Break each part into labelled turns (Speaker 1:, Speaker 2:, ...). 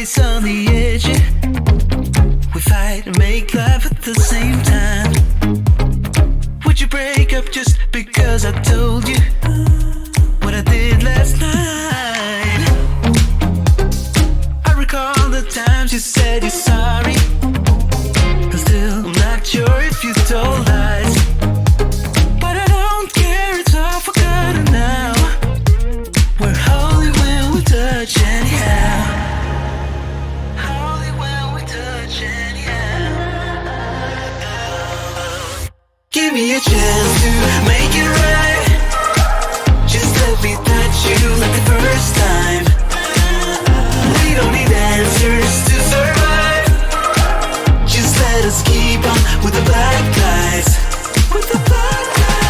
Speaker 1: always on the edge. We fight and make love at the same time. Would you break up just because I told you what I did last night? I recall the times you said you're sorry. And still I'm not sure if you told lies. But I don't care, it's all forgotten now. We're holy when we touch anyhow. Holy when we touch anyhow. Give me a chance to make it right. Just let me touch you like the first time. We don't need answers to survive. Just let us keep on with the black guys. With the black guys.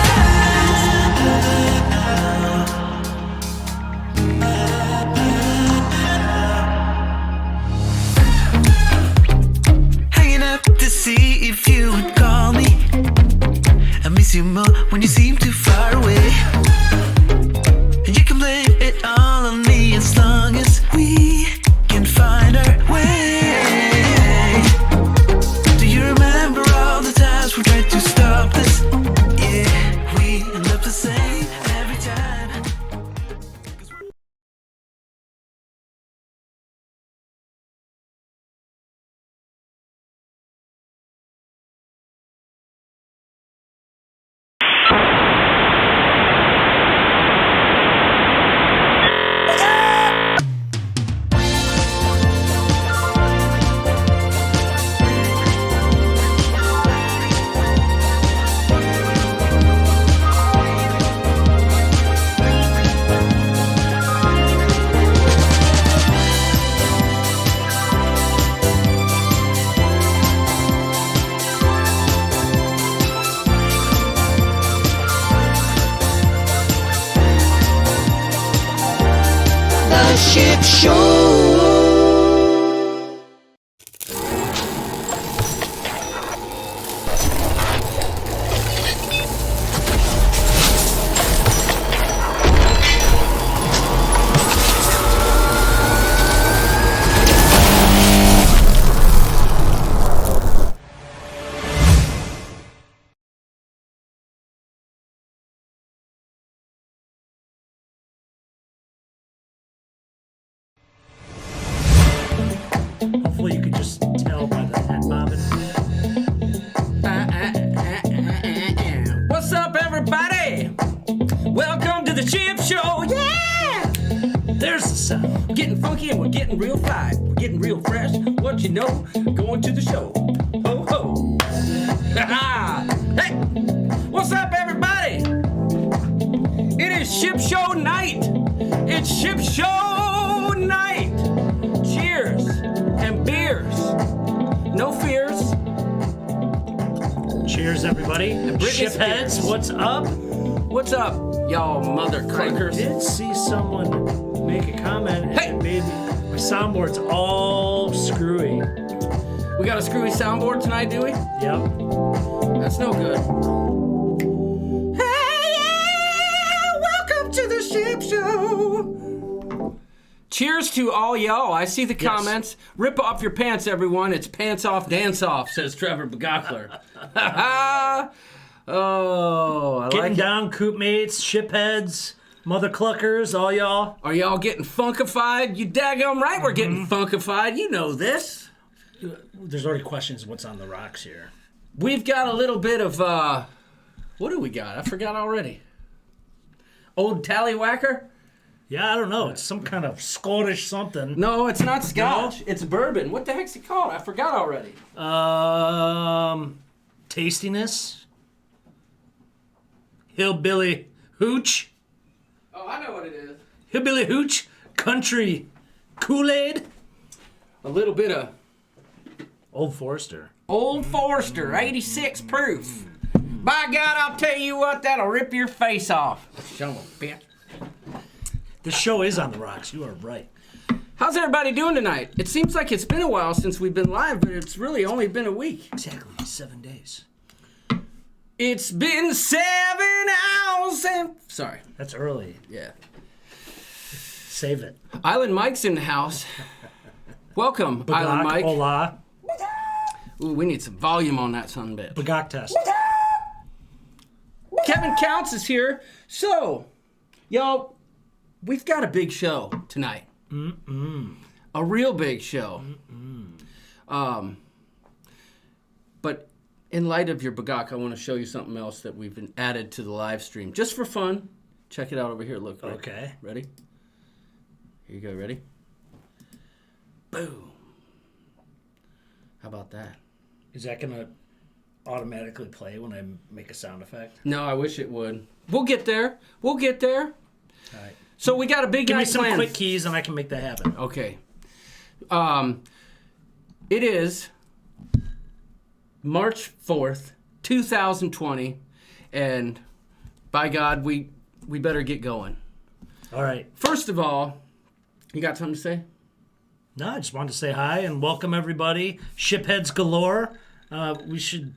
Speaker 1: Hanging up to see if you would call me. I miss you more when you seem too far away. And you can blame it all on me as long as we can find our way. Do you remember all the times we tried to stop this? Yeah, we end up the same every time.
Speaker 2: The Ship Show.
Speaker 3: Hopefully you could just tell by the head bobbing.
Speaker 4: What's up, everybody? Welcome to the Ship Show. Yeah!
Speaker 3: There's the sound.
Speaker 4: We're getting funky and we're getting real fried. We're getting real fresh. What you know? Going to the show. Ho ho. Hey! What's up, everybody? It is Ship Show night. It's Ship Show night. Cheers and beers. No fears.
Speaker 3: Cheers, everybody.
Speaker 4: British
Speaker 3: Shipheads,
Speaker 4: beers.
Speaker 3: what's up?
Speaker 4: What's up, y'all mother
Speaker 3: I
Speaker 4: clunkers?
Speaker 3: did see someone make a comment and
Speaker 4: Hey!
Speaker 3: it made my soundboard's all screwy.
Speaker 4: We got a screwy soundboard tonight, do we?
Speaker 3: Yep.
Speaker 4: That's no good. Hey, yeah! Welcome to the Ship Show. Cheers to all y'all. I see the comments. Rip off your pants, everyone. It's pants off, dance off, says Trevor Begockler. Oh, I
Speaker 3: Getting
Speaker 4: like it.
Speaker 3: down, coop mates, shipheads, mother cluckers, all y'all.
Speaker 4: Are y'all getting funkified? You daggum right we're getting funkified. You know this.
Speaker 3: There's already questions of what's on the rocks here.
Speaker 4: We've got a little bit of, what do we got? I forgot already. Old Tallywhacker?
Speaker 3: Yeah, I don't know. It's some kind of Scottish something.
Speaker 4: No, it's not Scotch. It's bourbon. What the heck's it called? I forgot already.
Speaker 3: Tastiness. Hillbilly hooch.
Speaker 4: Oh, I know what it is.
Speaker 3: Hillbilly hooch. Country Kool-Aid.
Speaker 4: A little bit of
Speaker 3: Old Forester.
Speaker 4: Old Forester, 86 proof. By God, I'll tell you what, that'll rip your face off. Son of a bitch.
Speaker 3: This show is on the rocks. You are right.
Speaker 4: How's everybody doing tonight? It seems like it's been a while since we've been live, but it's really only been a week.
Speaker 3: Exactly 7 days.
Speaker 4: It's been 7 hours and... Sorry.
Speaker 3: That's early.
Speaker 4: Yeah.
Speaker 3: Save it.
Speaker 4: Island Mike's in the house. Welcome, Island Mike.
Speaker 3: Hola.
Speaker 4: Ooh, we need some volume on that son of a bitch.
Speaker 3: Bagok test.
Speaker 4: Kevin Counts is here. So, y'all, we've got a big show tonight. A real big show. But in light of your Bagok, I want to show you something else that we've been added to the live stream. Just for fun. Check it out over here. Look. Right.
Speaker 3: Okay.
Speaker 4: Ready? Here you go. Ready? Boom. How about that?
Speaker 3: Is that going to automatically play when I make a sound effect?
Speaker 4: No, I wish it would. We'll get there. We'll get there.
Speaker 3: All right.
Speaker 4: So we got a big
Speaker 3: Give me
Speaker 4: night
Speaker 3: some
Speaker 4: planned.
Speaker 3: quick keys and I can make that happen.
Speaker 4: Okay. It is March 4th, 2020, and by God, we better get going.
Speaker 3: All right.
Speaker 4: First of all, you got something to say?
Speaker 3: No, I just wanted to say hi and welcome everybody. Shipheads galore. We should,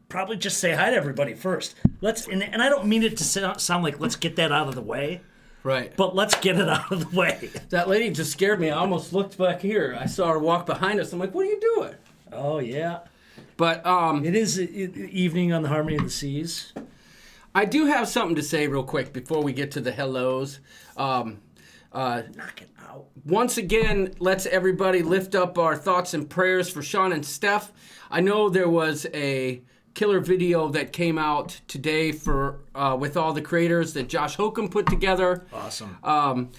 Speaker 3: probably just say hi to everybody first. And I don't mean it to sound like let's get that out of the way,
Speaker 4: Right.
Speaker 3: but let's get it out of the way.
Speaker 4: That lady just scared me. I almost looked back here. I saw her walk behind us. I'm like, what are you doing?
Speaker 3: Oh, yeah.
Speaker 4: But
Speaker 3: It is evening on the Harmony of the Seas.
Speaker 4: I do have something to say real quick before we get to the hellos.
Speaker 3: Knock it out.
Speaker 4: Once again, let's everybody lift up our thoughts and prayers for Sean and Steph. I know there was a killer video that came out today for with all the creators that Josh Hokum put together.
Speaker 3: Awesome.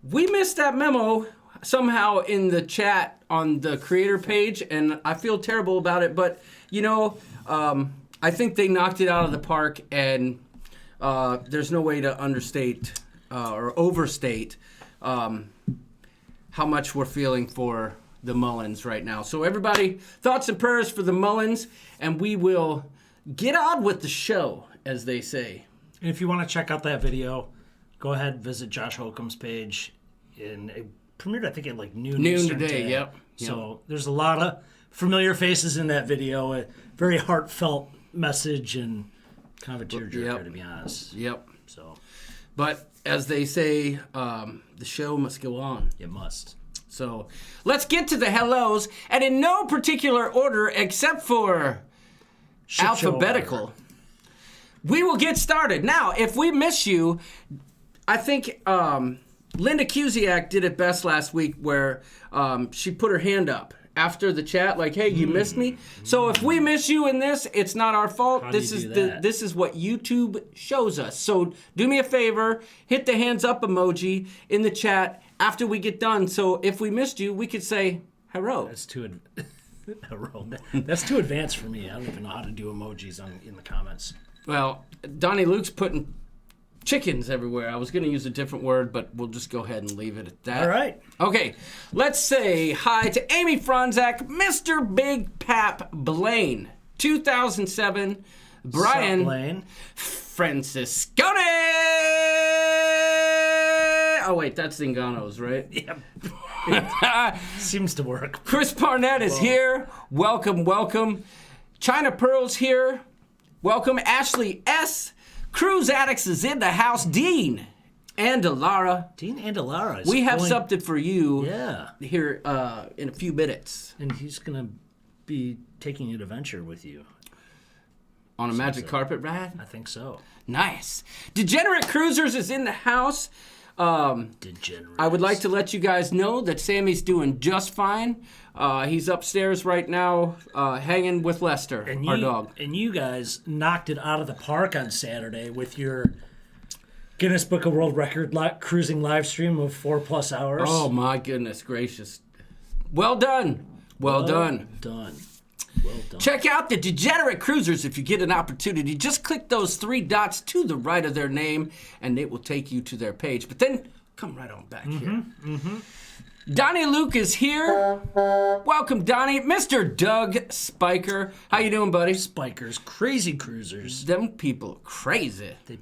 Speaker 4: We missed that memo somehow in the chat on the creator page, and I feel terrible about it. But, I think they knocked it out of the park, and there's no way to understate or overstate how much we're feeling for the Mullins right now. So everybody, thoughts and prayers for the Mullins, and we will get on with the show, as they say.
Speaker 3: And if you want to check out that video, go ahead and visit Josh Hokum's page. It premiered, I think, at like noon Eastern
Speaker 4: today,
Speaker 3: today.
Speaker 4: yep.
Speaker 3: So there's a lot of familiar faces in that video. A very heartfelt message and kind of a tearjerker, to be honest.
Speaker 4: Yep.
Speaker 3: So
Speaker 4: But as they say, the show must go on.
Speaker 3: it must.
Speaker 4: So let's get to the hellos, and in no particular order except for
Speaker 3: Ship show
Speaker 4: alphabetical.
Speaker 3: order.
Speaker 4: We will get started. Now, if we miss you, I think Linda Cusiak did it best last week where she put her hand up after the chat, like, hey, you missed me. So if we miss you in this, it's not our fault.
Speaker 3: How do
Speaker 4: This
Speaker 3: you
Speaker 4: is
Speaker 3: do that?
Speaker 4: this is what YouTube shows us. So do me a favor, hit the hands up emoji in the chat after we get done. So if we missed you, we could say hello.
Speaker 3: That's too That's too advanced for me. I don't even know how to do emojis in the comments.
Speaker 4: Well, Donnie Luke's putting chickens everywhere. I was going to use a different word, but we'll just go ahead and leave it at that.
Speaker 3: All right.
Speaker 4: Okay, let's say hi to Amy Franzak, Mr. Big Pap Blaine, 2007, Brian
Speaker 3: Sup, Blaine?
Speaker 4: Franciscone. Oh, wait, that's Zingano's, right?
Speaker 3: Yep. Seems to work.
Speaker 4: Chris Barnett is here. Welcome, welcome. China Pearl's here. Welcome. Ashley S. Cruise Addicts is in the house. Dean and Alara.
Speaker 3: Dean Andalara is
Speaker 4: We have
Speaker 3: going-
Speaker 4: something for you
Speaker 3: Yeah.
Speaker 4: here in a few minutes.
Speaker 3: And he's going to be taking an adventure with you.
Speaker 4: On a magic carpet ride?
Speaker 3: I think so.
Speaker 4: Nice. Degenerate Cruisers is in the house.
Speaker 3: Degenerate.
Speaker 4: I would like to let you guys know that Sammy's doing just fine. He's upstairs right now hanging with Lester, our dog.
Speaker 3: And you guys knocked it out of the park on Saturday with your Guinness Book of World Record cruising live stream of 4+ hours.
Speaker 4: Oh, my goodness gracious. Well done. Well done.
Speaker 3: Done. Well done.
Speaker 4: Check out the Degenerate Cruisers if you get an opportunity. Just click those 3 dots to the right of their name, and it will take you to their page. But then, come right on back here. Donnie Luke is here. Welcome, Donnie. Mr. Doug Spiker. How you doing, buddy?
Speaker 3: Spikers, crazy cruisers.
Speaker 4: Them people crazy.
Speaker 3: They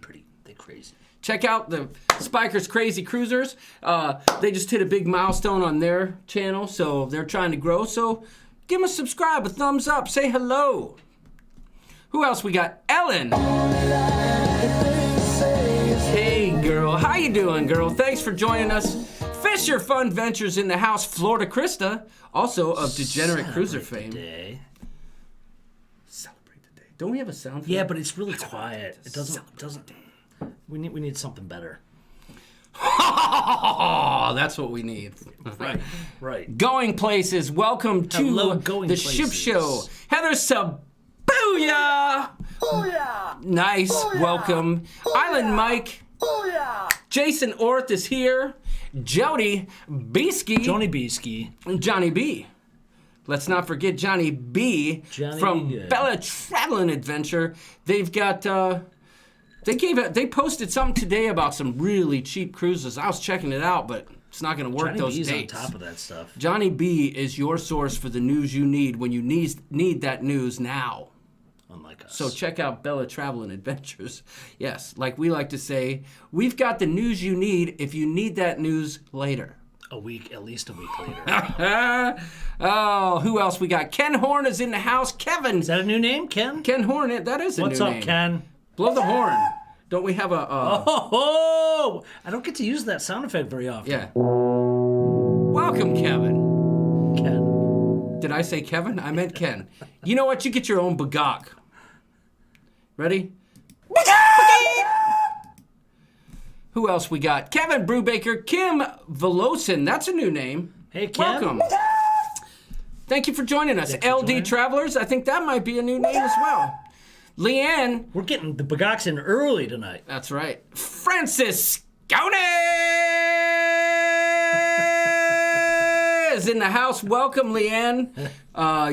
Speaker 3: crazy.
Speaker 4: Check out the Spikers Crazy Cruisers. They just hit a big milestone on their channel, so they're trying to grow. So give them a subscribe, a thumbs up, say hello. Who else we got? Ellen. Hey, girl. How you doing, girl? Thanks for joining us. Fisher Fun Ventures in the house. Florida Krista, also of Degenerate Cruiser
Speaker 3: Celebrate
Speaker 4: fame.
Speaker 3: the day.
Speaker 4: Celebrate the day. Don't we have a sound for
Speaker 3: Yeah,
Speaker 4: that?
Speaker 3: but it's really quiet. It doesn't. We need something better.
Speaker 4: That's what we need.
Speaker 3: Right.
Speaker 4: Going places. Welcome to
Speaker 3: Hello, Going
Speaker 4: the
Speaker 3: Places.
Speaker 4: Ship Show. Heather Sabuya. Booyah. Nice. Welcome. Island Mike. Booyah. Jason Orth is here. Jody Beesky.
Speaker 3: Johnny Beesky.
Speaker 4: Johnny B. Let's not forget Johnny B
Speaker 3: Johnny
Speaker 4: from
Speaker 3: B, yeah.
Speaker 4: Bella Traveling Adventure. They've got they posted something today about some really cheap cruises. I was checking it out, but it's not going to work
Speaker 3: Johnny
Speaker 4: those
Speaker 3: B's
Speaker 4: dates.
Speaker 3: on top of that stuff.
Speaker 4: Johnny B is your source for the news you need when you need that news now.
Speaker 3: Unlike us.
Speaker 4: So check out Bella Traveling Adventures. Yes, like we like to say, we've got the news you need if you need that news later.
Speaker 3: at least a week later.
Speaker 4: Oh, who else we got? Ken Horn is in the house. Kevin.
Speaker 3: Is that a new name, Ken?
Speaker 4: Ken Horn, that is a
Speaker 3: What's
Speaker 4: new
Speaker 3: up,
Speaker 4: name.
Speaker 3: Ken?
Speaker 4: Blow the horn. Don't we have a...
Speaker 3: Oh, I don't get to use that sound effect very often.
Speaker 4: Yeah. Welcome, Kevin.
Speaker 3: Ken.
Speaker 4: Did I say Kevin? I meant Ken. You know what? You get your own bagok. Ready? Who else we got? Kevin Brubaker, Kim Velosin. That's a new name.
Speaker 3: Hey, Ken.
Speaker 4: Welcome. Thank you for joining us.
Speaker 3: Thanks for
Speaker 4: LD
Speaker 3: joining.
Speaker 4: Travelers, I think that might be a new name as well. Leanne,
Speaker 3: We're getting the Bagox in early tonight.
Speaker 4: that's right. Francis Scone is in the house. Welcome, Leanne.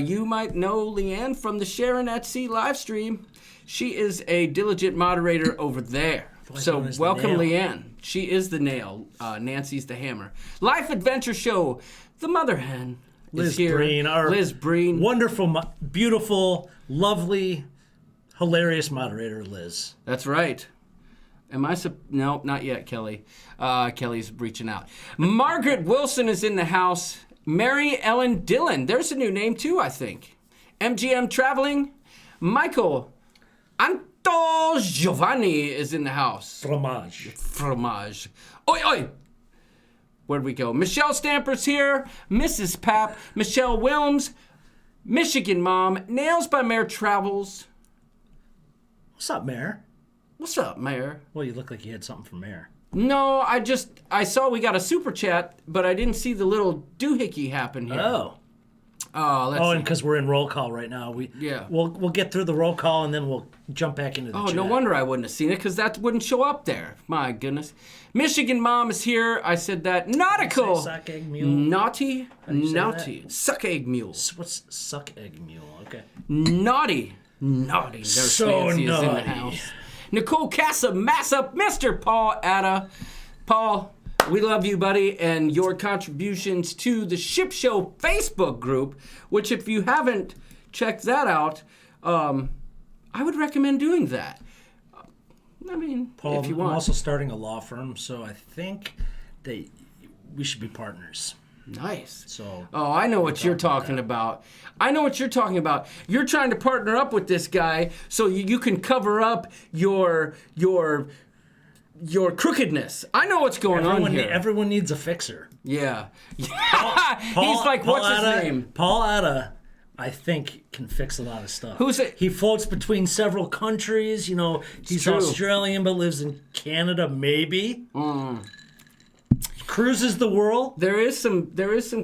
Speaker 4: You might know Leanne from the Sharon at Sea live stream. She is a diligent moderator over there. So
Speaker 3: known as the
Speaker 4: welcome,
Speaker 3: Nail.
Speaker 4: Leanne. She is the nail. Nancy's the hammer. Life Adventure Show. The Mother Hen is
Speaker 3: Liz
Speaker 4: here.
Speaker 3: Breen, our
Speaker 4: Liz Breen.
Speaker 3: wonderful, beautiful, lovely, hilarious moderator, Liz.
Speaker 4: That's right. Am I? No, not yet, Kelly. Kelly's reaching out. Margaret Wilson is in the house. Mary Ellen Dillon. There's a new name too, I think. MGM Traveling. Michael Anto Giovanni is in the house.
Speaker 3: Fromage.
Speaker 4: Fromage. Oi, oi. Where'd we go? Michelle Stamper's here. Mrs. Pap. Michelle Wilms. Michigan Mom. Nails by Mayor Travels.
Speaker 3: What's up, Mayor?
Speaker 4: What's up, Mayor?
Speaker 3: Well, you look like you had something for Mayor.
Speaker 4: No, I saw we got a super chat, but I didn't see the little doohickey happen here.
Speaker 3: Oh.
Speaker 4: Let's
Speaker 3: Oh,
Speaker 4: see.
Speaker 3: and because we're in roll call right now, we'll get through the roll call and then we'll jump back into the chat.
Speaker 4: No wonder I wouldn't have seen it, because that wouldn't show up there. My goodness. Michigan Mom is here. I said that. Nautical.
Speaker 3: Say suck egg mule.
Speaker 4: Naughty.
Speaker 3: you say
Speaker 4: Naughty. Suck egg mule.
Speaker 3: What's suck egg mule? Okay.
Speaker 4: Naughty. Naughty. There's
Speaker 3: So
Speaker 4: Nancy is in the
Speaker 3: naughty.
Speaker 4: house. Nicole Casa Massa, Mr. Paul Atta. Paul, we love you, buddy, and your contributions to the Ship Show Facebook group, which if you haven't checked that out, I would recommend doing that. I mean,
Speaker 3: Paul,
Speaker 4: if you
Speaker 3: I'm
Speaker 4: want.
Speaker 3: also starting a law firm, so I think that we should be partners.
Speaker 4: Nice.
Speaker 3: So
Speaker 4: Oh, I know what you're talking about. I know what you're talking about. You're trying to partner up with this guy so you can cover up your crookedness. I know what's going on here.
Speaker 3: everyone needs a fixer.
Speaker 4: Yeah. He's like, what's his
Speaker 3: Atta,
Speaker 4: name?
Speaker 3: Paul Atta, I think, can fix a lot of stuff.
Speaker 4: Who's it?
Speaker 3: He floats between several countries. You know, he's
Speaker 4: true.
Speaker 3: Australian but lives in Canada, maybe. Cruises the world.
Speaker 4: There is some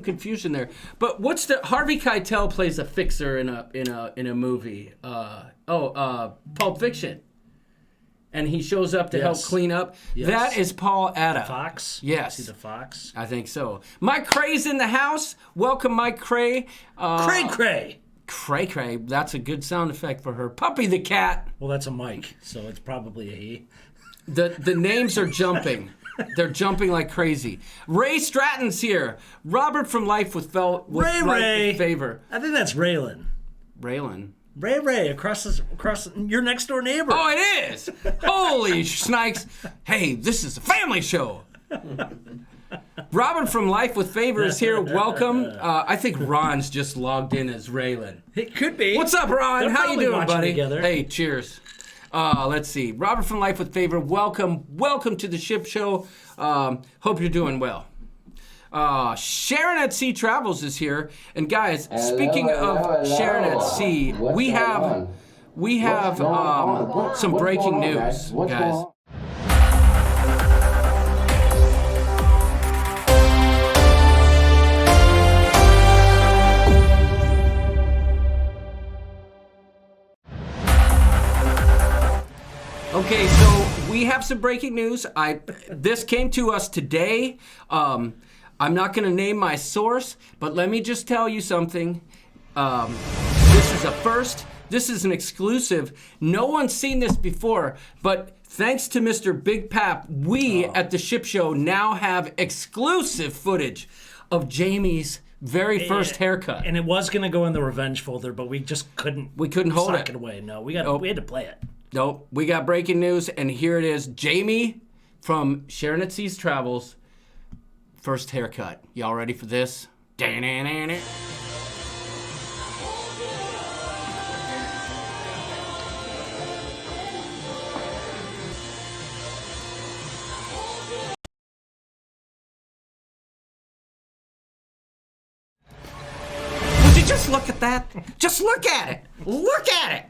Speaker 4: confusion there. But what's the Harvey Keitel plays a fixer in a movie. Pulp Fiction. And he shows up to help
Speaker 3: Yes.
Speaker 4: clean up.
Speaker 3: Yes.
Speaker 4: That is Paul Atta.
Speaker 3: Fox.
Speaker 4: Yes.
Speaker 3: See the Fox.
Speaker 4: I think so. Mike Cray's in the house. Welcome, Mike Cray.
Speaker 3: Cray Cray.
Speaker 4: Cray Cray. That's a good sound effect for her. Puppy the cat.
Speaker 3: Well, that's a Mike, so it's probably a he.
Speaker 4: The names are jumping. They're jumping like crazy. Ray Stratton's here. Robert from Life with
Speaker 3: Ray
Speaker 4: Life
Speaker 3: Ray.
Speaker 4: with Favor.
Speaker 3: I think that's Raylan.
Speaker 4: Raylan.
Speaker 3: Ray, across your next door neighbor.
Speaker 4: Oh, it is. Holy snakes. Hey, this is a family show. Robin from Life with Favor is here. Welcome. I think Ron's just logged in as Raylan.
Speaker 3: It could be.
Speaker 4: What's up, Ron?
Speaker 3: They're
Speaker 4: How you
Speaker 3: probably
Speaker 4: doing,
Speaker 3: watching
Speaker 4: buddy?
Speaker 3: together.
Speaker 4: Hey, cheers. Let's see. Robert from Life with Favor, welcome to the Ship Show. Hope you're doing well. Sharon at Sea Travels is here, and guys, speaking of Sharon at Sea, we have some breaking news, guys. Okay, so we have some breaking news. This came to us today. I'm not going to name my source, but let me just tell you something. This is a first. This is an exclusive. No one's seen this before, but thanks to Mr. Big Pap, we at the Ship Show now have exclusive footage of Jamie's very first haircut.
Speaker 3: And it was going to go in the revenge folder, but we just couldn't.
Speaker 4: We couldn't hold
Speaker 3: sock
Speaker 4: it.
Speaker 3: it away. No, we had to play it.
Speaker 4: Nope, we got breaking news, and here it is. Jamie from Sharon at Sea's Travels, first haircut. Y'all ready for this? Would you just look at that? Just look at it. Look at it.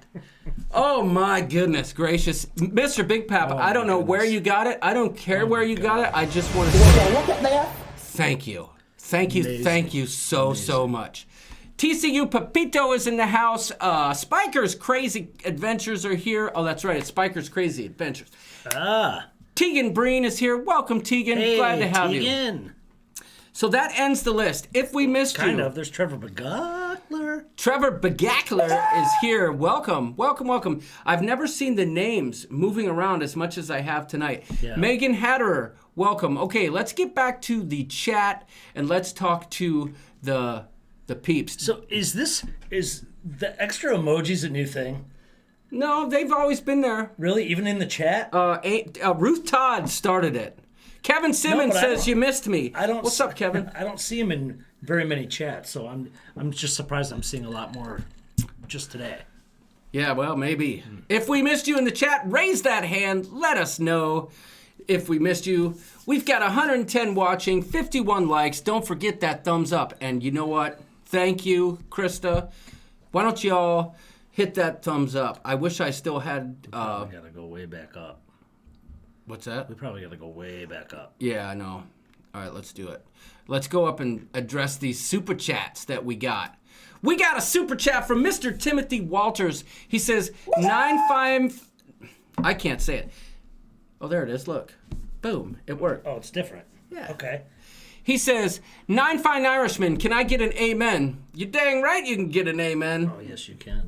Speaker 4: Oh my goodness gracious. Mr. Big Pap, I don't know where you got it. I don't care where you got it. I just want to say thank you. Thank you.
Speaker 3: Amazing.
Speaker 4: Thank you so much. TCU Pepito is in the house. Spiker's Crazy Adventures are here. Oh, that's right. It's Spiker's Crazy Adventures. Tegan Breen is here. Welcome, Tegan.
Speaker 3: Hey,
Speaker 4: Glad to have you.
Speaker 3: Tegan.
Speaker 4: So that ends the list. If we missed you.
Speaker 3: Kind of. There's Trevor Begackler.
Speaker 4: Trevor Begackler is here. Welcome. I've never seen the names moving around as much as I have tonight.
Speaker 3: Yeah.
Speaker 4: Megan Hatterer, welcome. Okay, let's get back to the chat and let's talk to the peeps.
Speaker 3: So is the extra emojis a new thing?
Speaker 4: No, they've always been there.
Speaker 3: Really? Even in the chat?
Speaker 4: Ruth Todd started it. Kevin Simmons says you missed me. What's up, Kevin?
Speaker 3: I don't see him in very many chats, so I'm just surprised I'm seeing a lot more just today.
Speaker 4: Yeah, well, maybe. If we missed you in the chat, raise that hand. Let us know if we missed you. We've got 110 watching, 51 likes. Don't forget that thumbs up. And you know what? Thank you, Krista. Why don't y'all hit that thumbs up? I wish I still had...
Speaker 3: We gotta go way back up.
Speaker 4: What's that?
Speaker 3: We probably gotta go way back up.
Speaker 4: Yeah, I know. All right, let's do it. Let's go up and address these super chats that we got. We got a super chat from Mr. Timothy Walters. He says, 95... I can't say it. Oh, there it is. Look. Boom. It worked.
Speaker 3: Oh, it's different.
Speaker 4: Yeah.
Speaker 3: Okay.
Speaker 4: He says, 9 Fine Irishmen, can I get an amen? You're dang right you can get an amen.
Speaker 3: Oh, yes, you can.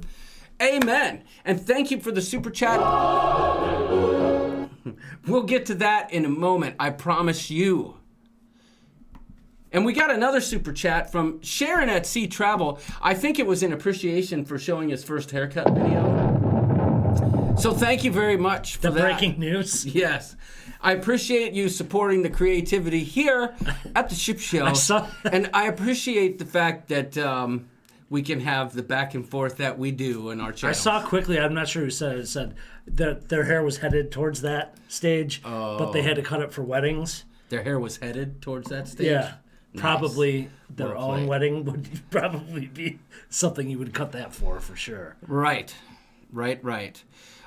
Speaker 4: Amen. And thank you for the super chat. We'll get to that in a moment. I promise you. And we got another super chat from Sharon at Sea Travel. I think it was in appreciation for showing his first haircut video. So thank you very much for
Speaker 3: the
Speaker 4: that.
Speaker 3: Breaking news.
Speaker 4: Yes. I appreciate you supporting the creativity here at the Ship Show. And I appreciate the fact that we can have the back and forth that we do in our channel.
Speaker 3: I saw quickly, I'm not sure who said it, said that their hair was headed towards that stage, but they had to cut it for weddings.
Speaker 4: Their hair was headed towards that stage?
Speaker 3: Yeah.
Speaker 4: Nice.
Speaker 3: Probably their
Speaker 4: Well
Speaker 3: own
Speaker 4: played.
Speaker 3: wedding would probably be something you would cut that for sure.
Speaker 4: Right.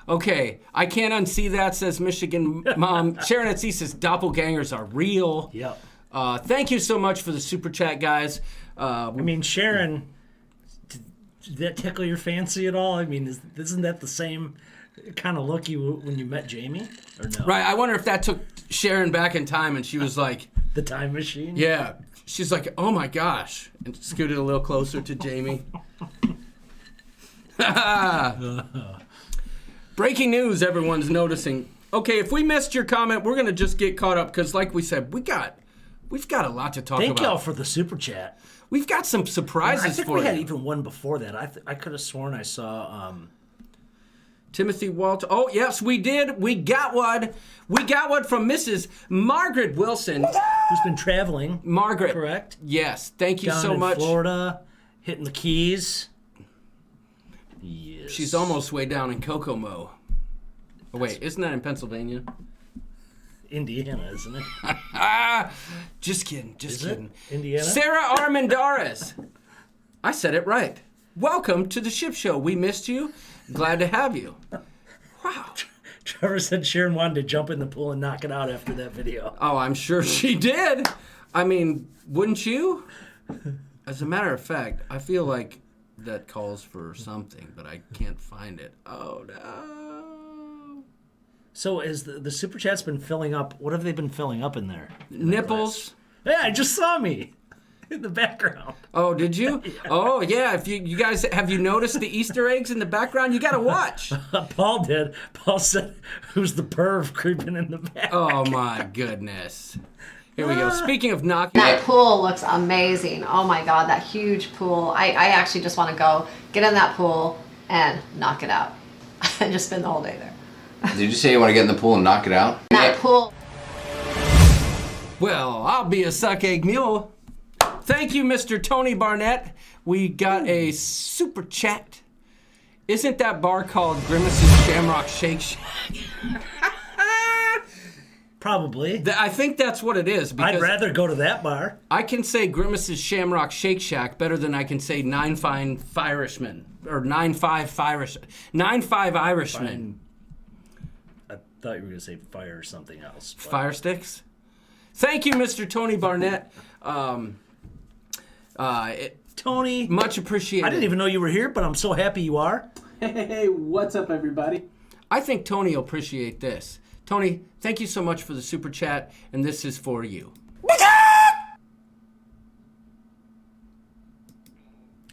Speaker 4: Okay, I can't unsee that, says Michigan Mom. Sharon at Sea says doppelgangers are real.
Speaker 3: Yep.
Speaker 4: Thank you so much for the super chat, guys.
Speaker 3: I mean, Sharon, did that tickle your fancy at all? I mean, isn't that the same kind of look when you met Jamie? Or no?
Speaker 4: Right, I wonder if that took Sharon back in time and she was like...
Speaker 3: The time machine?
Speaker 4: Yeah. She's like, oh my gosh. And scooted a little closer to Jamie. Breaking news, everyone's noticing. Okay, if we missed your comment, we're going to just get caught up because like we said, we've got a lot to talk about.
Speaker 3: Thank y'all for the super chat.
Speaker 4: We've got some surprises
Speaker 3: I think
Speaker 4: for
Speaker 3: we had
Speaker 4: you.
Speaker 3: even one before that. I could have sworn I saw...
Speaker 4: Timothy Walter. Oh, yes, we did. We got one. We got one from Mrs. Margaret Wilson.
Speaker 3: Who's been traveling.
Speaker 4: Margaret.
Speaker 3: Correct?
Speaker 4: Yes. Thank you
Speaker 3: Down
Speaker 4: so
Speaker 3: in
Speaker 4: much.
Speaker 3: Florida, hitting the Keys. Yes.
Speaker 4: She's almost way down in Kokomo. Oh, wait, isn't that in Pennsylvania?
Speaker 3: Indiana, isn't it?
Speaker 4: Just kidding. Just
Speaker 3: Is it
Speaker 4: kidding.
Speaker 3: Indiana?
Speaker 4: Sarah Armendariz. I said it right. Welcome to the Ship Show. We missed you. Glad to have you. Wow.
Speaker 3: Trevor said Sharon wanted to jump in the pool and knock it out after that video.
Speaker 4: Oh, I'm sure she did. I mean, wouldn't you? As a matter of fact, I feel like that calls for something, but I can't find it. Oh, no.
Speaker 3: So is the super chat's been filling up? What have they been filling up in there?
Speaker 4: Nipples.
Speaker 3: Yeah, I just saw me in the background.
Speaker 4: Oh, did you? Yeah. Oh, yeah. If you guys, have you noticed the Easter eggs in the background? You got to watch.
Speaker 3: Paul did. Paul said, "Who's the perv creeping in the back?"
Speaker 4: Oh, my goodness. Here we go. Speaking of knocking...
Speaker 5: That pool looks amazing. Oh my God, that huge pool. I actually just want to go get in that pool and knock it out. And just spend the whole day there.
Speaker 6: Did you say you want to get in the pool and knock it out?
Speaker 5: That pool.
Speaker 4: Well, I'll be a suck egg mule. Thank you, Mr. Tony Barnett. We got a super chat. Isn't that bar called Grimace's Shamrock Shake Shack?
Speaker 3: Probably.
Speaker 4: I think that's what it is. Because
Speaker 3: I'd rather go to that bar.
Speaker 4: I can say Grimace's Shamrock Shake Shack better than I can say 9-5 Irishman. Or 9-5 Irishman.
Speaker 3: I thought you were going to say fire or something else. But...
Speaker 4: Fire sticks? Thank you, Mr. Tony Barnett.
Speaker 3: Tony.
Speaker 4: Much appreciated.
Speaker 3: I didn't even know you were here, but I'm so happy you are.
Speaker 7: Hey, what's up, everybody?
Speaker 4: I think Tony will appreciate this. Tony, thank you so much for the super chat, and this is for you.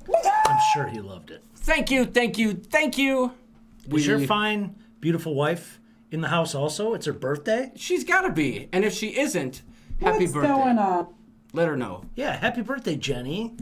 Speaker 3: I'm sure he loved it.
Speaker 4: Thank you, thank you, thank you.
Speaker 3: Is your fine, beautiful wife in the house also? It's her birthday?
Speaker 4: She's got to be. And if she isn't, happy birthday.
Speaker 7: What's going on?
Speaker 4: Let her know.
Speaker 3: Yeah, happy birthday, Jenny.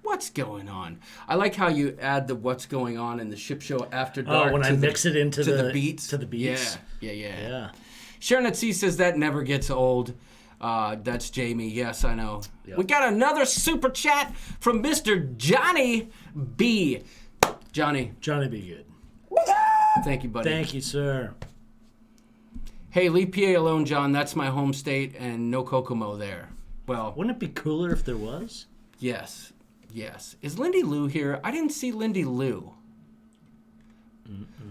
Speaker 4: What's going on? I like how you add the what's going on in the Ship Show After Dark.
Speaker 3: Oh, when I mix it into
Speaker 4: the beats.
Speaker 3: To the beats.
Speaker 4: Yeah. Sharon at Sea says that never gets old. That's Jamie. Yes, I know. Yep. We got another super chat from Mr. Johnny B. Johnny
Speaker 3: be good.
Speaker 4: Thank you, buddy.
Speaker 3: Thank you, sir.
Speaker 4: Hey, leave PA alone, John. That's my home state, and no Kokomo there. Well,
Speaker 3: wouldn't it be cooler if there was?
Speaker 4: Yes. Is Lindy Lou here? I didn't see Lindy Lou.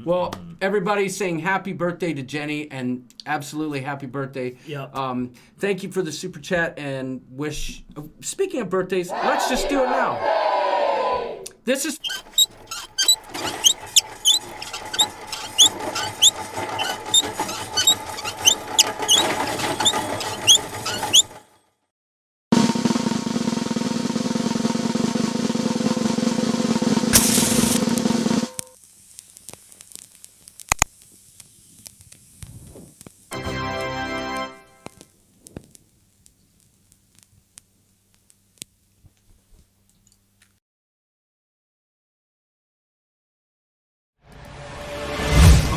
Speaker 4: Well, everybody's saying happy birthday to Jenny, and absolutely happy birthday.
Speaker 3: Yep.
Speaker 4: Thank you for the super chat, and wish... Speaking of birthdays, let's just do it now. This is...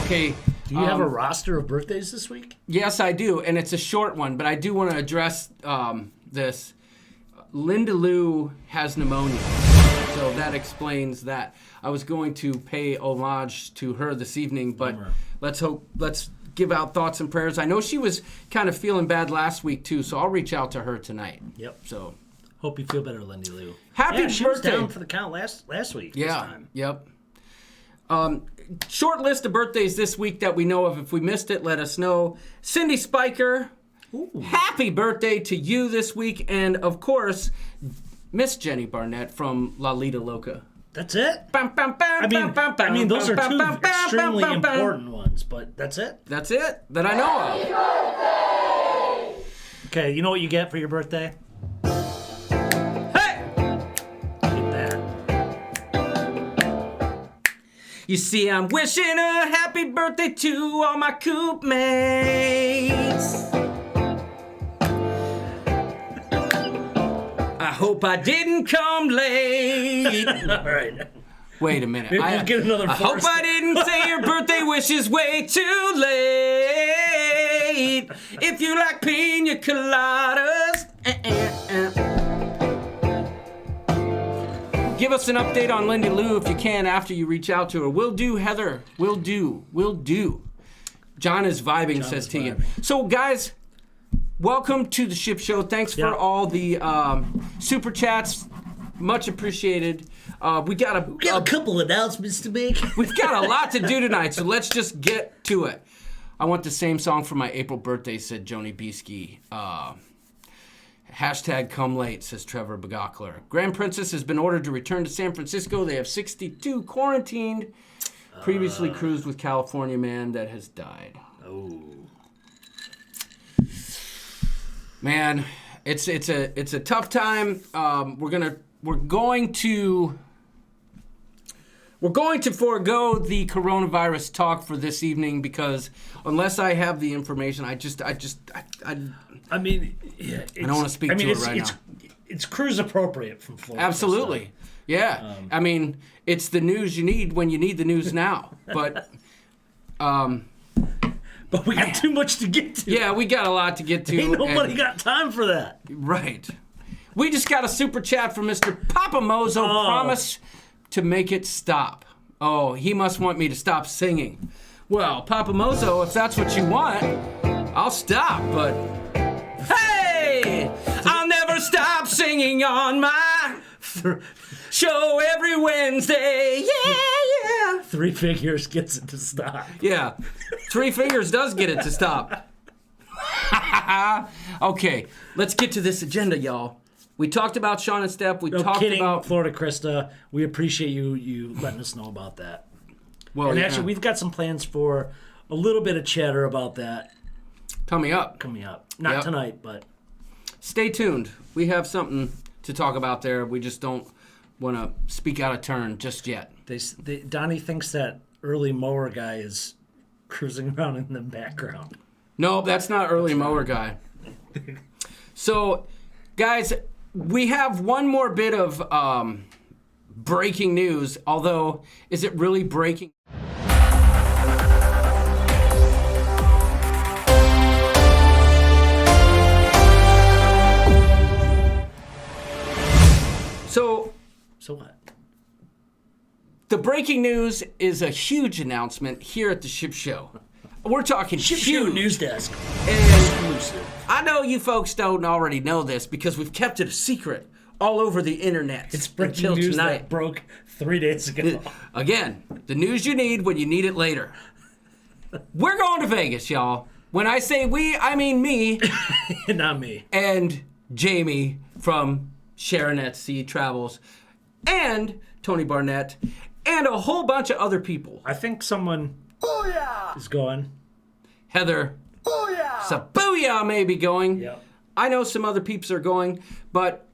Speaker 4: Okay.
Speaker 3: Do you have a roster of birthdays this week?
Speaker 4: Yes, I do, and it's a short one, but I do want to address this. Linda Lou has pneumonia, so that explains that. I was going to pay homage to her this evening, but let's give out thoughts and prayers. I know she was kind of feeling bad last week too, so I'll reach out to her tonight.
Speaker 3: Yep.
Speaker 4: So
Speaker 3: hope you feel better, Lindy Lou.
Speaker 4: Happy
Speaker 3: she
Speaker 4: birthday!
Speaker 3: Was down for the count last week.
Speaker 4: Yeah.
Speaker 3: This time.
Speaker 4: Yep. Short list of birthdays this week that we know of. If we missed it, let us know. Cindy Spiker, happy birthday to you this week. And, of course, Miss Jenny Barnett from La Lita Loca.
Speaker 3: That's it? I mean, those are two extremely important ones, but that's it?
Speaker 4: That's it that I know of.
Speaker 3: Okay, you know what you get for your birthday?
Speaker 4: You see, I'm wishing a happy birthday to all my coop mates. I hope I didn't come late.
Speaker 3: All right.
Speaker 4: Wait a minute.
Speaker 3: We'll get another
Speaker 4: I hope I didn't say your birthday wish is way too late. If you like pina coladas. Give us an update on Lindy Lou if you can after you reach out to her. Will do, Heather. Will do. John is vibing,
Speaker 3: John
Speaker 4: says
Speaker 3: is
Speaker 4: Tegan.
Speaker 3: vibing.
Speaker 4: So, guys, welcome to the Ship Show. Thanks for
Speaker 3: Yeah.
Speaker 4: all the super chats. Much appreciated. We got
Speaker 3: a couple announcements to make.
Speaker 4: We've got a lot to do tonight, so let's just get to it. I want the same song for my April birthday, said Joni Bieski. Hashtag come late, says Trevor Bagakler. Grand Princess has been ordered to return to San Francisco. They have 62 quarantined. Previously cruised with California man that has died.
Speaker 3: Oh.
Speaker 4: Man, it's a tough time. We're going to forego the coronavirus talk for this evening because unless I have the information, I
Speaker 3: mean, yeah,
Speaker 4: don't want to speak to it right now.
Speaker 3: It's cruise appropriate from Florida.
Speaker 4: Absolutely. Yeah. I mean, it's the news you need when you need the news now. But
Speaker 3: But we got too much to get to.
Speaker 4: yeah, we got a lot to get to.
Speaker 3: Ain't nobody
Speaker 4: and-
Speaker 3: got time for that.
Speaker 4: Right. We just got a super chat from Mr. Papa Mozo. Promise to make it stop. Oh, he must want me to stop singing. Well, Papa Mozo, if that's what you want, I'll stop. But hey, I'll never stop singing on my show every Wednesday. Yeah.
Speaker 3: 3 Figures gets it to stop.
Speaker 4: Yeah. 3 Fingers does get it to stop. Okay, let's get to this agenda, y'all. We talked about Sean and Steph. We
Speaker 3: No
Speaker 4: talked
Speaker 3: kidding,
Speaker 4: about
Speaker 3: Florida Krista. We appreciate you letting us know about that.
Speaker 4: well,
Speaker 3: And
Speaker 4: yeah,
Speaker 3: actually, we've got some plans for a little bit of chatter about that
Speaker 4: coming up.
Speaker 3: coming up. Not
Speaker 4: Yep.
Speaker 3: tonight, but
Speaker 4: Stay tuned. We have something to talk about there. We just don't want to speak out of turn just yet.
Speaker 3: Donnie thinks that early mower guy is cruising around in the background.
Speaker 4: No, that's not early mower guy. So, guys, we have one more bit of breaking news. Although, is it really breaking?
Speaker 3: So what?
Speaker 4: The breaking news is a huge announcement here at the Ship Show. We're talking
Speaker 3: Ship
Speaker 4: huge.
Speaker 3: Show News Desk.
Speaker 4: And I know you folks don't already know this because we've kept it a secret all over the internet.
Speaker 3: It's breaking
Speaker 4: until
Speaker 3: news
Speaker 4: tonight.
Speaker 3: that broke 3 days ago.
Speaker 4: Again, the news you need when you need it later. We're going to Vegas, y'all. When I say we, I mean me
Speaker 3: Not me.
Speaker 4: and Jamie from Sharon at Sea Travels and Tony Barnett and a whole bunch of other people.
Speaker 3: I think someone is going.
Speaker 4: Heather Sabuya may be going.
Speaker 3: Yep.
Speaker 4: I know some other peeps are going, but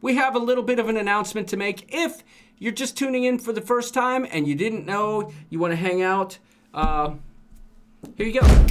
Speaker 4: we have a little bit of an announcement to make. If you're just tuning in for the first time and you didn't know, you want to hang out, here you go.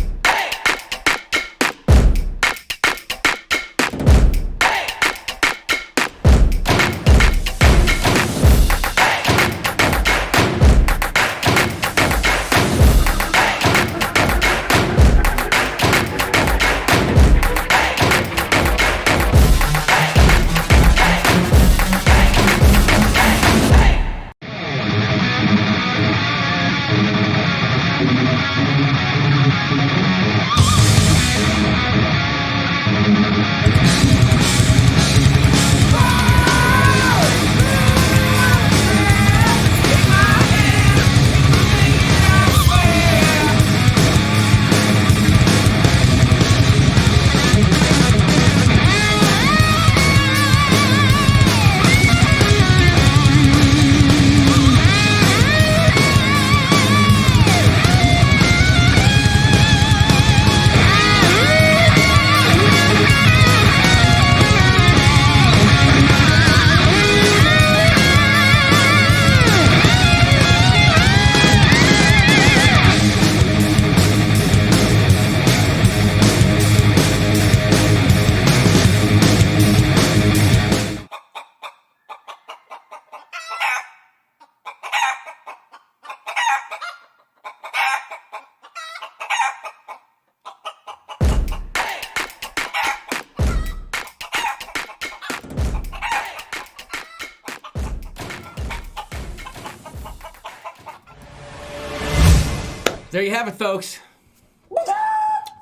Speaker 4: There you have it, folks.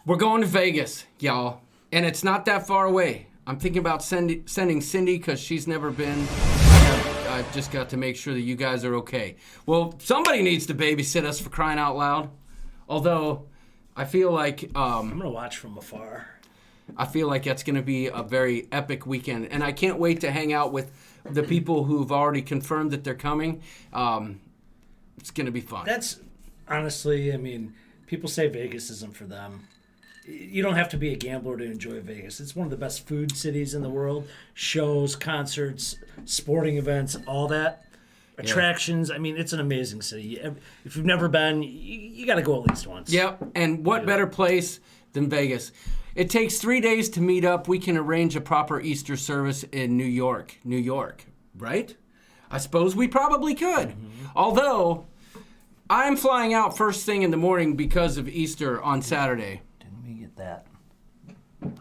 Speaker 4: We're going to Vegas, y'all. And it's not that far away. I'm thinking about sending Cindy because she's never been. I've just got to make sure that you guys are okay. Well, somebody needs to babysit us for crying out loud. Although, I feel like...
Speaker 3: I'm going to watch from afar.
Speaker 4: I feel like that's going to be a very epic weekend. And I can't wait to hang out with the people who've already confirmed that they're coming. It's going to be fun.
Speaker 3: That's, honestly, I mean, people say Vegas isn't for them. You don't have to be a gambler to enjoy Vegas. It's one of the best food cities in the world. Shows, concerts, sporting events, all that. Attractions. I mean, it's an amazing city. If you've never been, you got to go at least once.
Speaker 4: Yep. And what better place than Vegas? It takes 3 days to meet up. We can arrange a proper Easter service in New York. New York, right? I suppose we probably could. Mm-hmm. Although, I'm flying out first thing in the morning because of Easter on Saturday.
Speaker 3: That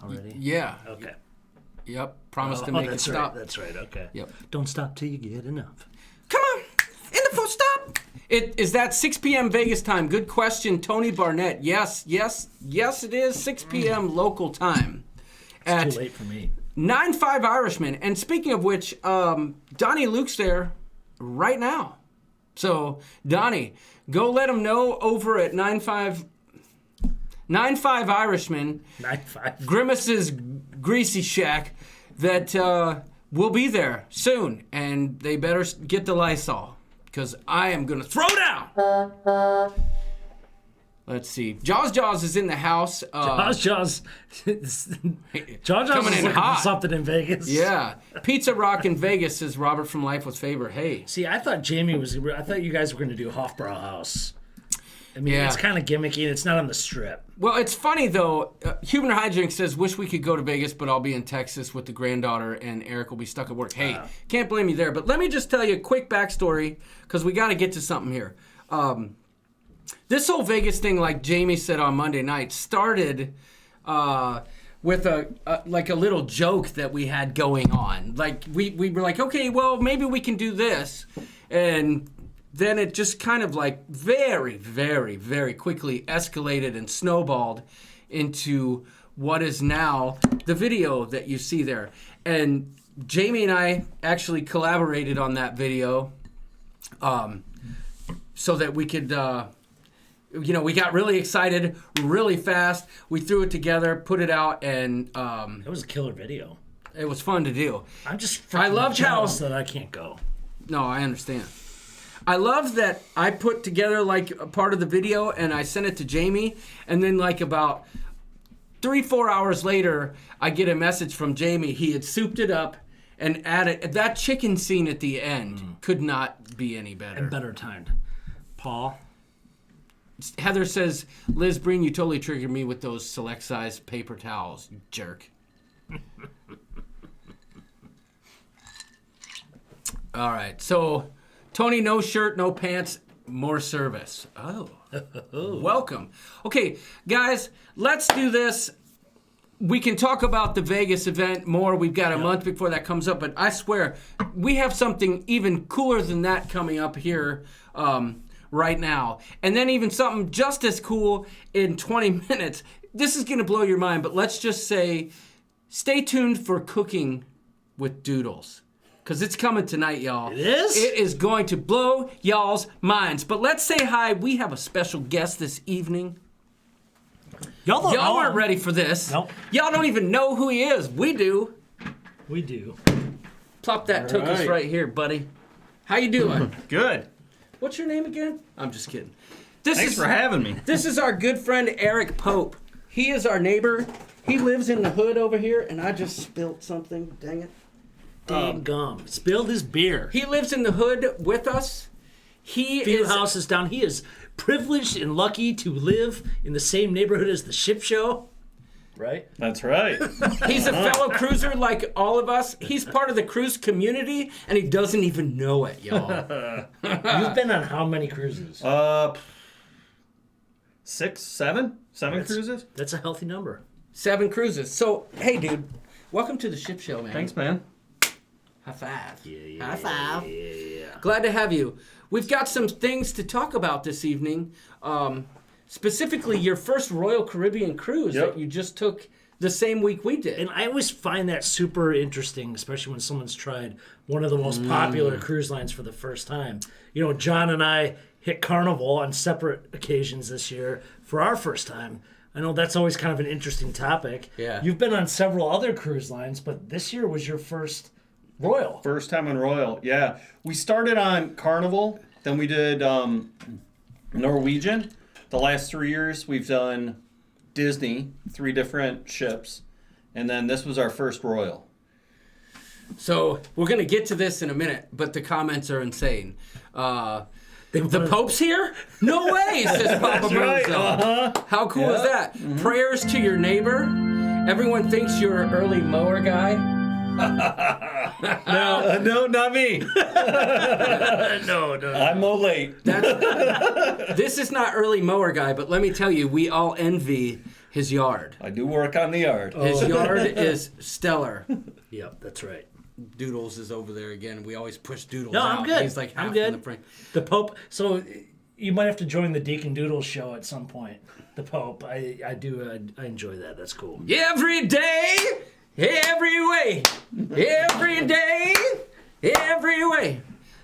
Speaker 3: already?
Speaker 4: Yeah.
Speaker 3: Okay.
Speaker 4: Yep. Promise to make it stop.
Speaker 3: That's right. Okay.
Speaker 4: Yep.
Speaker 3: Don't stop till you get enough.
Speaker 4: Come on. In the full stop. Is that 6 p.m. Vegas time? Good question, Tony Barnett. Yes, it is 6 p.m. local time.
Speaker 3: It's too late for me.
Speaker 4: 9-5 Irishman. And speaking of which, Donnie Luke's there right now. So, Donnie, go let him know over at 9-5 Irishman,
Speaker 3: 9-5
Speaker 4: Grimace's Greasy Shack, that we'll be there soon. And they better get the Lysol, because I am going to throw down. Let's see. Jaws is in the house.
Speaker 3: Jaws
Speaker 4: Jaws
Speaker 3: coming
Speaker 4: is
Speaker 3: in looking
Speaker 4: hot.
Speaker 3: for something in Vegas.
Speaker 4: Yeah. Pizza Rock in Vegas, says Robert from Life with Favor. Hey.
Speaker 3: See, I thought I thought you guys were going to do Hofbrau House. I mean,
Speaker 4: Yeah.
Speaker 3: it's kind of gimmicky, and it's not on the Strip.
Speaker 4: Well, it's funny, though. Human Hijinks says, wish we could go to Vegas, but I'll be in Texas with the granddaughter, and Eric will be stuck at work. Hey, can't blame you there. But let me just tell you a quick backstory, because we got to get to something here. This whole Vegas thing, like Jamie said on Monday night, started with a little joke that we had going on. Like, we were like, okay, well, maybe we can do this. And then it just kind of like very, very, very quickly escalated and snowballed into what is now the video that you see there. And Jamie and I actually collaborated on that video so that we could, we got really excited really fast. We threw it together, put it out, and
Speaker 3: It was a killer video.
Speaker 4: it was fun to do.
Speaker 3: I'm just
Speaker 4: I love
Speaker 3: jealous
Speaker 4: how-
Speaker 3: that I can't go.
Speaker 4: No, I understand. I love that I put together like a part of the video and I sent it to Jamie, and then like about 3-4 hours later, I get a message from Jamie. He had souped it up and added that chicken scene at the end. Could not be any better.
Speaker 3: And better timed. Paul?
Speaker 4: Heather says, Liz Breen, you totally triggered me with those select size paper towels, you jerk. All right, so Tony, no shirt, no pants, more service. Oh, welcome. Okay, guys, let's do this. We can talk about the Vegas event more. We've got a month before that comes up, but I swear, we have something even cooler than that coming up here right now. And then even something just as cool in 20 minutes. This is going to blow your mind, but let's just say, stay tuned for Cooking with Doodles. Because it's coming tonight, y'all.
Speaker 3: It is?
Speaker 4: It is going to blow y'all's minds. But let's say hi. We have a special guest this evening.
Speaker 3: Y'all
Speaker 4: Weren't ready for this.
Speaker 3: Nope.
Speaker 4: Y'all don't even know who he is. We do.
Speaker 3: We do.
Speaker 4: Plop that took us right here, buddy. How you doing?
Speaker 8: Good.
Speaker 4: What's your name again? I'm just kidding.
Speaker 8: Thanks for having me.
Speaker 4: This is our good friend Eric Pope. He is our neighbor. He lives in the hood over here, and I just spilled something. Dang it.
Speaker 3: Dang gum. Spilled his beer.
Speaker 4: He lives in the hood with us. He
Speaker 3: Few
Speaker 4: is
Speaker 3: houses down. He is privileged and lucky to live in the same neighborhood as the Ship Show. Right?
Speaker 8: That's right.
Speaker 4: He's a fellow cruiser like all of us. He's part of the cruise community, and he doesn't even know it, y'all.
Speaker 3: You've been on how many cruises?
Speaker 8: 6, 7 cruises.
Speaker 3: That's a healthy number.
Speaker 4: 7 cruises. So, hey, dude, welcome to the Ship Show, man.
Speaker 8: Thanks, man.
Speaker 4: High five.
Speaker 3: Yeah.
Speaker 4: High five. Glad to have you. We've got some things to talk about this evening. specifically your first Royal Caribbean cruise
Speaker 8: Yep.
Speaker 4: that you just took the same week we did.
Speaker 3: And I always find that super interesting, especially when someone's tried one of the most popular cruise lines for the first time. You know, John and I hit Carnival on separate occasions this year for our first time. I know that's always kind of an interesting topic.
Speaker 4: Yeah.
Speaker 3: You've been on several other cruise lines, but this year was your first Royal.
Speaker 8: First time on Royal. Yeah. We started on Carnival. Then we did Norwegian. The last 3 years we've done Disney, 3 different ships. And then this was our first Royal.
Speaker 4: So we're going to get to this in a minute, but the comments are insane. The Pope's here? No way, says Papa
Speaker 8: right,
Speaker 4: Bruno. How cool is that? Prayers to your neighbor. Everyone thinks you're an early mower guy.
Speaker 8: No, not me.
Speaker 3: No.
Speaker 8: I'm no late.
Speaker 4: This is not early mower guy, but let me tell you, we all envy his yard.
Speaker 8: I do work on the yard.
Speaker 4: His yard is stellar.
Speaker 3: Yep, that's right.
Speaker 4: Doodles is over there again. We always push Doodles
Speaker 3: No,
Speaker 4: out.
Speaker 3: I'm good.
Speaker 4: He's like half
Speaker 3: I'm good.
Speaker 4: in the frame.
Speaker 3: The Pope. So you might have to join the Deacon Doodle show at some point. The Pope. I enjoy that. That's cool.
Speaker 4: Every day, every way, every day, every way.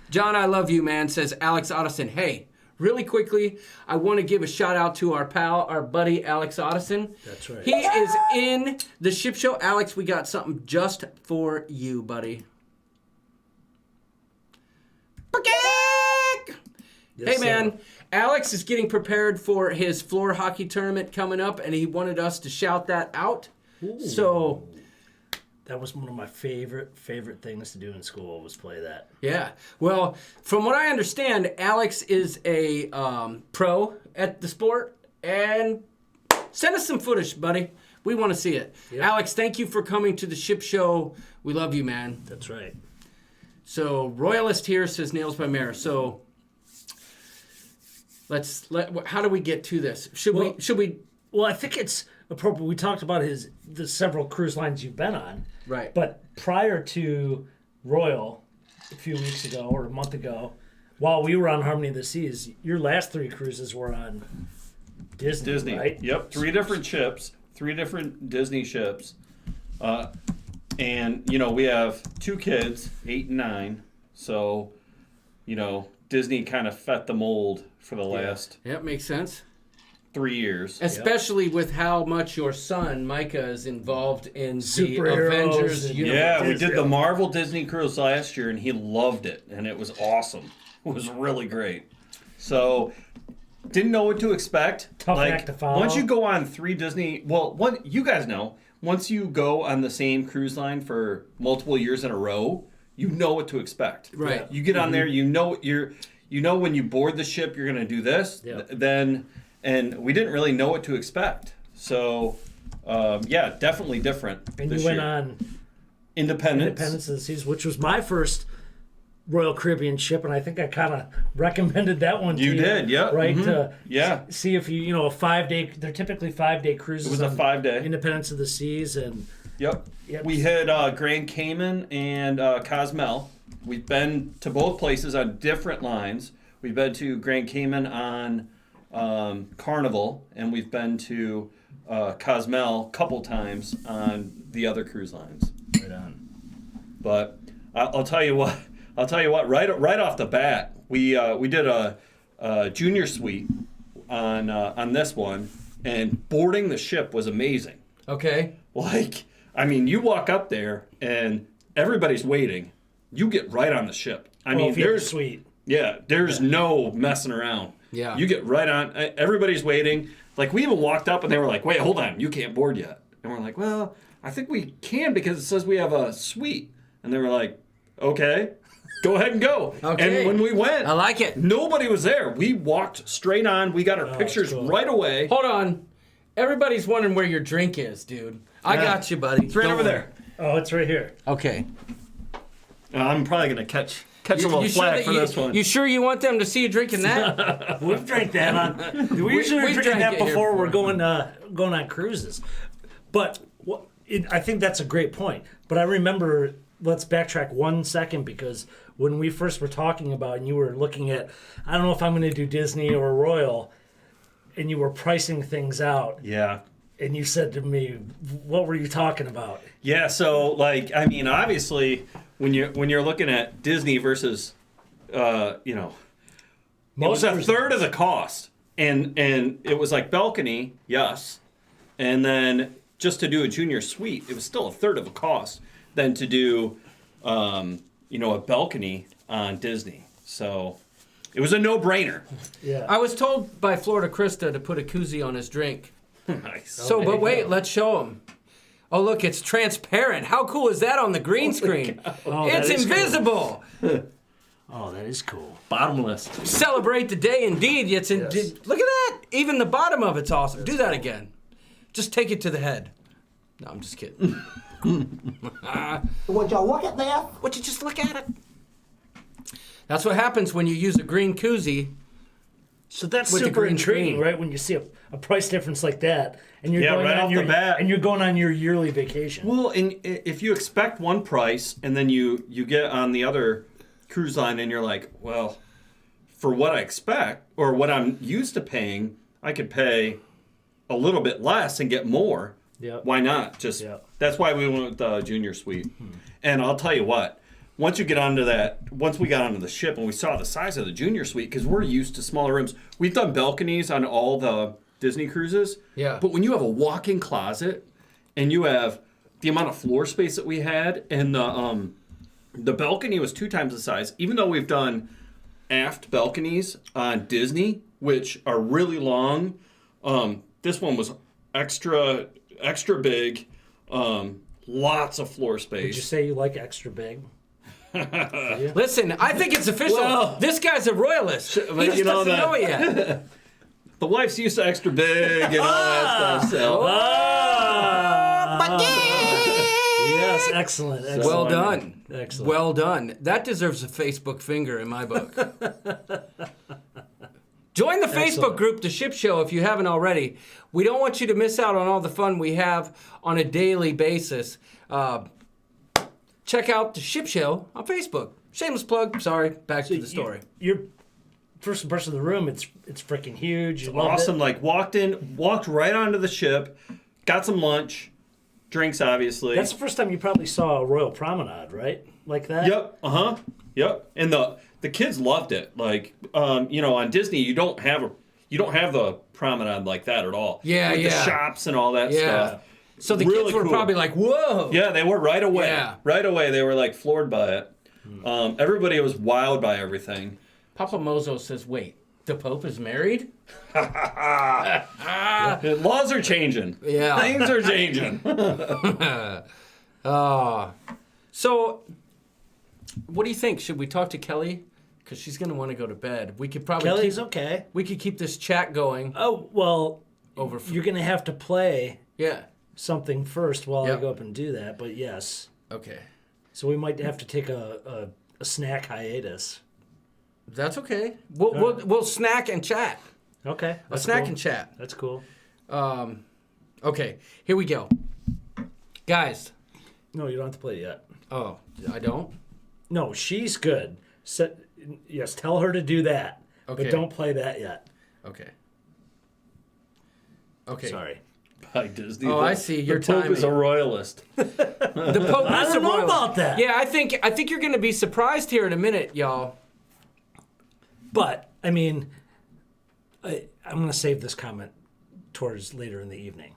Speaker 4: John, I love you, man, says Alex Otteson. Hey, really quickly, I want to give a shout out to our pal, our buddy, Alex Otteson.
Speaker 3: That's right.
Speaker 4: He is in the ship show. Alex, we got something just for you, buddy.
Speaker 3: Yes,
Speaker 4: Hey, man.
Speaker 3: sir.
Speaker 4: Alex is getting prepared for his floor hockey tournament coming up, and he wanted us to shout that out. So,
Speaker 3: That was one of my favorite things to do in school was play that.
Speaker 4: yeah. Well, from what I understand, Alex is a pro at the sport, and send us some footage, buddy. We want to see it.
Speaker 3: Yeah.
Speaker 4: Alex, thank you for coming to the ship show. We love you, man.
Speaker 3: That's right.
Speaker 4: So, Royalist here says Nails by Mare. So, how do we get to this? Should we?
Speaker 3: Well, I think it's appropriate. We talked about the several cruise lines you've been on.
Speaker 4: Right.
Speaker 3: But prior to Royal, a few weeks ago or a month ago, while we were on Harmony of the Seas, your last 3 cruises were on Disney, right?
Speaker 8: Yep. 3 different ships, 3 different Disney ships. And, you know, we have 2 kids, 8 and 9. So, you know, Disney kind of fit the mold for the last
Speaker 4: Yep, makes sense.
Speaker 8: 3 years.
Speaker 4: Especially with how much your son, Micah, is involved in the
Speaker 3: Superheroes
Speaker 4: Avengers
Speaker 3: and-
Speaker 4: universe.
Speaker 8: Yeah, we did the Marvel Disney cruise last year, and he loved it, and it was awesome. It was really great. So, didn't know what to expect.
Speaker 3: Tough act to follow.
Speaker 8: Once you go on 3 Disney, you guys know, once you go on the same cruise line for multiple years in a row, you know what to expect.
Speaker 4: Right.
Speaker 8: You get on there, you know when you board the ship, you're going to do this.
Speaker 3: Yeah.
Speaker 8: And we didn't really know what to expect. So, yeah, definitely different.
Speaker 3: And
Speaker 8: this
Speaker 3: you went
Speaker 8: year.
Speaker 3: on
Speaker 8: Independence.
Speaker 3: Independence of the Seas, which was my first Royal Caribbean ship, and I think I kind of recommended that one to you.
Speaker 8: You did, yeah.
Speaker 3: Right?
Speaker 8: Mhm.
Speaker 3: To
Speaker 8: Yeah.
Speaker 3: see if you a 5-day, they're typically 5-day cruises.
Speaker 8: It was a
Speaker 3: on
Speaker 8: 5-day.
Speaker 3: Independence of the Seas, and
Speaker 8: Yep.
Speaker 3: Yep.
Speaker 8: We hit Grand Cayman and Cozumel. We've been to both places on different lines. We've been to Grand Cayman on Carnival, and we've been to Cozumel a couple times on the other cruise lines.
Speaker 3: right on.
Speaker 8: But I'll tell you what. Right off the bat, we did a junior suite on this one, and boarding the ship was amazing.
Speaker 4: Okay.
Speaker 8: Like, I mean, you walk up there and everybody's waiting. You get right on the ship. I mean,
Speaker 3: if you have a
Speaker 8: there's
Speaker 3: suite.
Speaker 8: yeah, there's no messing around.
Speaker 4: Yeah.
Speaker 8: You get right on. Everybody's waiting. Like, we even walked up and they were like, "Wait, hold on, you can't board yet." And we're like, "Well, I think we can because it says we have a suite." And they were like, "Okay, go ahead and go."
Speaker 4: Okay.
Speaker 8: And when we went,
Speaker 4: I like it.
Speaker 8: nobody was there. We walked straight on. We got our pictures
Speaker 3: cool.
Speaker 8: right away.
Speaker 4: Hold on. Everybody's wondering where your drink is, dude. I got you, buddy.
Speaker 8: It's right
Speaker 4: Don't
Speaker 8: over
Speaker 4: worry.
Speaker 8: there.
Speaker 3: Oh, it's right here.
Speaker 4: Okay.
Speaker 8: I'm probably gonna catch a little flack for this one.
Speaker 4: You sure you want them to see you drinking that?
Speaker 3: We've drank that on. We usually
Speaker 4: we've
Speaker 3: drink
Speaker 4: drank
Speaker 3: that
Speaker 4: it here
Speaker 3: before we're
Speaker 4: before.
Speaker 3: going on cruises. But I think that's a great point. But I remember. Let's backtrack 1 second, because when we first were talking about, and you were looking at, I don't know if I'm going to do Disney or Royal, and you were pricing things out,
Speaker 8: Yeah.
Speaker 3: and you said to me, "What were you talking about?"
Speaker 8: Yeah, so like I mean, obviously, when you're looking at Disney versus, it was a third of the cost, and it was like balcony, yes, and then just to do a junior suite, it was still a third of the cost than to do, a balcony on Disney. So it was a no-brainer.
Speaker 3: Yeah.
Speaker 4: I was told by Florida Krista to put a koozie on his drink.
Speaker 8: Nice.
Speaker 4: So, but wait, let's show him. Oh, look, it's transparent. How cool is that on the green screen?
Speaker 3: Oh,
Speaker 4: It's
Speaker 3: that is
Speaker 4: invisible.
Speaker 3: Oh, that is cool.
Speaker 8: Bottomless.
Speaker 4: Celebrate the day indeed. Look at that. Even the bottom of it's awesome. Do that again. Just take it to the head. No, I'm just kidding.
Speaker 2: Would you look at that?
Speaker 4: Would you just look at it? That's what happens when you use a green koozie.
Speaker 3: So that's
Speaker 4: With the
Speaker 3: super
Speaker 4: green
Speaker 3: intriguing,
Speaker 4: screen.
Speaker 3: right? When you see a price difference like that, and you're
Speaker 8: Yeah,
Speaker 3: going
Speaker 8: right
Speaker 3: on
Speaker 8: off
Speaker 3: your
Speaker 8: the bat.
Speaker 3: and you're going on your yearly vacation.
Speaker 8: Well, and if you expect one price and then you get on the other cruise line and you're like, well, for what I expect or what I'm used to paying, I could pay a little bit less and get more.
Speaker 3: Yep.
Speaker 8: Why not? That's why we went with the junior suite. And I'll tell you what, once we got onto the ship and we saw the size of the junior suite, because we're used to smaller rooms. We've done balconies on all the Disney cruises.
Speaker 4: Yeah.
Speaker 8: But when you have a walk-in closet and you have the amount of floor space that we had, and the balcony was 2 times the size, even though we've done aft balconies on Disney, which are really long. This one was extra extra big, lots of floor space.
Speaker 3: Would you say you like extra big?
Speaker 4: Listen, I think it's official.
Speaker 8: Well,
Speaker 4: this guy's a royalist. He
Speaker 8: but
Speaker 4: just
Speaker 8: you know
Speaker 4: doesn't
Speaker 8: that-
Speaker 4: know it yet.
Speaker 8: The wife's used to extra big and all that stuff. So.
Speaker 3: Yes, excellent. excellent.
Speaker 4: Well done.
Speaker 3: Excellent.
Speaker 4: Well done. That deserves a Facebook finger in my book. Join the Facebook
Speaker 3: Excellent.
Speaker 4: group, The Ship Show, if you haven't already. We don't want you to miss out on all the fun we have on a daily basis. Check out The Ship Show on Facebook. Shameless plug. Sorry. Back to the story.
Speaker 3: You're first impression of the room. It's freaking huge. You loved
Speaker 8: Awesome.
Speaker 3: it.
Speaker 8: Like walked right onto the ship, got some lunch, drinks obviously.
Speaker 3: That's the first time you probably saw a Royal Promenade, right? Like that.
Speaker 8: Yep. Yep. And the kids loved it. Like on Disney you don't have the promenade like that at all.
Speaker 4: Yeah,
Speaker 8: With
Speaker 4: yeah.
Speaker 8: the shops and all that
Speaker 4: Yeah.
Speaker 8: stuff.
Speaker 4: So the
Speaker 8: Really
Speaker 4: kids were
Speaker 8: cool.
Speaker 4: probably like, whoa.
Speaker 8: Yeah, they were right away.
Speaker 4: Yeah.
Speaker 8: Right away they were like floored by it. Everybody was wowed by everything.
Speaker 4: Papa Mozo says, wait, the Pope is married?
Speaker 8: The laws are changing.
Speaker 4: Yeah.
Speaker 8: Things are changing.
Speaker 4: So, what do you think? Should we talk to Kelly? Because she's going to want to go to bed. We could probably
Speaker 3: Kelly's okay.
Speaker 4: we could keep this chat going.
Speaker 3: Oh well,
Speaker 4: Over.
Speaker 3: you're gonna have to play
Speaker 4: Yeah.
Speaker 3: something first while I
Speaker 4: Yep.
Speaker 3: go up and do that. But yes,
Speaker 4: Okay.
Speaker 3: so we might have to take a snack hiatus.
Speaker 4: That's okay. We'll snack and chat.
Speaker 3: Okay,
Speaker 4: A
Speaker 3: that's
Speaker 4: snack
Speaker 3: cool.
Speaker 4: and chat.
Speaker 3: That's cool.
Speaker 4: Okay. Here we go. Guys.
Speaker 3: No, you don't have to play it yet.
Speaker 4: Oh, I don't?
Speaker 3: No, she's good. Yes, tell her to do that.
Speaker 4: Okay.
Speaker 3: But don't play that yet.
Speaker 4: Okay. Okay.
Speaker 3: Sorry.
Speaker 8: By Disney.
Speaker 4: Oh, I see. Your
Speaker 8: the Pope
Speaker 4: timing.
Speaker 8: is a royalist.
Speaker 4: The Pope
Speaker 3: I
Speaker 4: is
Speaker 3: don't
Speaker 4: a
Speaker 3: know
Speaker 4: royal.
Speaker 3: about that.
Speaker 4: Yeah, I think you're going to be surprised here in a minute, y'all.
Speaker 3: But I mean, I'm going to save this comment towards later in the evening.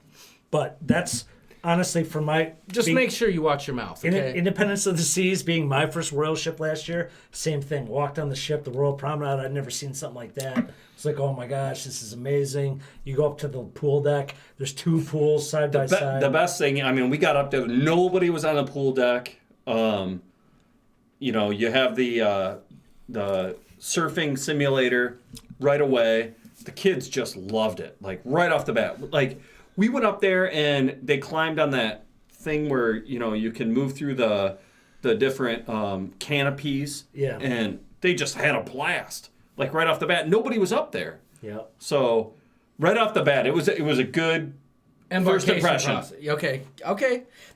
Speaker 3: But that's honestly for my
Speaker 4: Just make sure you watch your mouth, okay?
Speaker 3: Independence of the Seas being my first royal ship last year. Same thing. Walked on the ship, the Royal Promenade. I'd never seen something like that. It's like, oh my gosh, this is amazing. You go up to the pool deck. There's 2 pools side by side.
Speaker 8: The best thing, I mean, we got up there. Nobody was on the pool deck. You have the surfing simulator right away. The kids just loved it, like right off the bat. Like we went up there and they climbed on that thing where you can move through the different canopies.
Speaker 3: Yeah.
Speaker 8: And they just had a blast, like right off the bat. Nobody was up there.
Speaker 3: Yeah.
Speaker 8: So right off the bat, it was a good first impression.
Speaker 4: Okay.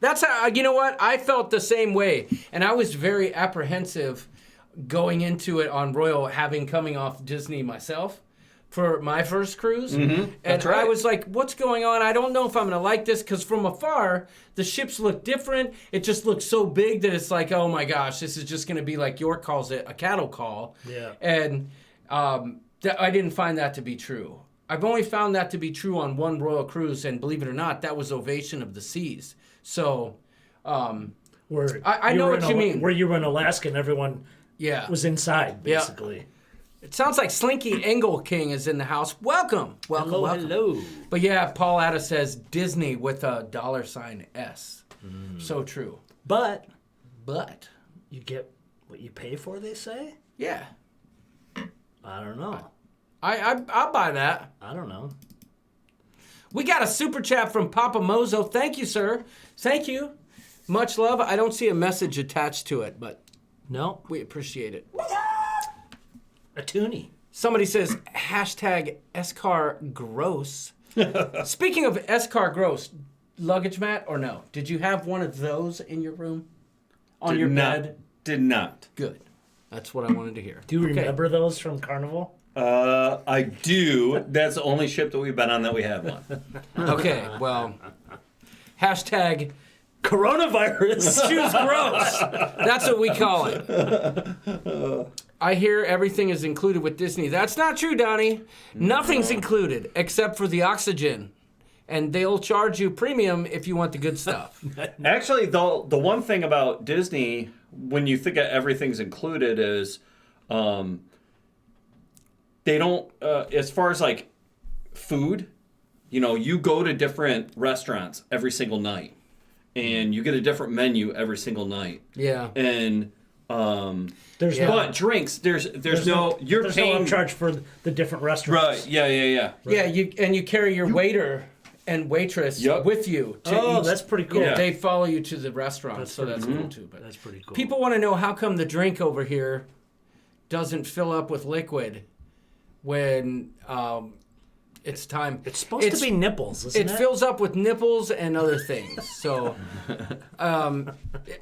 Speaker 4: That's how, you know what? I felt the same way. And I was very apprehensive going into it on Royal, coming off Disney myself. for my first cruise. And
Speaker 8: That's
Speaker 4: I
Speaker 8: right.
Speaker 4: was like, what's going on? I don't know if I'm going to like this, because from afar, the ships look different. It just looks so big that it's like, oh my gosh, this is just going to be like York calls it, a cattle call.
Speaker 3: Yeah.
Speaker 4: And I didn't find that to be true. I've only found that to be true on one Royal Cruise, and believe it or not, that was Ovation of the Seas. So,
Speaker 3: Where
Speaker 4: I know
Speaker 3: were
Speaker 4: what
Speaker 3: in
Speaker 4: you mean.
Speaker 3: Where you were in Alaska and everyone
Speaker 4: yeah.
Speaker 3: was inside, basically.
Speaker 4: It sounds like Slinky Engel King is in the house. Welcome. Welcome, welcome.
Speaker 3: Hello.
Speaker 4: But yeah, Paul Atta says Disney with a $S. So true.
Speaker 3: But
Speaker 4: But,
Speaker 3: you get what you pay for, they say?
Speaker 4: yeah.
Speaker 3: I don't know.
Speaker 4: I'll buy that.
Speaker 3: I don't know.
Speaker 4: We got a super chat from Papa Mozo. Thank you, sir. Thank you. Much love. I don't see a message attached to it, but
Speaker 3: No?
Speaker 4: we appreciate it.
Speaker 3: A toonie.
Speaker 4: Somebody says, hashtag Escargross. Speaking of Escargross, luggage mat or no? Did you have one of those in your room? On your bed?
Speaker 8: Did not.
Speaker 4: Good. That's what I wanted to hear.
Speaker 3: Do you
Speaker 4: Okay.
Speaker 3: remember those from Carnival?
Speaker 8: I do. That's the only ship that we've been on that we have one.
Speaker 4: Okay, well, hashtag
Speaker 3: Coronavirus.
Speaker 4: choose gross. That's what we call it. I hear everything is included with Disney. That's not true, Donnie. Nothing's included except for the oxygen. And they'll charge you premium if you want the good stuff.
Speaker 8: Actually, the one thing about Disney, when you think of everything's included, is they don't, as far as like food, you go to different restaurants every single night, and you get a different menu every single night.
Speaker 4: Yeah.
Speaker 8: And
Speaker 3: There's
Speaker 8: but drinks, there's no you're
Speaker 3: there's
Speaker 8: paying
Speaker 3: no upcharge for the different restaurants.
Speaker 8: right. Yeah.
Speaker 4: Yeah, you carry your waiter and waitress
Speaker 8: Yep.
Speaker 4: with you. To
Speaker 3: Oh,
Speaker 4: each,
Speaker 3: that's pretty cool.
Speaker 4: Yeah, they follow you to the restaurant,
Speaker 3: That's
Speaker 4: so
Speaker 3: pretty
Speaker 4: that's
Speaker 3: cool.
Speaker 4: cool too. But
Speaker 3: That's pretty cool.
Speaker 4: people want to know how come the drink over here doesn't fill up with liquid when it's time.
Speaker 3: It's supposed to be nipples, isn't it?
Speaker 4: It fills up with nipples and other things. So,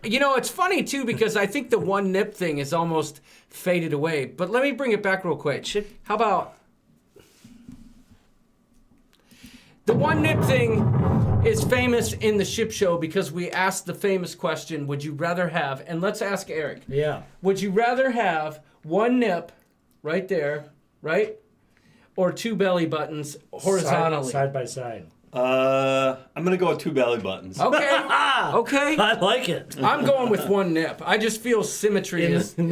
Speaker 4: it's funny too, because I think the one nip thing is almost faded away. But let me bring it back real quick. How about the one nip thing is famous in the ship show because we asked the famous question, would you rather have, and let's ask Eric.
Speaker 3: Yeah.
Speaker 4: Would you rather have one nip right there, right? Or two belly buttons horizontally?
Speaker 3: Side by side.
Speaker 8: I'm gonna go with two belly buttons.
Speaker 4: Okay. Okay.
Speaker 3: I like it.
Speaker 4: I'm going with one nip. I just feel symmetry
Speaker 3: In
Speaker 4: is.
Speaker 3: the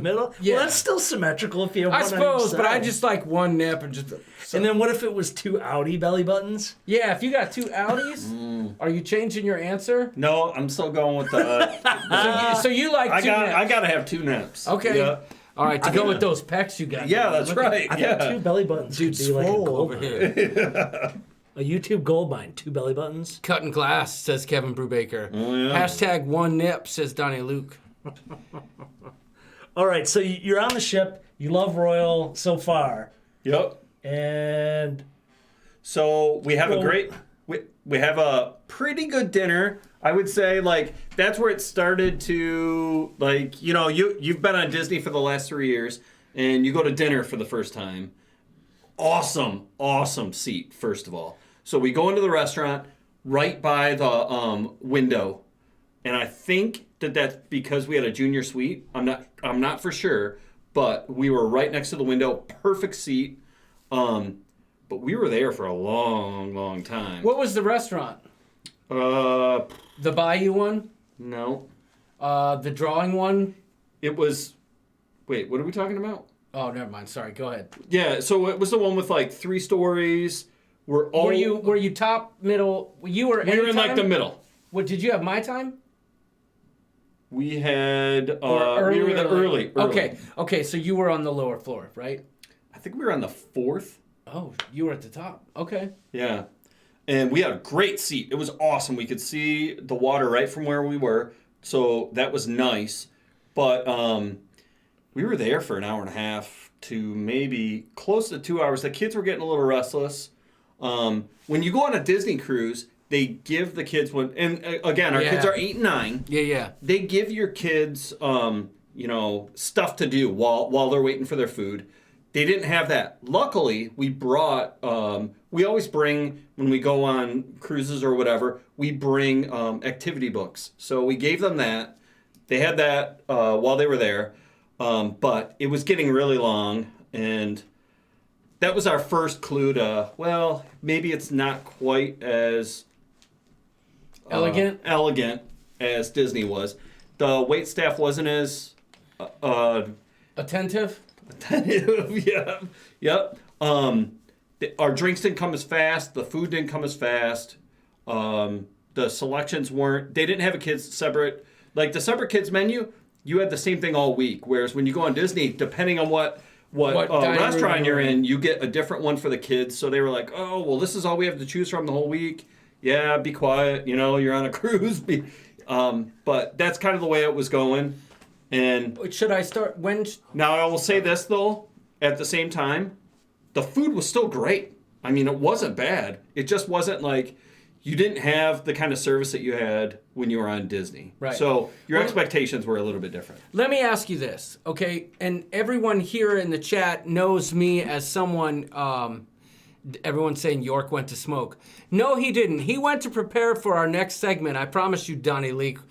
Speaker 3: middle?
Speaker 4: Yeah.
Speaker 3: Well, that's still symmetrical if you have
Speaker 4: I
Speaker 3: one on each
Speaker 4: suppose, but I
Speaker 3: side.
Speaker 4: just like one nip and just.
Speaker 3: And then what if it was two outie belly buttons?
Speaker 4: Yeah, if you got two Audis, are you changing your answer?
Speaker 8: No, I'm still going with the.
Speaker 4: So you like two nips.
Speaker 8: I gotta have two nips.
Speaker 4: Okay.
Speaker 8: Yeah,
Speaker 4: All right, to go with those pecs you got.
Speaker 8: yeah that's right.
Speaker 3: I think two belly buttons
Speaker 4: Dude,
Speaker 3: could be like a
Speaker 4: swole
Speaker 3: gold
Speaker 4: over
Speaker 3: mine.
Speaker 4: here.
Speaker 3: A YouTube gold mine. Two belly buttons.
Speaker 4: Cutting glass, says Kevin Brubaker.
Speaker 8: Oh, yeah.
Speaker 4: Hashtag one nip, says Donnie Luke.
Speaker 3: All right, so you're on the ship. You love Royal so far.
Speaker 8: Yep.
Speaker 3: And
Speaker 8: So we have
Speaker 3: Well-
Speaker 8: a great. We have a pretty good dinner. I would say that's where it started to you've been on Disney for the last 3 years and you go to dinner for the first time. Awesome seat, first of all. So we go into the restaurant right by the window, and I think that's because we had a junior suite. I'm not for sure, but we were right next to the window, perfect seat. But we were there for a long time.
Speaker 4: What was the restaurant? The Bayou one?
Speaker 8: No,
Speaker 4: The drawing one?
Speaker 8: it was. Wait, what are we talking about?
Speaker 4: Oh, never mind. Sorry. Go ahead.
Speaker 8: Yeah, so it was the one with 3 stories. Were
Speaker 4: you top, middle? You were.
Speaker 8: We were in
Speaker 4: anytime?
Speaker 8: the middle.
Speaker 4: What did you have? My time?
Speaker 8: We had.
Speaker 4: Or
Speaker 8: we were the early.
Speaker 4: Okay. So you were on the lower floor, right?
Speaker 8: I think we were on the 4th.
Speaker 4: Oh, you were at the top. Okay.
Speaker 8: Yeah. And we had a great seat. It was awesome. We could see the water right from where we were. So that was nice. But we were there for an hour and a half to maybe close to 2 hours. The kids were getting a little restless. When you go on a Disney cruise, they give the kids and again, our kids are 8 and 9.
Speaker 4: Yeah.
Speaker 8: They give your kids, stuff to do while they're waiting for their food. They didn't have that. Luckily, we brought. We always bring when we go on cruises or whatever. We bring activity books. So we gave them that. They had that while they were there, but it was getting really long, and that was our first clue to. Well, maybe it's not quite as elegant as Disney was. The wait staff wasn't as
Speaker 4: Attentive?
Speaker 8: yeah. Yep. Our drinks didn't come as fast. The food didn't come as fast. The selections weren't. They didn't have a kids separate. Like the separate kids menu, you had the same thing all week. Whereas when you go on Disney, depending on what restaurant you're in, you get a different one for the kids. So they were like, oh, well, this is all we have to choose from the whole week. Yeah, be quiet. You know, you're on a cruise. But that's kind of the way it was going. And
Speaker 4: should I start when?
Speaker 8: Now I will say this though, at the same time, the food was still great. I mean, it wasn't bad. It just wasn't like you didn't have the kind of service that you had when you were on Disney.
Speaker 4: Right.
Speaker 8: So your expectations were a little bit different.
Speaker 4: Let me ask you this, okay? And everyone here in the chat knows me as someone. Everyone's saying York went to smoke. No, he didn't. He went to prepare for our next segment. I promise you, Donnie Luke.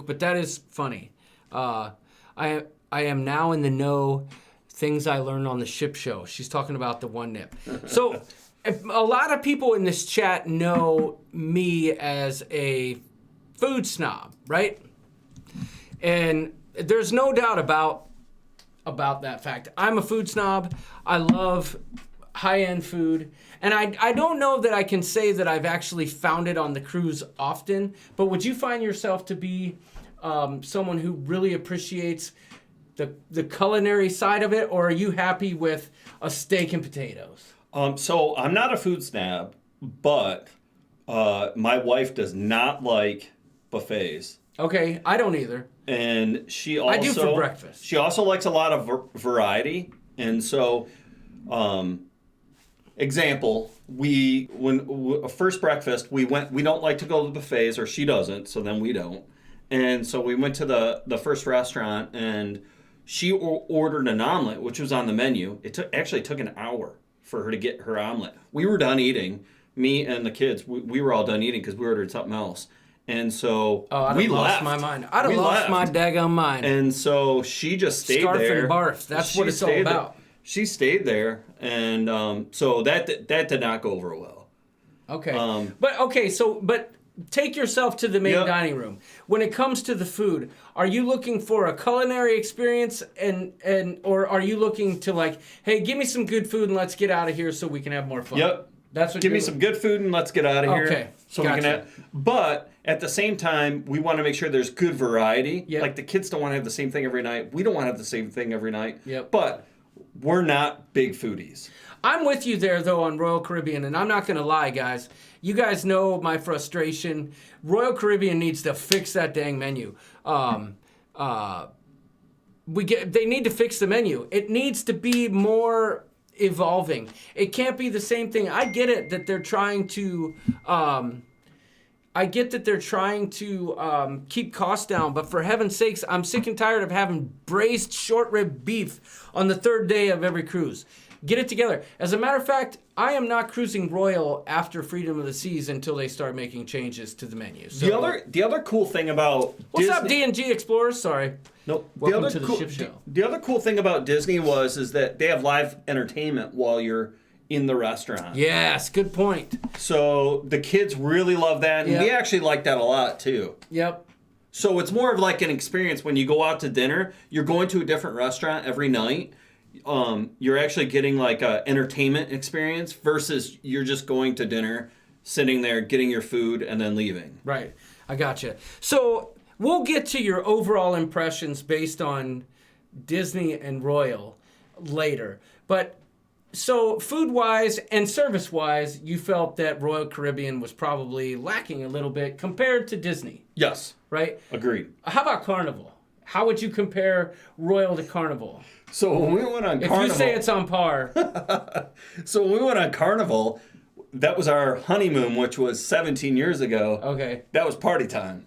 Speaker 4: But that is funny. I am now in the know. Things I learned on the ship show. She's talking about the one nip. So a lot of people in this chat know me as a food snob, right? And there's no doubt about that fact. I'm a food snob. I love high-end food. And I don't know that I can say that I've actually found it on the cruise often, but would you find yourself to be someone who really appreciates the culinary side of it, or are you happy with a steak and potatoes?
Speaker 8: So I'm not a food snob, but my wife does not like buffets.
Speaker 4: Okay, I don't either.
Speaker 8: And she also...
Speaker 4: I do for breakfast.
Speaker 8: She also likes a lot of variety. And so, example, first breakfast, we don't like to go to the buffets, or she doesn't, so then we don't. And so we went to the first restaurant, and she ordered an omelet, which was on the menu. It actually took an hour for her to get her omelet. We were done eating. Me and the kids, we were all done eating because we ordered something else. And so we left.
Speaker 4: My mind. I'd have lost my daggone mind.
Speaker 8: And so she just stayed
Speaker 4: Scarf
Speaker 8: there.
Speaker 4: and barf. That's what it's all about.
Speaker 8: She stayed there, and so that did not go over well.
Speaker 4: Okay. But take yourself to the main dining room. When it comes to the food, are you looking for a culinary experience or are you looking to like, hey, give me some good food and let's get out of here so we can have more fun?
Speaker 8: Yep.
Speaker 4: That's what
Speaker 8: Give me some good food and let's get out of here.
Speaker 4: Okay.
Speaker 8: So we can but at the same time, we want to make sure there's good variety.
Speaker 4: Yep.
Speaker 8: Like the kids don't want to have the same thing every night. We don't want to have the same thing every night.
Speaker 4: Yep.
Speaker 8: But we're not big foodies.
Speaker 4: I'm with you there, though, on Royal Caribbean, and I'm not going to lie, guys. You guys know my frustration. Royal Caribbean needs to fix that dang menu. They need to fix the menu. It needs to be more evolving. It can't be the same thing. I get it that they're trying to... keep costs down, but for heaven's sakes, I'm sick and tired of having braised short rib beef on the third day of every cruise. Get it together. As a matter of fact, I am not cruising Royal after Freedom of the Seas until they start making changes to the menu. So,
Speaker 8: the other cool thing about
Speaker 4: what's
Speaker 8: Disney,
Speaker 4: up, D&G Explorers? Sorry.
Speaker 8: No,
Speaker 4: Welcome to the ship show.
Speaker 8: The other cool thing about Disney is that they have live entertainment while you're in the restaurant.
Speaker 4: Yes, good point.
Speaker 8: So the kids really love that, and we actually like that a lot too.
Speaker 4: Yep.
Speaker 8: So it's more of like an experience when you go out to dinner. You're going to a different restaurant every night. You're actually getting like a entertainment experience versus you're just going to dinner, sitting there, getting your food, and then leaving.
Speaker 4: Right. I gotcha. So we'll get to your overall impressions based on Disney and Royal later. But so food-wise and service-wise, you felt that Royal Caribbean was probably lacking a little bit compared to Disney.
Speaker 8: Yes.
Speaker 4: Right?
Speaker 8: Agreed.
Speaker 4: How about Carnival? How would you compare Royal to Carnival?
Speaker 8: So when we went on Carnival...
Speaker 4: If you say it's on par.
Speaker 8: So when we went on Carnival, that was our honeymoon, which was 17 years ago.
Speaker 4: Okay.
Speaker 8: That was party time.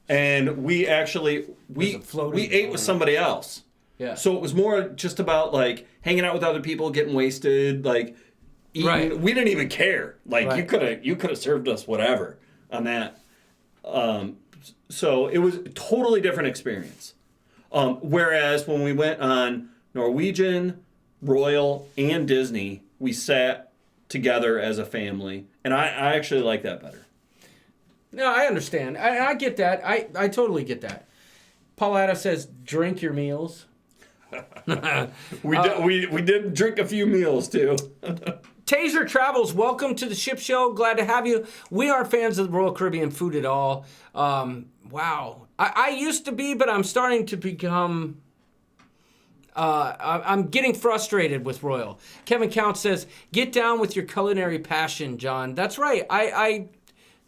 Speaker 8: And we actually... We ate with somebody else.
Speaker 3: Yeah.
Speaker 8: So it was more just about like hanging out with other people, getting wasted, like eating.
Speaker 3: Right.
Speaker 8: We didn't even care. Like
Speaker 3: Right.
Speaker 8: you could have served us whatever on that. So it was a totally different experience. Whereas when we went on Norwegian, Royal, and Disney, we sat together as a family, and I actually like that better.
Speaker 4: No, I understand. I get that. I totally get that. Pauletta says, drink your meals.
Speaker 8: We did drink a few meals too.
Speaker 4: Taser Travels, welcome to the Ship Show. Glad to have you. We are fans of the Royal Caribbean food at all. Wow. I used to be, but I'm starting to become... I'm getting frustrated with Royal. Kevin Count says, get down with your culinary passion, John. That's right.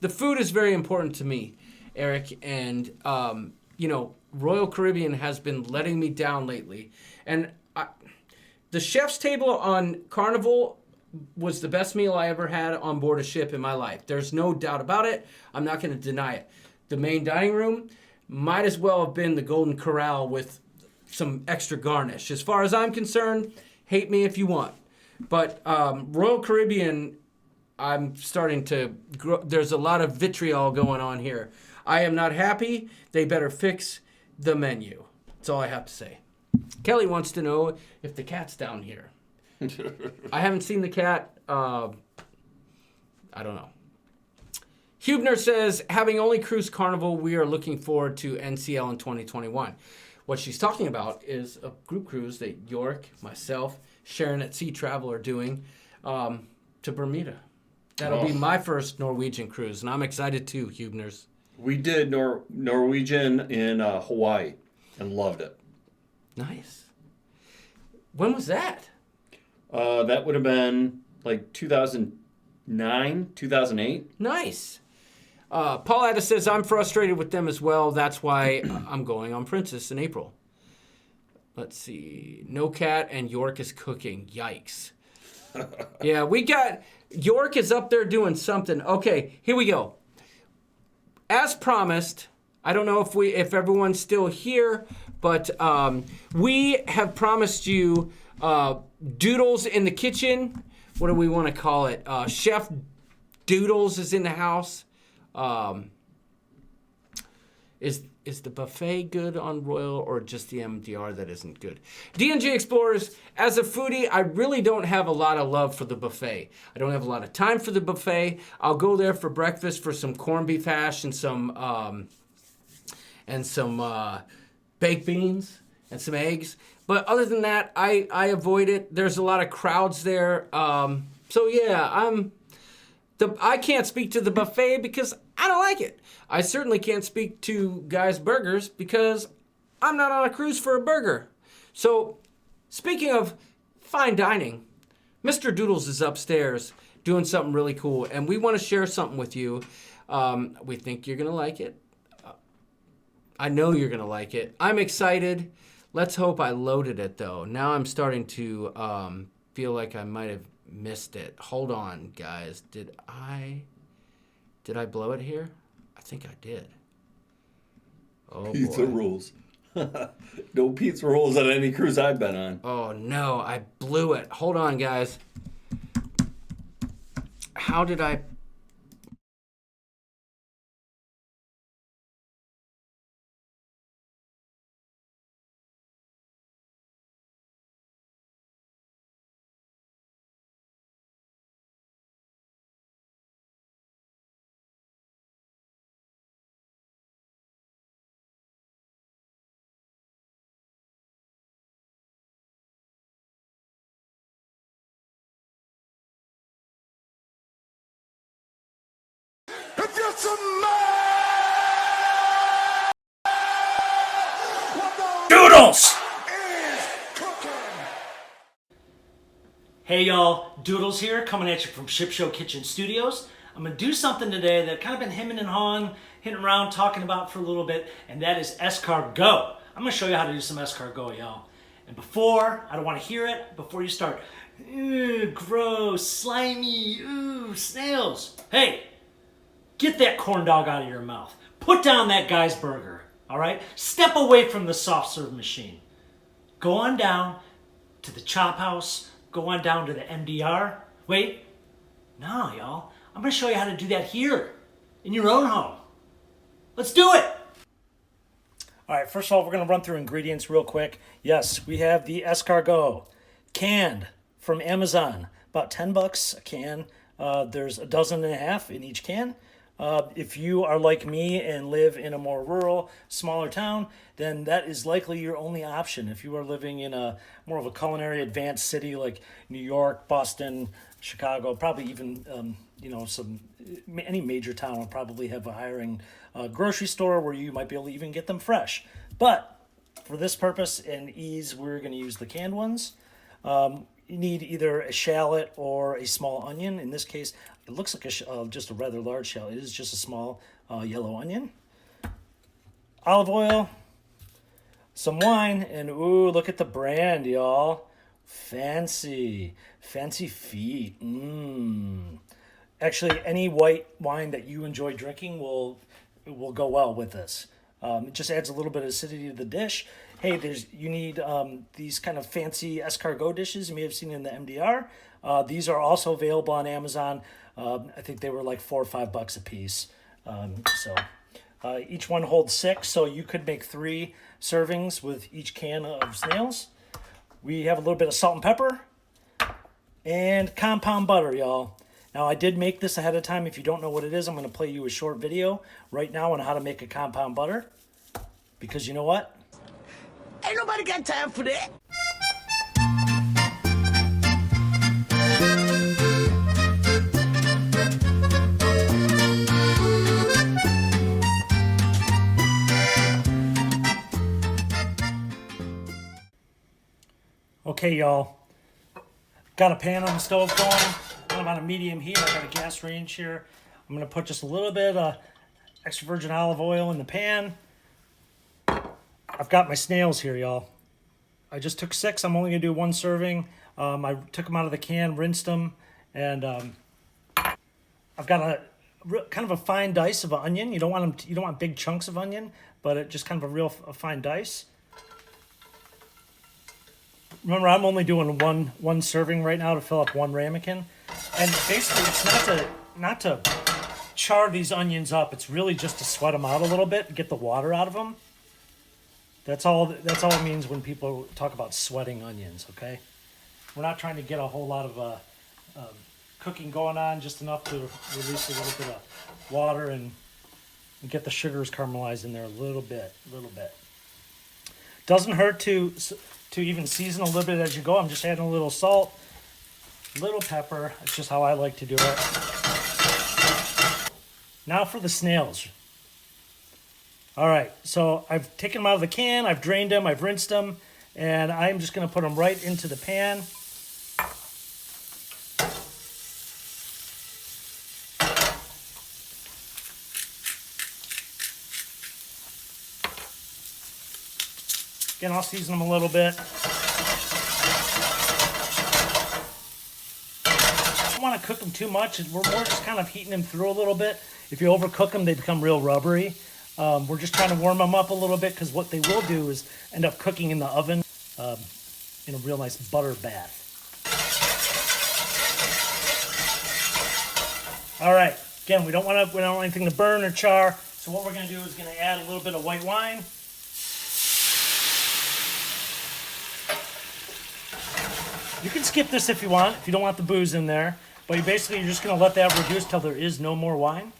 Speaker 4: The food is very important to me, Eric. And, Royal Caribbean has been letting me down lately. And the chef's table on Carnival was the best meal I ever had on board a ship in my life. There's no doubt about it. I'm not going to deny it. The main dining room might as well have been the Golden Corral with some extra garnish. As far as I'm concerned, hate me if you want. But Royal Caribbean, I'm starting to grow. There's a lot of vitriol going on here. I am not happy. They better fix the menu. That's all I have to say. Kelly wants to know if the cat's down here. I haven't seen the cat. I don't know. Hubner says, having only cruised Carnival, we are looking forward to NCL in 2021. What she's talking about is a group cruise that York, myself, Sharon at Sea Travel are doing to Bermuda. That'll be my first Norwegian cruise, and I'm excited too, Hubners.
Speaker 8: We did Norwegian in Hawaii and loved it.
Speaker 4: Nice. When was that?
Speaker 8: That would have been like 2009, 2008.
Speaker 4: Nice. Pauletta says, I'm frustrated with them as well. That's why I'm going on Princess in April. Let's see. No cat and York is cooking. Yikes. Yeah, we got... York is up there doing something. Okay, here we go. As promised, I don't know if everyone's still here, but we have promised you Doodles in the kitchen. What do we want to call it? Chef Doodles is in the house. Is the buffet good on Royal or just the MDR that isn't good? D&G Explorers, as a foodie, I really don't have a lot of love for the buffet. I don't have a lot of time for the buffet. I'll go there for breakfast for some corned beef hash and some baked beans and some eggs. But other than that, I avoid it. There's a lot of crowds there. So yeah, I can't speak to the buffet because I don't like it. I certainly can't speak to Guy's Burgers because I'm not on a cruise for a burger. So, speaking of fine dining, Mr. Doodles is upstairs doing something really cool, and we want to share something with you. We think you're going to like it. I know you're going to like it. I'm excited. Let's hope I loaded it, though. Now I'm starting to feel like I might have missed it. Hold on, guys. Did I blow it here? I think I did. Oh,
Speaker 8: Pizza
Speaker 4: boy.
Speaker 8: rules. No pizza rules on any cruise I've been on.
Speaker 4: Oh, no. I blew it. Hold on, guys. How did I...
Speaker 3: Doodles! Hey y'all, Doodles here, coming at you from Ship Show Kitchen Studios. I'm gonna do something today that I've kind of been hemming and hawing, hitting around, talking about for a little bit, and that is escargot. I'm gonna show you how to do some escargot, y'all. And I don't wanna hear it, before you start, ew, gross, slimy, ooh, snails. Hey, get that corn dog out of your mouth. Put down that Guy's Burger, all right? Step away from the soft serve machine. Go on down to the Chop House. Go on down to the MDR. Wait, no, y'all. I'm gonna show you how to do that here in your own home. Let's do it. All right, first of all, we're gonna run through ingredients real quick. Yes, we have the escargot, canned from Amazon, about $10 a can. There's 12 and a half in each can. If you are like me and live in a more rural, smaller town, then that is likely your only option. If you are living in a more of a culinary advanced city like New York, Boston, Chicago, probably even any major town will probably have a hiring grocery store where you might be able to even get them fresh. But for this purpose and ease, we're going to use the canned ones. You need either a shallot or a small onion. In this case, it looks like just a rather large shallot. It is just a small yellow onion. Olive oil, some wine, and ooh, look at the brand, y'all. Fancy feet. Actually, any white wine that you enjoy drinking will go well with this. It just adds a little bit of acidity to the dish. Hey, you need these kind of fancy escargot dishes you may have seen in the MDR. These are also available on Amazon. I think they were like $4 or $5 a piece. Each one holds 6, so you could make 3 servings with each can of snails. We have a little bit of salt and pepper and compound butter, y'all. Now, I did make this ahead of time. If you don't know what it is, I'm going to play you a short video right now on how to make a compound butter. Because you know what?
Speaker 2: Ain't nobody got time for that.
Speaker 3: Okay, y'all. Got a pan on the stove going. I'm on a medium heat. I got a gas range here. I'm going to put just a little bit of extra virgin olive oil in the pan. I've got my snails here, y'all. I just took 6. I'm only going to do 1 serving. I took them out of the can, rinsed them, and I've got a kind of a fine dice of an onion. You don't want big chunks of onion, but just kind of a fine dice. Remember, I'm only doing one serving right now to fill up 1 ramekin. And basically, it's not to char these onions up. It's really just to sweat them out a little bit, get the water out of them. That's all it means when people talk about sweating onions, okay? We're not trying to get a whole lot of cooking going on, just enough to release a little bit of water and get the sugars caramelized in there a little bit. Doesn't hurt to even season a little bit as you go. I'm just adding a little salt, little pepper. It's just how I like to do it. Now for the snails. All right, so I've taken them out of the can, I've drained them, I've rinsed them, and I'm just going to put them right into the pan. Again, I'll season them a little bit. I don't want to cook them too much. We're more just kind of heating them through a little bit. If you overcook them, they become real rubbery. We're just trying to warm them up a little bit because what they will do is end up cooking in the oven in a real nice butter bath. All right. Again, we don't want anything to burn or char. So what we're going to do is going to add a little bit of white wine. You can skip this if you want, if you don't want the booze in there. But you're just going to let that reduce till there is no more wine.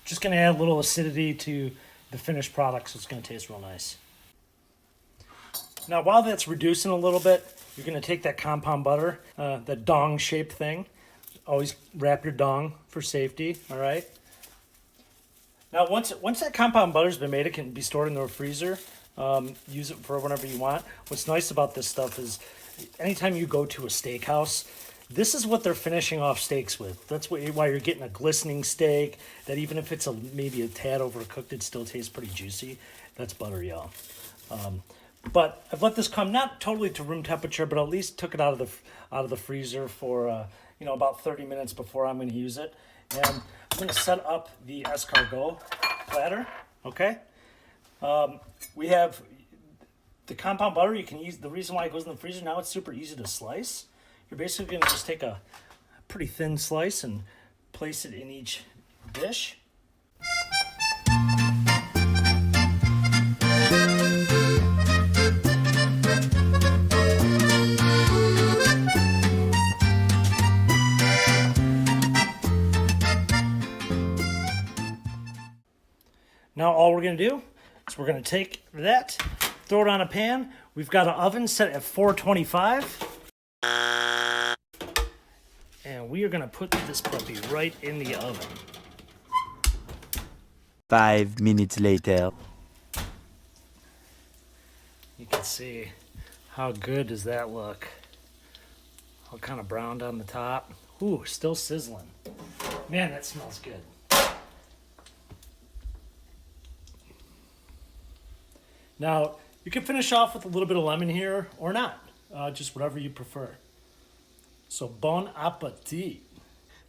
Speaker 3: Just going to add a little acidity to the finished product, so it's going to taste real nice. Now, while that's reducing a little bit, you're going to take that compound butter, that dong-shaped thing. Always wrap your dong for safety, all right? Now, once that compound butter's been made, it can be stored in the freezer. Use it for whenever you want. What's nice about this stuff is anytime you go to a steakhouse, this is what they're finishing off steaks with. That's why you're getting a glistening steak that even if it's maybe a tad overcooked, it still tastes pretty juicy. That's butter, y'all. But I've let this come not totally to room temperature, but at least took it out of the freezer for about 30 minutes before I'm going to use it. And I'm going to set up the escargot platter. Okay. We have the compound butter. You can use the reason why it goes in the freezer now. It's super easy to slice. You're basically going to just take a pretty thin slice and place it in each dish. Now all we're going to do is we're going to take that, throw it on a pan. We've got an oven set at 425. And we are going to put this puppy right in the oven.
Speaker 9: 5 minutes later.
Speaker 3: You can see how good does that look. All kind of browned on the top. Ooh, still sizzling. Man, that smells good. Now, you can finish off with a little bit of lemon here or not. Just whatever you prefer. So, bon appetit.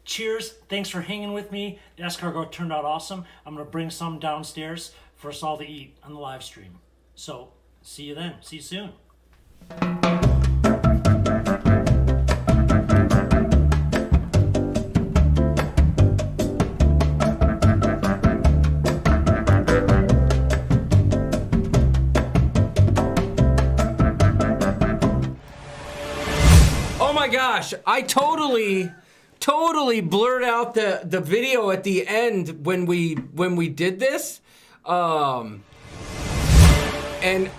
Speaker 3: Cheers. Thanks for hanging with me. The escargot turned out awesome. I'm going to bring some downstairs for us all to eat on the live stream. So, see you then. See you soon.
Speaker 4: Oh my gosh, I totally blurred out the video at the end when we did this. And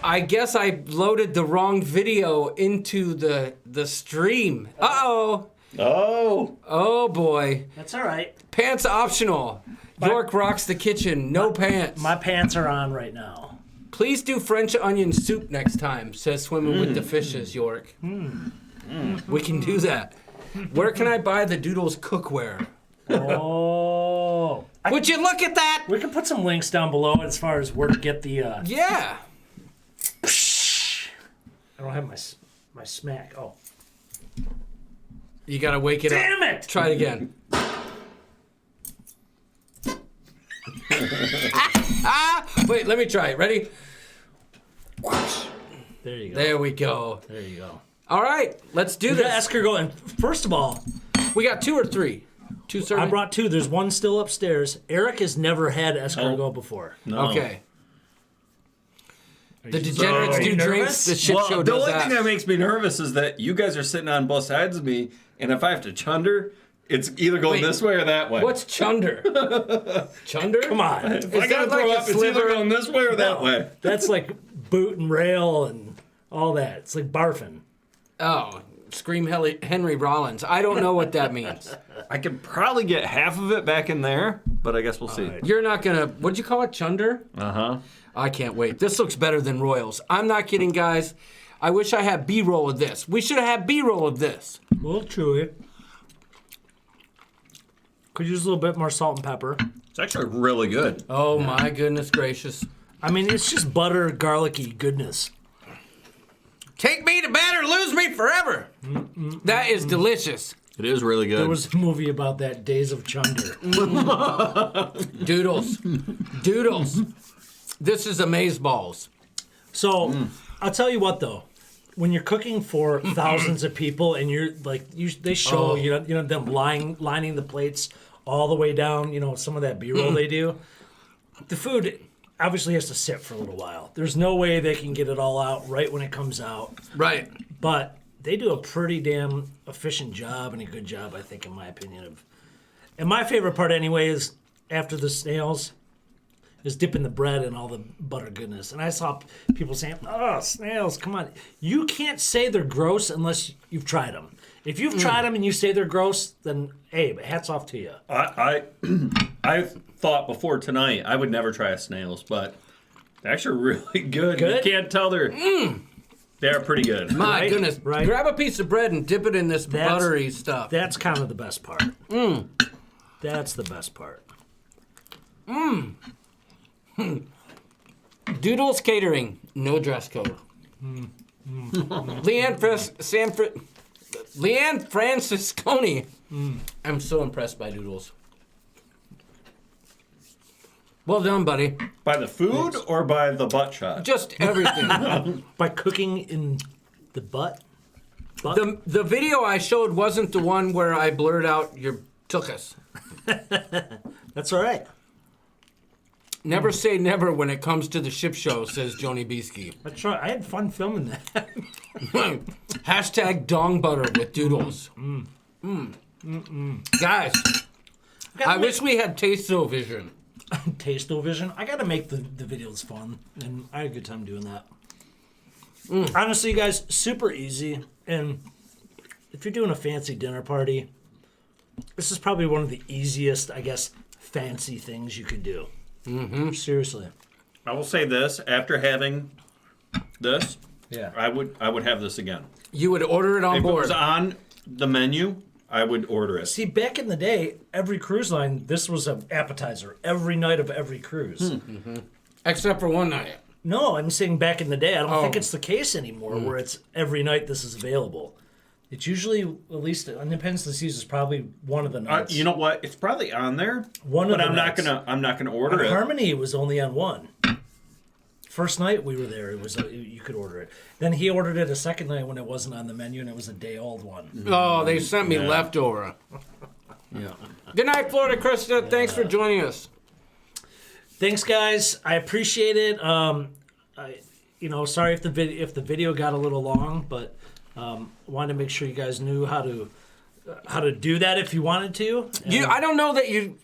Speaker 4: I guess I loaded the wrong video into the stream. Uh-oh. Oh boy.
Speaker 3: That's all right.
Speaker 4: Pants optional. York rocks the kitchen. No pants.
Speaker 3: My pants are on right now.
Speaker 4: Please do French onion soup next time, says Swimming with the Fishes, York. We can do that. Where can I buy the Doodles cookware?
Speaker 3: Oh.
Speaker 4: Would you look at that?
Speaker 3: We can put some links down below as far as where to get the...
Speaker 4: Yeah.
Speaker 3: I don't have my smack. Oh.
Speaker 4: You gotta wake it up.
Speaker 3: Damn it!
Speaker 4: Try it again. Wait, let me try it. Ready?
Speaker 3: There you go.
Speaker 4: There we go.
Speaker 3: There you go.
Speaker 4: All right, let's do
Speaker 3: We got
Speaker 4: this.
Speaker 3: escargot, and first of all,
Speaker 4: We got 2 or 3? 2 servings?
Speaker 3: I brought 2. There's one still upstairs. Eric has never had escargot before.
Speaker 8: No.
Speaker 4: Okay. The degenerates
Speaker 3: Are you
Speaker 4: do
Speaker 3: nervous?
Speaker 4: drinks. The shit
Speaker 8: Well,
Speaker 4: show
Speaker 8: the
Speaker 4: does
Speaker 8: only
Speaker 4: that.
Speaker 8: thing that makes me nervous is that you guys are sitting on both sides of me, and if I have to chunder, it's either going
Speaker 4: Wait,
Speaker 8: this way or that way.
Speaker 4: What's chunder? Chunder?
Speaker 3: Come on.
Speaker 8: If I
Speaker 4: that
Speaker 8: gotta
Speaker 4: like
Speaker 8: throw
Speaker 4: a
Speaker 8: up, it's either
Speaker 4: sliver?
Speaker 8: going this way or that way.
Speaker 3: That's like boot and rail and all that. It's like barfing.
Speaker 4: Oh, scream Henry Rollins. I don't know what that means.
Speaker 8: I could probably get half of it back in there, but I guess we'll see.
Speaker 3: right.
Speaker 4: You're not gonna, what'd you call it, chunder?
Speaker 8: Uh-huh.
Speaker 4: I can't wait. This looks better than Royals. I'm not kidding, guys. I wish I had B-roll of this. We should have had B-roll of this.
Speaker 3: A little chewy. Could use a little bit more salt and pepper.
Speaker 8: It's actually really good.
Speaker 4: Oh my goodness gracious.
Speaker 3: I mean, it's just butter, garlicky goodness.
Speaker 4: Take me to bed or lose me forever. That is delicious.
Speaker 8: It is really good.
Speaker 3: There was a movie about that, Days of Chunder.
Speaker 4: Doodles. Doodles. This is amazeballs.
Speaker 3: So, I'll tell you what though, when you're cooking for thousands of people and you're like, they show you know them lining the plates all the way down, some of that B-roll they do. The food obviously has to sit for a little while. There's no way they can get it all out right when it comes out.
Speaker 4: Right.
Speaker 3: But they do a pretty damn efficient job and a good job, I think, in my opinion. And my favorite part anyway is after the snails is dipping the bread in all the butter goodness. And I saw people saying, "Oh, snails, come on." You can't say they're gross unless you've tried them. If you've tried them and you say they're gross, then hey, hats off to you.
Speaker 8: I thought before tonight I would never try a snails, but they're actually really good.
Speaker 3: Good?
Speaker 8: You can't tell they're pretty good.
Speaker 4: My
Speaker 3: Right?
Speaker 4: goodness.
Speaker 3: Right.
Speaker 4: Grab a piece of bread and dip it in this buttery stuff.
Speaker 3: That's kind of the best part. That's the best part.
Speaker 4: Doodles Catering, no dress code. Leanne Francisconi. I'm so impressed by Doodles. Well done, buddy.
Speaker 8: By the food or by the butt shot?
Speaker 4: Just everything.
Speaker 3: By cooking in the butt.
Speaker 4: The video I showed wasn't the one where I blurred out your tuchus.
Speaker 3: That's all right.
Speaker 4: Never say never when it comes to the ship show, says Joni Beesky.
Speaker 3: That's right. I had fun filming that.
Speaker 4: Hashtag dong butter with doodles. Guys, I wish we had taste-o-vision.
Speaker 3: Taste-o-vision. I got to make the videos fun, and I had a good time doing that. Honestly, guys, super easy. And if you're doing a fancy dinner party, this is probably one of the easiest, I guess, fancy things you could do. Seriously.
Speaker 8: I will say this: after having this,
Speaker 3: Yeah.
Speaker 8: I would have this again.
Speaker 4: You would order it on
Speaker 8: If it
Speaker 4: board.
Speaker 8: was on the menu, I would order it.
Speaker 3: See, back in the day, every cruise line, this was an appetizer every night of every cruise.
Speaker 4: Except for one night.
Speaker 3: No, I'm saying back in the day. I don't
Speaker 4: Oh.
Speaker 3: think it's the case anymore where it's every night this is available. It's usually, at least on Independence of the Seas, is probably one of the nights.
Speaker 8: You know what? It's probably on there,
Speaker 3: One of
Speaker 8: but
Speaker 3: the
Speaker 8: I'm
Speaker 3: nights.
Speaker 8: not gonna order
Speaker 3: On
Speaker 8: it.
Speaker 3: Harmony, it was only on one. First night we were there, it was you could order it. Then he ordered it a second night when it wasn't on the menu, and it was a day-old one.
Speaker 4: Oh, they sent me leftover.
Speaker 3: Yeah.
Speaker 4: Good night, Florida Krista. Thanks for joining us.
Speaker 3: Thanks, guys. I appreciate it. Sorry if the video got a little long, but wanted to make sure you guys knew how to do that if you wanted to.
Speaker 4: I don't know that you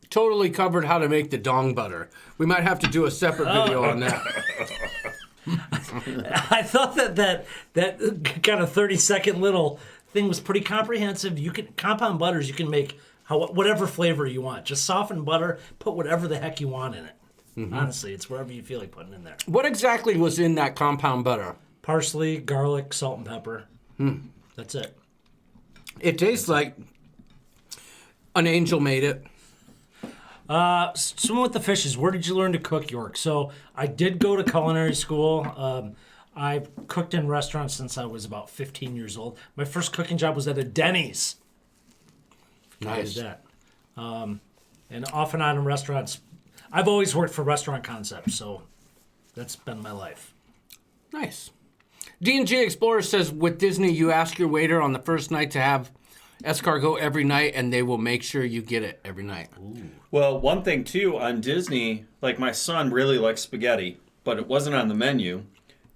Speaker 4: totally covered how to make the dong butter. We might have to do a separate video on that.
Speaker 3: I thought that kind of 30-second little thing was pretty comprehensive. You can compound butters. You can make whatever flavor you want. Just soften butter. Put whatever the heck you want in it. Honestly, it's whatever you feel like putting in there.
Speaker 4: What exactly was in that compound butter?
Speaker 3: Parsley, garlic, salt, and pepper. That's it.
Speaker 4: It tastes like an angel made it.
Speaker 3: Swimming with the fishes. Where did you learn to cook, York? So I did go to culinary school. I've cooked in restaurants since I was about 15 years old. My first cooking job was at a Denny's.
Speaker 4: Nice.
Speaker 3: That. And off and on in restaurants. I've always worked for restaurant concepts, so that's been my life.
Speaker 4: Nice. D&G Explorer says, with Disney, you ask your waiter on the first night to have escargot every night, and they will make sure you get it every night.
Speaker 3: Ooh.
Speaker 8: Well, one thing too on Disney, like my son really likes spaghetti, but it wasn't on the menu.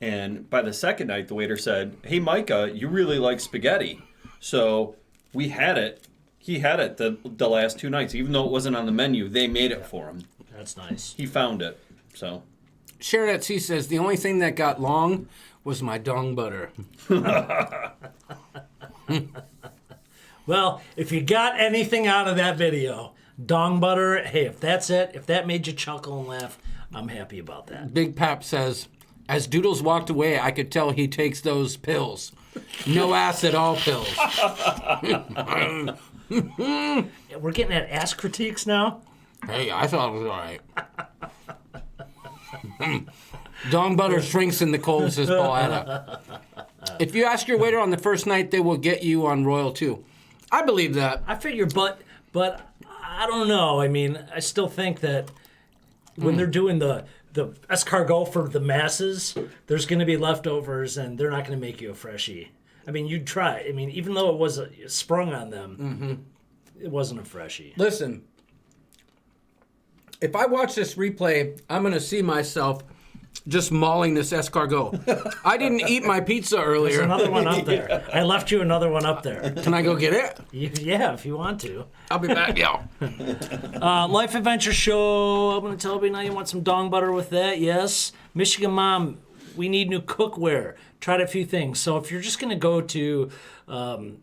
Speaker 8: And by the second night, the waiter said, "Hey, Micah, you really like spaghetti." So we had it. He had it the last 2 nights, even though it wasn't on the menu. They made it for him.
Speaker 3: That's nice.
Speaker 8: He found it. So
Speaker 4: Sharon at Sea says, the only thing that got long was my dong butter.
Speaker 3: Well, if you got anything out of that video, dong butter, hey, if that's it, if that made you chuckle and laugh, I'm happy about that.
Speaker 4: Big Pap says, as Doodles walked away, I could tell he takes those pills. No acid, all pills.
Speaker 3: We're getting at ass critiques now?
Speaker 4: Hey, I thought it was all right. Dong butter shrinks in the cold, says Pauletta. If you ask your waiter on the first night, they will get you on Royal too. I believe that.
Speaker 3: I figure, but I don't know. I mean, I still think that when they're doing the escargot for the masses, there's going to be leftovers, and they're not going to make you a freshie. I mean, you'd try. I mean, even though it was sprung on them, it wasn't a freshie.
Speaker 4: Listen, if I watch this replay, I'm going to see myself just mauling this escargot. I didn't eat my pizza
Speaker 3: There's
Speaker 4: earlier.
Speaker 3: another one up there. I left you another one up there.
Speaker 4: Can I go get it?
Speaker 3: Yeah, if you want to.
Speaker 4: I'll be back, yo.
Speaker 3: Life Adventure Show. I'm going to tell you now you want some dong butter with that. Yes. Michigan Mom, we need new cookware. Tried a few things. So if you're just going to go to, Walmart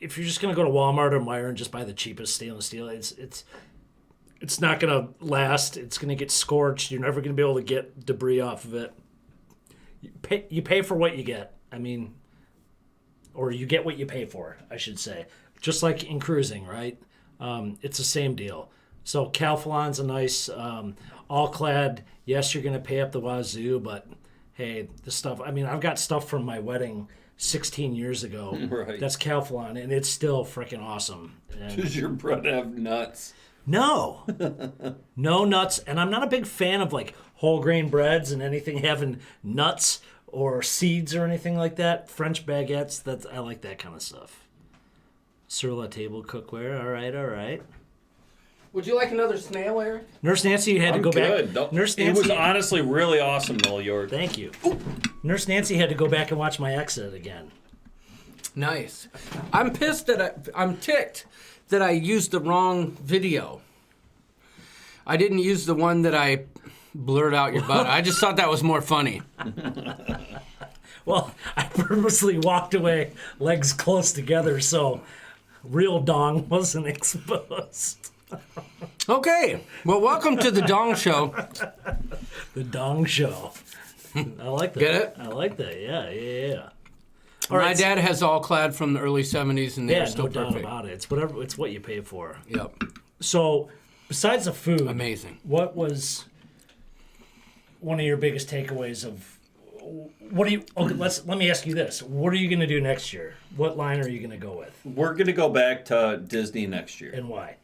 Speaker 3: or Meijer and just buy the cheapest stainless steel, it's not going to last. It's going to get scorched. You're never going to be able to get debris off of it. You pay for what you get. I mean, or you get what you pay for, I should say. Just like in cruising, right? It's the same deal. So Calphalon's a nice all-clad. Yes, you're going to pay up the wazoo, but hey, the stuff. I mean, I've got stuff from my wedding 16 years ago.
Speaker 8: Right.
Speaker 3: That's Calphalon, and it's still freaking awesome. And
Speaker 8: does your bread have nuts?
Speaker 3: No. No nuts. And I'm not a big fan of like whole grain breads and anything having nuts or seeds or anything like that. French baguettes, I like that kind of stuff. Sur la table cookware. All right.
Speaker 4: Would you like another snail, Eric?
Speaker 3: Nurse Nancy, you had to
Speaker 8: I'm
Speaker 3: go
Speaker 8: good.
Speaker 3: back.
Speaker 8: No,
Speaker 3: Nurse
Speaker 8: it
Speaker 3: Nancy,
Speaker 8: was honestly really awesome, Noel York.
Speaker 3: thank you. Nurse Nancy had to go back and watch my exit again.
Speaker 4: Nice. I'm pissed that I'm ticked that I used the wrong video. I didn't use the one that I blurred out your butt. I just thought that was more funny.
Speaker 3: Well, I purposely walked away, legs close together, so real dong wasn't exposed.
Speaker 4: Okay. Well, welcome to the Dong Show.
Speaker 3: The dong show. I like that.
Speaker 4: Get it?
Speaker 3: I like that. Yeah.
Speaker 4: My dad has all clad from the early 70s, and they're
Speaker 3: Yeah,
Speaker 4: still
Speaker 3: no doubt
Speaker 4: perfect.
Speaker 3: about it. It's whatever. It's what you pay for.
Speaker 4: Yep.
Speaker 3: So, besides the food,
Speaker 4: Amazing.
Speaker 3: what was one of your biggest takeaways of? What do you? Okay, let me ask you this: what are you going to do next year? What line are you going to go with,
Speaker 8: We're going to go back to Disney next year.
Speaker 3: and why?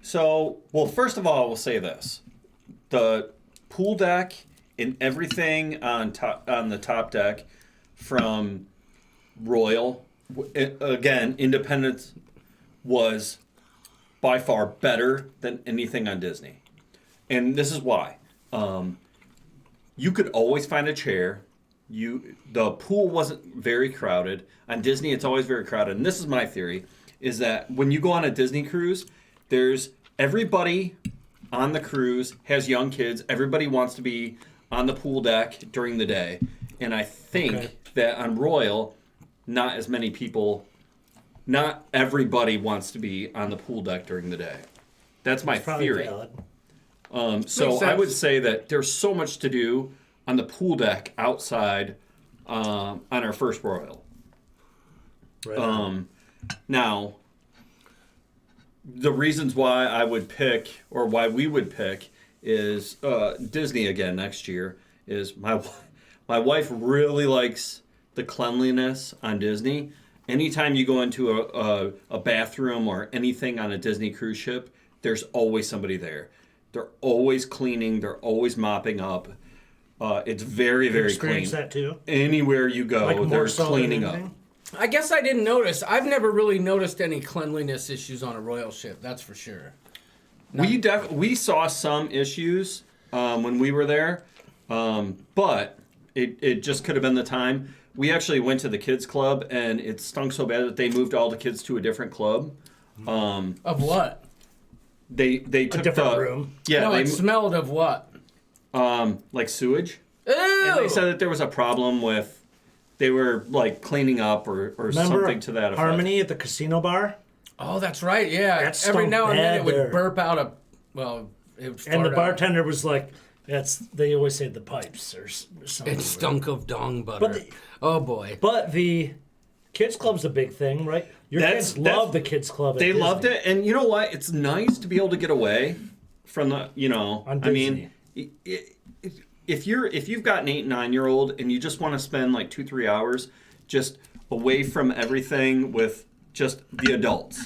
Speaker 8: So, well, first of all, I will say this: the pool deck and everything on the top deck from Royal, again, Independence was by far better than anything on Disney, and this is why. You could always find a chair. The pool wasn't very crowded. On Disney, it's always very crowded. And this is my theory: is that when you go on a Disney cruise, there's everybody on the cruise has young kids. Everybody wants to be on the pool deck during the day. And I think that on Royal, not as many people, not everybody wants to be on the pool deck during the day. That's my
Speaker 3: Probably
Speaker 8: theory.
Speaker 3: valid.
Speaker 8: So
Speaker 4: Makes
Speaker 8: I would
Speaker 4: sense.
Speaker 8: say that there's so much to do on the pool deck outside on our first Royal.
Speaker 3: Right.
Speaker 8: Now, the reasons why I would pick, or why we would pick, is Disney again next year. Is my wife really likes the cleanliness on Disney. Anytime you go into a bathroom or anything on a Disney cruise ship, there's always somebody there. They're always cleaning. They're always mopping up. It's very, very clean.
Speaker 3: Experience that too.
Speaker 8: Anywhere you go,
Speaker 3: Like more
Speaker 8: they're
Speaker 3: so than
Speaker 8: cleaning up.
Speaker 3: anything?
Speaker 4: I guess I didn't notice. I've never really noticed any cleanliness issues on a Royal ship, that's for sure.
Speaker 8: We saw some issues when we were there, but it just could have been the time. We actually went to the kids club, and it stunk so bad that they moved all the kids to a different club.
Speaker 4: Of what?
Speaker 8: They took
Speaker 3: A different room.
Speaker 8: Yeah,
Speaker 4: No,
Speaker 8: they
Speaker 4: it smelled of what?
Speaker 8: like sewage.
Speaker 4: Ew!
Speaker 8: And they said that there was a problem with they were like cleaning up or
Speaker 3: Remember
Speaker 8: something to that effect.
Speaker 3: Harmony at the casino bar?
Speaker 4: Oh, that's right, yeah.
Speaker 3: That
Speaker 4: Every
Speaker 3: stunk
Speaker 4: now and then
Speaker 3: bad
Speaker 4: it would
Speaker 3: there.
Speaker 4: burp out a, well, it would
Speaker 3: And the
Speaker 4: fart out.
Speaker 3: bartender was like, they always say the pipes or something.
Speaker 4: It stunk of dong butter.
Speaker 3: But the-
Speaker 4: oh, boy.
Speaker 3: But the kids club's a big thing, right? Your
Speaker 8: That's-
Speaker 3: kids love the kids club. At
Speaker 8: They
Speaker 3: Disney.
Speaker 8: loved it, and you know what? It's nice to be able to get away from the,
Speaker 3: On
Speaker 8: I mean, if you've got an 8, 9-year-old and you just want to spend like 2-3 hours just away from everything with just the adults,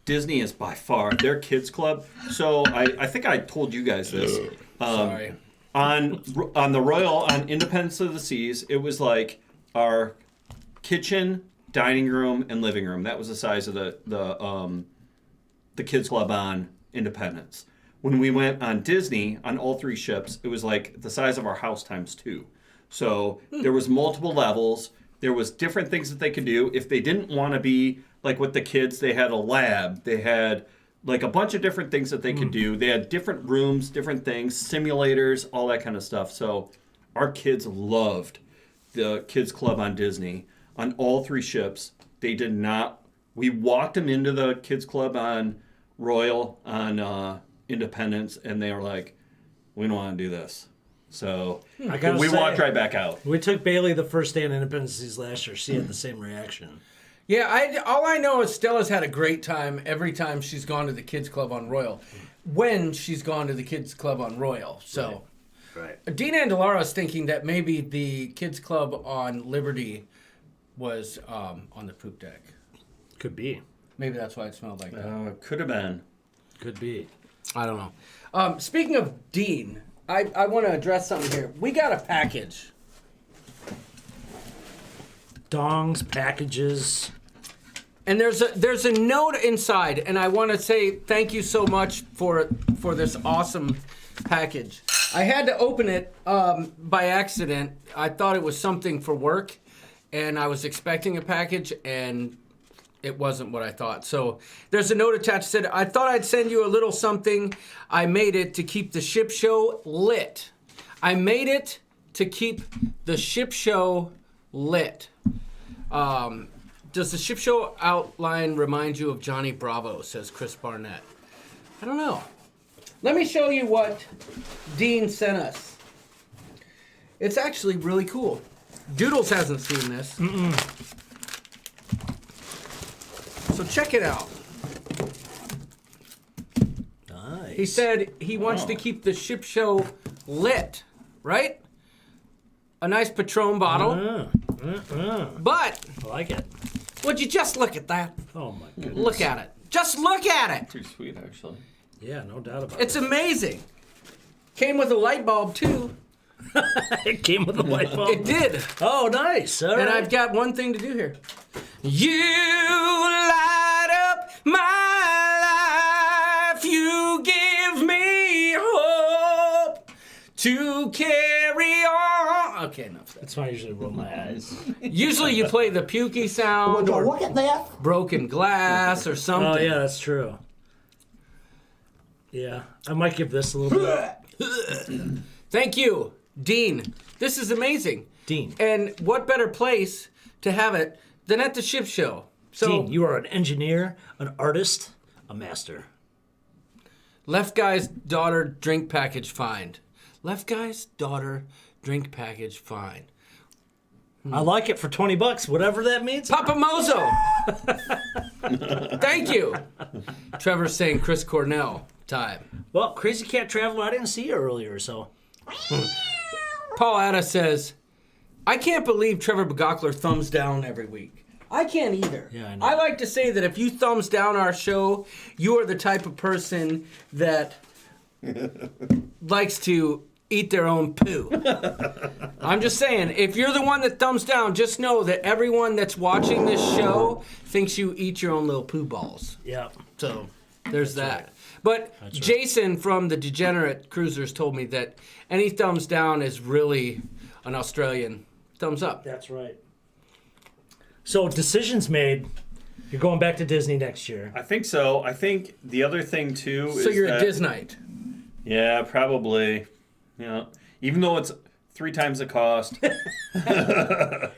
Speaker 8: Disney is by far their kids club. So I think I told you guys this.
Speaker 4: Sorry.
Speaker 8: On the Royal, on Independence of the Seas, it was like our kitchen, dining room, and living room. That was the size of the kids club on Independence. When we went on Disney, on all 3 ships, it was like the size of our house times 2. So there was multiple levels. There was different things that they could do. If they didn't want to be like with the kids, they had a lab. They had like a bunch of different things that they could do. They had different rooms, different things, simulators, all that kind of stuff. So our kids loved the kids club on Disney. On all 3 ships, they did not. We walked them into the kids club on Royal, on Independence, and they were like, we don't want to do this. So
Speaker 3: I gotta
Speaker 8: we
Speaker 3: say,
Speaker 8: walked right back out.
Speaker 3: We took Bailey the first day on Independence Days last year. She had the same reaction.
Speaker 4: Yeah, all I know is Stella's had a great time every time she's gone to the kids club on Royal. When she's gone to the kids club on Royal, so
Speaker 3: Right.
Speaker 4: Dean Andelara is thinking that maybe the kids club on Liberty was on the poop deck.
Speaker 3: Could be.
Speaker 4: Maybe that's why it smelled like that.
Speaker 8: Could have been.
Speaker 3: Could be.
Speaker 4: I don't know. Speaking of Dean, I want to address something here. We got a package.
Speaker 3: Dongs, packages.
Speaker 4: And there's a note inside, and I want to say thank you so much for this awesome package. I had to open it by accident. I thought it was something for work, and I was expecting a package, and it wasn't what I thought. So there's a note attached that said, I thought I'd send you a little something. I made it to keep the ship show lit. I made it to keep the ship show lit. Does the ship show outline remind you of Johnny Bravo, says Chris Barnett? I don't know. Let me show you what Dean sent us. It's actually really cool. Doodles hasn't seen this. So check it out.
Speaker 3: Nice.
Speaker 4: He said he wants to keep the ship show lit, right? A nice Patron bottle. But
Speaker 3: I like it.
Speaker 4: would you just look at that?
Speaker 3: Oh my goodness.
Speaker 4: Look at it. Just look at it.
Speaker 8: Pretty sweet, actually.
Speaker 3: Yeah, no doubt about
Speaker 4: It's amazing. Came with a light bulb too.
Speaker 3: it. It came with a light bulb.
Speaker 4: It did.
Speaker 3: Oh, nice. All
Speaker 4: And
Speaker 3: right.
Speaker 4: I've got one thing to do here. You light up my life. You give me hope to carry on. Okay, enough of that.
Speaker 3: That's why I usually roll my eyes.
Speaker 4: Usually you play the pukey sound
Speaker 2: Would you
Speaker 4: or
Speaker 2: look at that?
Speaker 4: broken glass or something.
Speaker 3: Oh, yeah, that's true. Yeah, I might give this a little bit.
Speaker 4: Thank you, Dean. This is amazing.
Speaker 3: Dean.
Speaker 4: And what better place to have it than at the ship show? So,
Speaker 3: Dean, you are an engineer, an artist, a master.
Speaker 4: Left Guy's daughter drink package find. Left Guy's daughter drink package find.
Speaker 3: I like it for $20, whatever that means.
Speaker 4: Papa Mozo. Thank you. Trevor's saying Chris Cornell time.
Speaker 3: Well, Crazy Cat Traveler, I didn't see you earlier, so.
Speaker 4: Paul Atta says, I can't believe Trevor Begockler thumbs down every week. I can't either.
Speaker 3: Yeah, I know.
Speaker 4: I like to say that if you thumbs down our show, you are the type of person that likes to eat their own poo. I'm just saying, if you're the one that thumbs down, just know that everyone that's watching this show thinks you eat your own little poo balls.
Speaker 3: Yeah.
Speaker 4: So there's that. But Jason from the Degenerate Cruisers told me that any thumbs down is really an Australian thumbs up.
Speaker 3: That's right. So, decisions made. You're going back to Disney next year.
Speaker 8: I think so. I think the other thing, too, is
Speaker 4: So you're
Speaker 8: that,
Speaker 4: a Disneyite.
Speaker 8: Yeah, probably. Yeah. Even though it's 3 times the cost.
Speaker 3: Do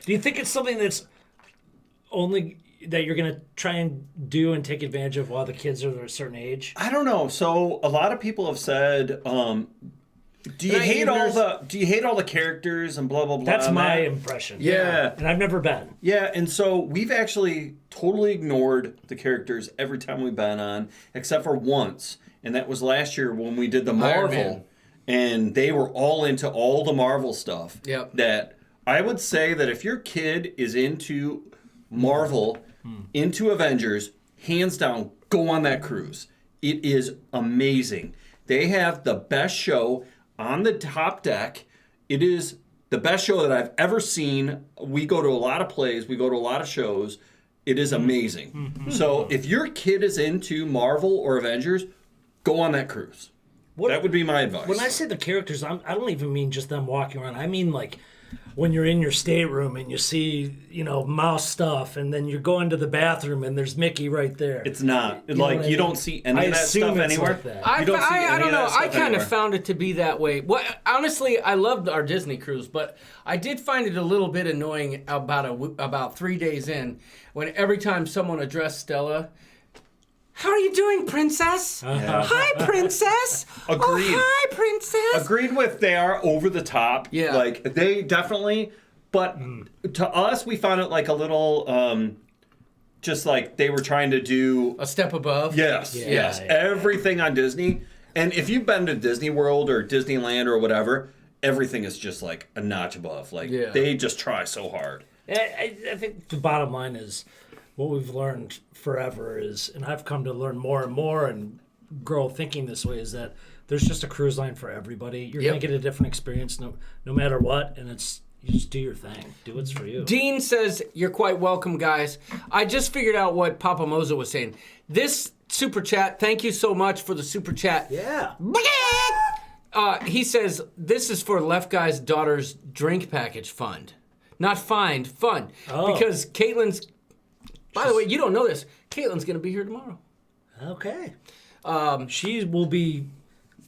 Speaker 3: you think it's something that's only that you're going to try and do and take advantage of while the kids are a certain age?
Speaker 8: I don't know. So a lot of people have said, do you hate all the characters and blah blah blah?
Speaker 3: That's
Speaker 8: and
Speaker 3: my
Speaker 8: that?
Speaker 3: impression.
Speaker 8: Yeah.
Speaker 3: And I've never been.
Speaker 8: Yeah, and so we've actually totally ignored the characters every time we've been on, except for once, and that was last year when we did the
Speaker 4: Iron
Speaker 8: Marvel,
Speaker 4: Man.
Speaker 8: and they were all into all the Marvel stuff.
Speaker 4: Yep.
Speaker 8: That I would say that if your kid is into Marvel, into Avengers, hands down, go on that cruise. It is amazing. They have the best show on the top deck. It is the best show that I've ever seen. We go to a lot of plays. We go to a lot of shows. It is amazing. So if your kid is into Marvel or Avengers, go on that cruise. That would be my advice.
Speaker 3: When I say the characters, I don't even mean just them walking around. I mean like when you're in your stateroom and you see, mouse stuff, and then you're going to the bathroom and there's Mickey right there.
Speaker 8: It's not.
Speaker 3: You know what I
Speaker 8: You
Speaker 3: mean?
Speaker 8: don't see any
Speaker 3: I
Speaker 8: of that
Speaker 3: assume
Speaker 8: stuff
Speaker 3: it's
Speaker 8: anywhere.
Speaker 3: like that.
Speaker 4: I
Speaker 8: You don't see any
Speaker 4: don't
Speaker 8: of
Speaker 4: know.
Speaker 8: that stuff
Speaker 4: I kind
Speaker 8: anywhere.
Speaker 4: of found it to be that way. Well, honestly, I loved our Disney cruise, but I did find it a little bit annoying about 3 days in when every time someone addressed Stella, how are you doing, princess? Hi, princess.
Speaker 8: Agreed.
Speaker 4: Oh, hi, princess.
Speaker 8: Agreed with they are over the top.
Speaker 4: Yeah.
Speaker 8: Like they definitely, but to us we found it like a little, just like they were trying to do.
Speaker 4: A step above.
Speaker 8: Yes,
Speaker 3: Yeah,
Speaker 8: yes,
Speaker 3: yeah.
Speaker 8: everything on Disney. And if you've been to Disney World or Disneyland or whatever, everything is just like a notch above. Like they just try so hard.
Speaker 3: I think the bottom line is what we've learned forever is, and I've come to learn more and more, and grow thinking this way is that there's just a cruise line for everybody. You're
Speaker 4: Yep.
Speaker 3: gonna get a different experience no matter what, and you just do your thing. Do what's for you.
Speaker 4: Dean says, you're quite welcome, guys. I just figured out what Papa Mozo was saying. This super chat, thank you so much for the super chat.
Speaker 3: Yeah.
Speaker 4: He says, this is for Left Guy's daughter's drink package fund. Not fund.
Speaker 3: Oh.
Speaker 4: Because Caitlin's, by the way, you don't know this, Caitlin's going to be here tomorrow.
Speaker 3: Okay. She will be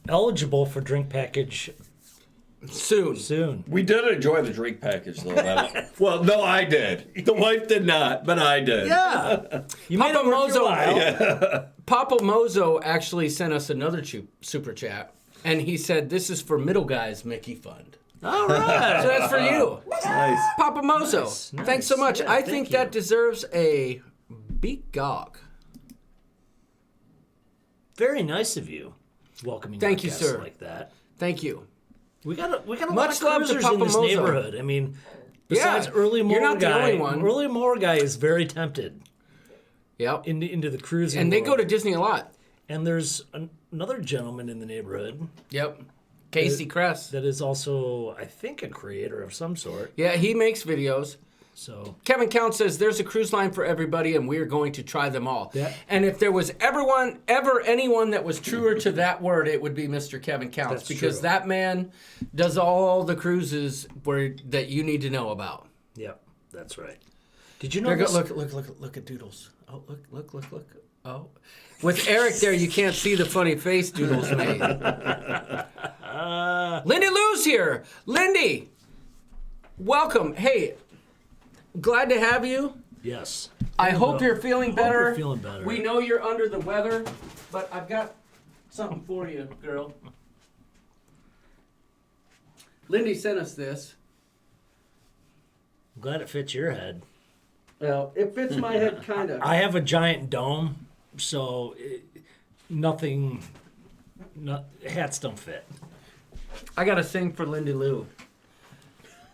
Speaker 3: eligible for drink package soon.
Speaker 8: We did enjoy the drink package, though. Well, no, I did. The wife did not, but I did.
Speaker 3: Yeah. You made
Speaker 4: Papa
Speaker 3: it worth your while.
Speaker 4: Mozo, Papa Mozo actually sent us another super chat, and he said, this is for Middle Guy's Mickey Fund.
Speaker 3: All right.
Speaker 4: So that's for you.
Speaker 8: Nice.
Speaker 4: Papa Mozo,
Speaker 3: Nice.
Speaker 4: thanks so much.
Speaker 3: Yeah,
Speaker 4: I
Speaker 3: thank
Speaker 4: think
Speaker 3: you.
Speaker 4: that deserves a big gog.
Speaker 3: Very nice of you, welcoming
Speaker 4: Thank
Speaker 3: our
Speaker 4: you,
Speaker 3: guests
Speaker 4: sir.
Speaker 3: like that.
Speaker 4: Thank you.
Speaker 3: We got a lot
Speaker 4: Much
Speaker 3: of
Speaker 4: love to
Speaker 3: cruisers
Speaker 4: Papa
Speaker 3: in this
Speaker 4: Mozo.
Speaker 3: neighborhood. I mean, besides
Speaker 4: Yeah,
Speaker 3: Early Moore
Speaker 4: you're not the
Speaker 3: guy,
Speaker 4: only one.
Speaker 3: Early Moore guy is very tempted
Speaker 4: Yep.
Speaker 3: into the cruising.
Speaker 4: And they go to
Speaker 3: world.
Speaker 4: Disney a lot.
Speaker 3: And there's another gentleman in the neighborhood
Speaker 4: Yep. Casey Kress.
Speaker 3: that is also, I think, a creator of some sort.
Speaker 4: Yeah, he makes videos.
Speaker 3: So
Speaker 4: Kevin Count says there's a cruise line for everybody, and we're going to try them all.
Speaker 3: Yeah.
Speaker 4: And if there was ever anyone that was truer to that word, it would be Mr. Kevin Counts,
Speaker 3: That's
Speaker 4: because
Speaker 3: true.
Speaker 4: that man does all the cruises that you need to know about.
Speaker 3: yep, that's right. Did you know?
Speaker 4: There go,
Speaker 3: this?
Speaker 4: look at Doodles. Oh, look. Oh, with Eric there, you can't see the funny face Doodles made. Lindy Lou's here. Lindy, welcome. Hey, glad to have you.
Speaker 3: Yes.
Speaker 4: I hope you're feeling better.
Speaker 3: you're feeling better.
Speaker 4: We know you're under the weather, but I've got something for you, girl. Lindy sent us this.
Speaker 3: I'm glad it fits your head.
Speaker 4: Well, it fits my head kind of.
Speaker 3: I have a giant dome, so hats don't fit.
Speaker 4: I gotta sing for Lindy Lou.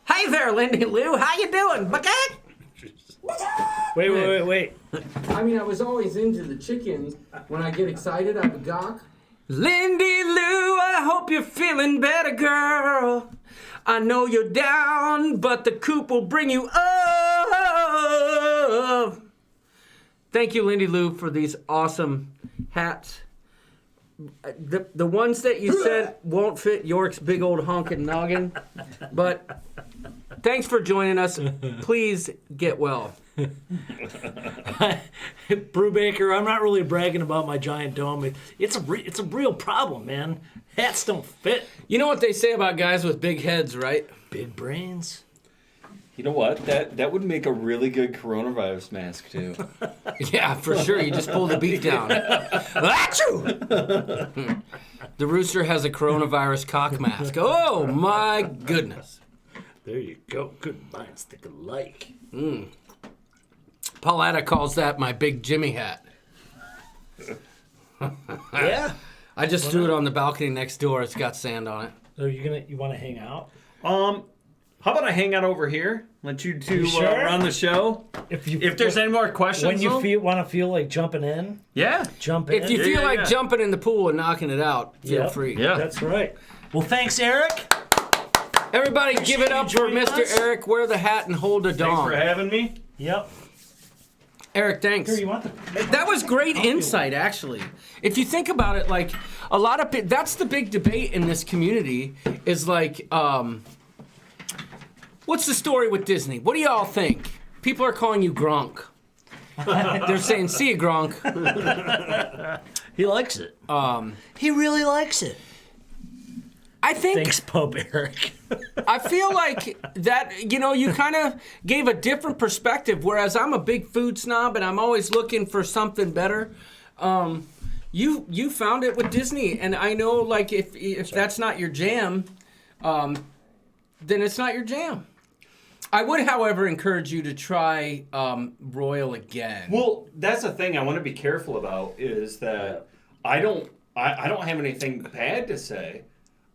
Speaker 4: Hey there, Lindy Lou. How you doing? Bucket?
Speaker 3: Wait.
Speaker 4: I mean, I was always into the chickens. When I get excited, I gawk. Lindy Lou, I hope you're feeling better, girl. I know you're down, but the coop will bring you up. Thank you, Lindy Lou, for these awesome hats. The ones that you said won't fit York's big old honkin' noggin, but thanks for joining us. Please get well.
Speaker 3: Brubaker, I'm not really bragging about my giant dome. It's a real problem, man. Hats don't fit.
Speaker 4: You know what they say about guys with big heads, right?
Speaker 3: Big brains.
Speaker 8: You know what? That would make a really good coronavirus mask, too.
Speaker 4: Yeah, for sure. You just pull the beak down. Achoo! The rooster has a coronavirus cock mask. Oh, my goodness.
Speaker 3: There you go. Good minds think alike.
Speaker 4: Pauletta calls that my big Jimmy hat.
Speaker 3: Yeah.
Speaker 4: I just threw it on the balcony next door. It's got sand on it.
Speaker 3: So you want to hang out?
Speaker 8: How about I hang out over here? Let you two
Speaker 3: sure?
Speaker 8: run the show. If there's any more questions,
Speaker 3: when you
Speaker 8: though?
Speaker 3: want to feel like jumping in,
Speaker 8: Yeah.
Speaker 3: jump in.
Speaker 4: If you feel like jumping in the pool and knocking it out, feel
Speaker 3: Yep.
Speaker 4: free.
Speaker 8: Yeah.
Speaker 3: That's right. Well, thanks, Eric.
Speaker 4: Everybody give it up for
Speaker 3: you joining
Speaker 4: Mr.
Speaker 3: us.
Speaker 4: Eric. Wear the hat and hold a
Speaker 8: Thanks
Speaker 4: dong.
Speaker 8: for having me.
Speaker 3: Yep.
Speaker 4: Eric, thanks.
Speaker 3: Here, you want the?
Speaker 4: That was great insight, actually. If you think about it, like, a lot of that's the big debate in this community is like, what's the story with Disney? What do y'all think? People are calling you Gronk. They're saying, see you, Gronk.
Speaker 3: He likes it. He really likes it.
Speaker 4: I think,
Speaker 3: Thanks, Pope Eric.
Speaker 4: I feel like that, you kind of gave a different perspective, whereas I'm a big food snob and I'm always looking for something better. You found it with Disney, and I know, like, if that's not your jam, then it's not your jam. I would, however, encourage you to try Royal again.
Speaker 8: Well, that's the thing I want to be careful about is that I don't have anything bad to say.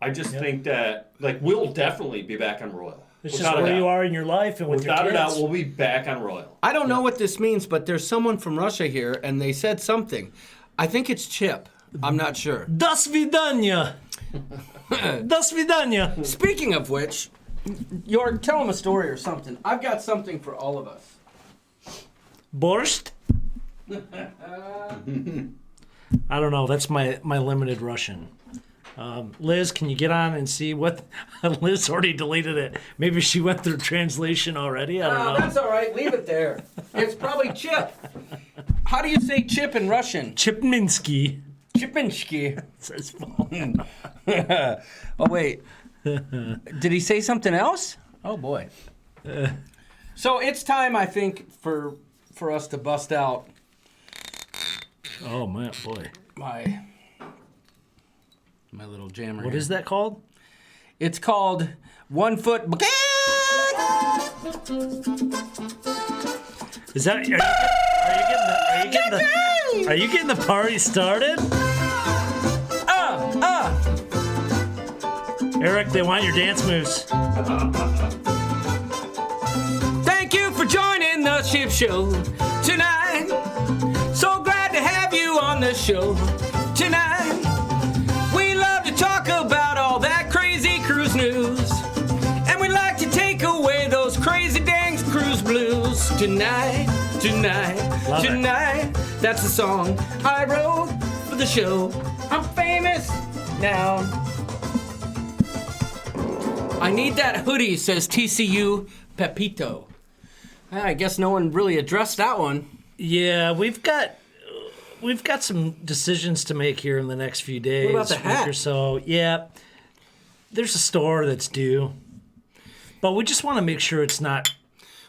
Speaker 8: I just think that, like, we'll definitely be back on Royal.
Speaker 3: It's just where you are in your life and with
Speaker 8: Without
Speaker 3: your
Speaker 8: a
Speaker 3: kids.
Speaker 8: doubt, we'll be back on Royal.
Speaker 4: I don't know what this means, but there's someone from Russia here, and they said something. I think it's Chip. I'm not sure.
Speaker 3: До свидания. До свидания.
Speaker 4: Speaking of which, York, tell him a story or something. I've got something for all of us.
Speaker 3: Borscht? I don't know. That's my limited Russian. Liz, can you get on and see what... Liz already deleted it. Maybe she went through translation already. I don't know.
Speaker 4: That's all right. Leave it there. It's probably Chip. How do you say chip in Russian?
Speaker 3: Chipminsky.
Speaker 4: Chipinsky.
Speaker 3: It's his phone.
Speaker 4: Oh, wait. Did he say something else? Oh, boy. So it's time, I think, for us to bust out
Speaker 3: Oh, man, boy.
Speaker 4: my little jammer.
Speaker 3: What
Speaker 4: here.
Speaker 3: is that called?
Speaker 4: It's called 1 Foot...
Speaker 3: Is that... Are you getting the party started? Eric, they want your dance moves.
Speaker 4: Thank you for joining the ship show tonight. So glad to have you on the show tonight. We love to talk about all that crazy cruise news. And we like to take away those crazy dang cruise blues tonight,
Speaker 3: Love it.
Speaker 4: tonight. That's the song I wrote for the show. I'm famous now. I need that hoodie, says TCU Pepito. I guess no one really addressed that one.
Speaker 3: Yeah, we've got some decisions to make here in the next few days.
Speaker 4: What about the hat?
Speaker 3: Week or so. Yeah, there's a store that's due, but we just want to make sure it's not.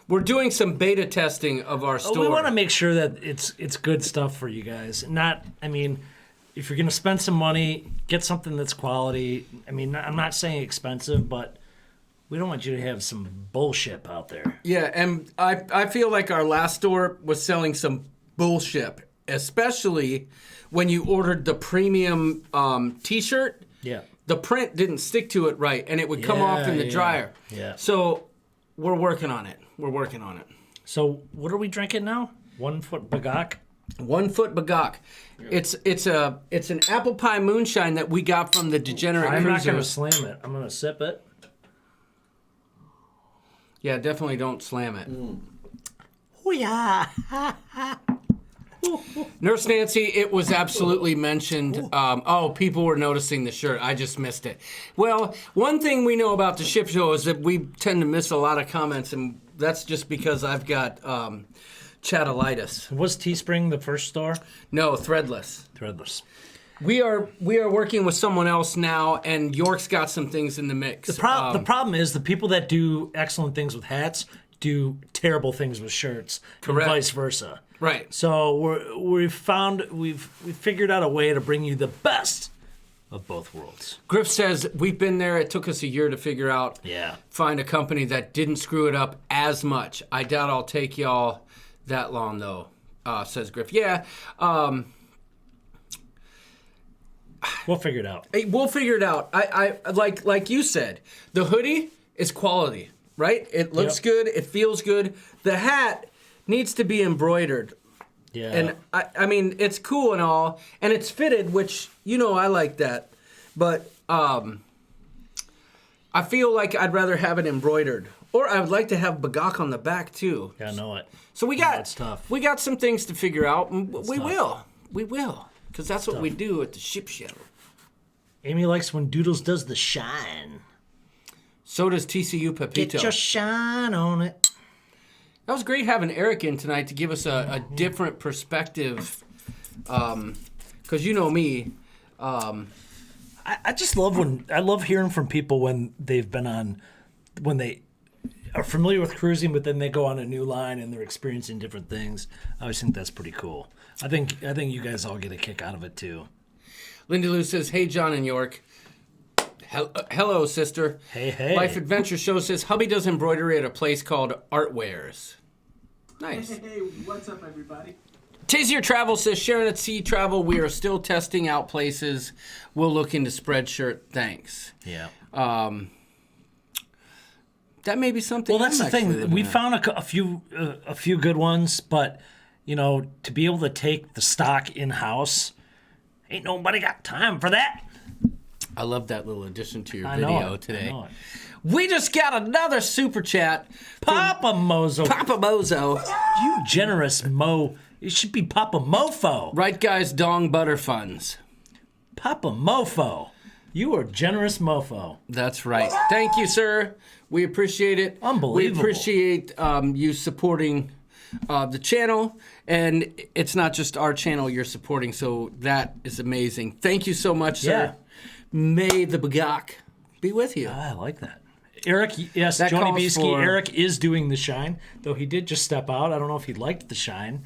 Speaker 4: We're doing some beta testing of our store.
Speaker 3: We want to make sure that it's good stuff for you guys. Not, I mean, if you're gonna spend some money, get something that's quality. I mean, I'm not saying expensive, but we don't want you to have some bullshit out there.
Speaker 4: Yeah, and I feel like our last store was selling some bullshit, especially when you ordered the premium T-shirt.
Speaker 3: Yeah.
Speaker 4: The print didn't stick to it right, and it would come off in the dryer.
Speaker 3: Yeah.
Speaker 4: So we're working on it.
Speaker 3: So what are we drinking now? 1 Foot Bagak?
Speaker 4: 1 Foot Bagak. It's an apple pie moonshine that we got from the Degenerate
Speaker 3: I'm not
Speaker 4: Cruisers.
Speaker 3: gonna slam it. I'm gonna sip it.
Speaker 4: Yeah, definitely don't slam it.
Speaker 3: Oh yeah.
Speaker 4: Nurse Nancy, it was absolutely mentioned. People were noticing the shirt. I just missed it. Well, one thing we know about the ship show is that we tend to miss a lot of comments, and that's just because I've got chatalitis.
Speaker 3: Was Teespring the first store?
Speaker 4: No, Threadless.
Speaker 3: Threadless.
Speaker 4: We are working with someone else now, and York's got some things in the mix.
Speaker 3: The problem is the people that do excellent things with hats do terrible things with shirts,
Speaker 4: Correct.
Speaker 3: and vice versa.
Speaker 4: Right.
Speaker 3: So we've figured out a way to bring you the best of both worlds.
Speaker 4: Griff says we've been there. It took us a year to figure out.
Speaker 3: Yeah.
Speaker 4: Find a company that didn't screw it up as much. I doubt I'll take y'all that long though. Says Griff. Yeah.
Speaker 3: We'll figure it out.
Speaker 4: Hey, we'll figure it out. I like you said, the hoodie is quality, right? It looks good. It feels good. The hat needs to be embroidered.
Speaker 3: Yeah.
Speaker 4: And I mean, it's cool and all, and it's fitted, which I like that. But I feel like I'd rather have it embroidered, or I would like to have Bagak on the back too.
Speaker 3: Yeah, I know it.
Speaker 4: So we got
Speaker 3: That's tough.
Speaker 4: We got some things to figure out, and we
Speaker 3: tough.
Speaker 4: will, because that's what we do at the ship show.
Speaker 3: Amy likes when Doodles does the shine.
Speaker 4: So does TCU Pepito.
Speaker 3: Get your shine on it.
Speaker 4: That was great having Eric in tonight to give us a different perspective. Because you know me.
Speaker 3: I just love I love hearing from people when they've been on, when they are familiar with cruising, but then they go on a new line and they're experiencing different things. I always think that's pretty cool. I think you guys all get a kick out of it too.
Speaker 4: Lindy Lou says, "Hey, John and York." Hello, sister.
Speaker 3: Hey.
Speaker 4: Life Adventure Show says, hubby does embroidery at a place called Artwares. Nice.
Speaker 7: Hey, what's up, everybody?
Speaker 4: Tazier Travel says, Sharon at Sea Travel, we are still testing out places. We'll look into Spreadshirt. Thanks.
Speaker 3: Yeah.
Speaker 4: That may be something.
Speaker 3: Well, that's the thing. We found a few good ones, but to be able to take the stock in house Ain't nobody got time for that.
Speaker 4: I love that little addition to your
Speaker 3: I
Speaker 4: video
Speaker 3: know it.
Speaker 4: today.
Speaker 3: I know it.
Speaker 4: We just got another super chat.
Speaker 3: Papa Mozo.
Speaker 4: Papa Mozo.
Speaker 3: You generous Mo. It should be Papa Mofo.
Speaker 4: Right Guys Dong Butter Funds.
Speaker 3: Papa Mofo. You are generous mofo.
Speaker 4: That's right. Thank you, sir. We appreciate it.
Speaker 3: Unbelievable.
Speaker 4: We appreciate you supporting the channel. And it's not just our channel you're supporting, so that is amazing. Thank you so much, sir.
Speaker 3: Yeah.
Speaker 4: May the Bagak be with you.
Speaker 3: I like that. Eric, yes,
Speaker 4: That
Speaker 3: Joni
Speaker 4: calls
Speaker 3: Bieske,
Speaker 4: for-
Speaker 3: Eric is doing the shine, though he did just step out. I don't know if he liked the shine.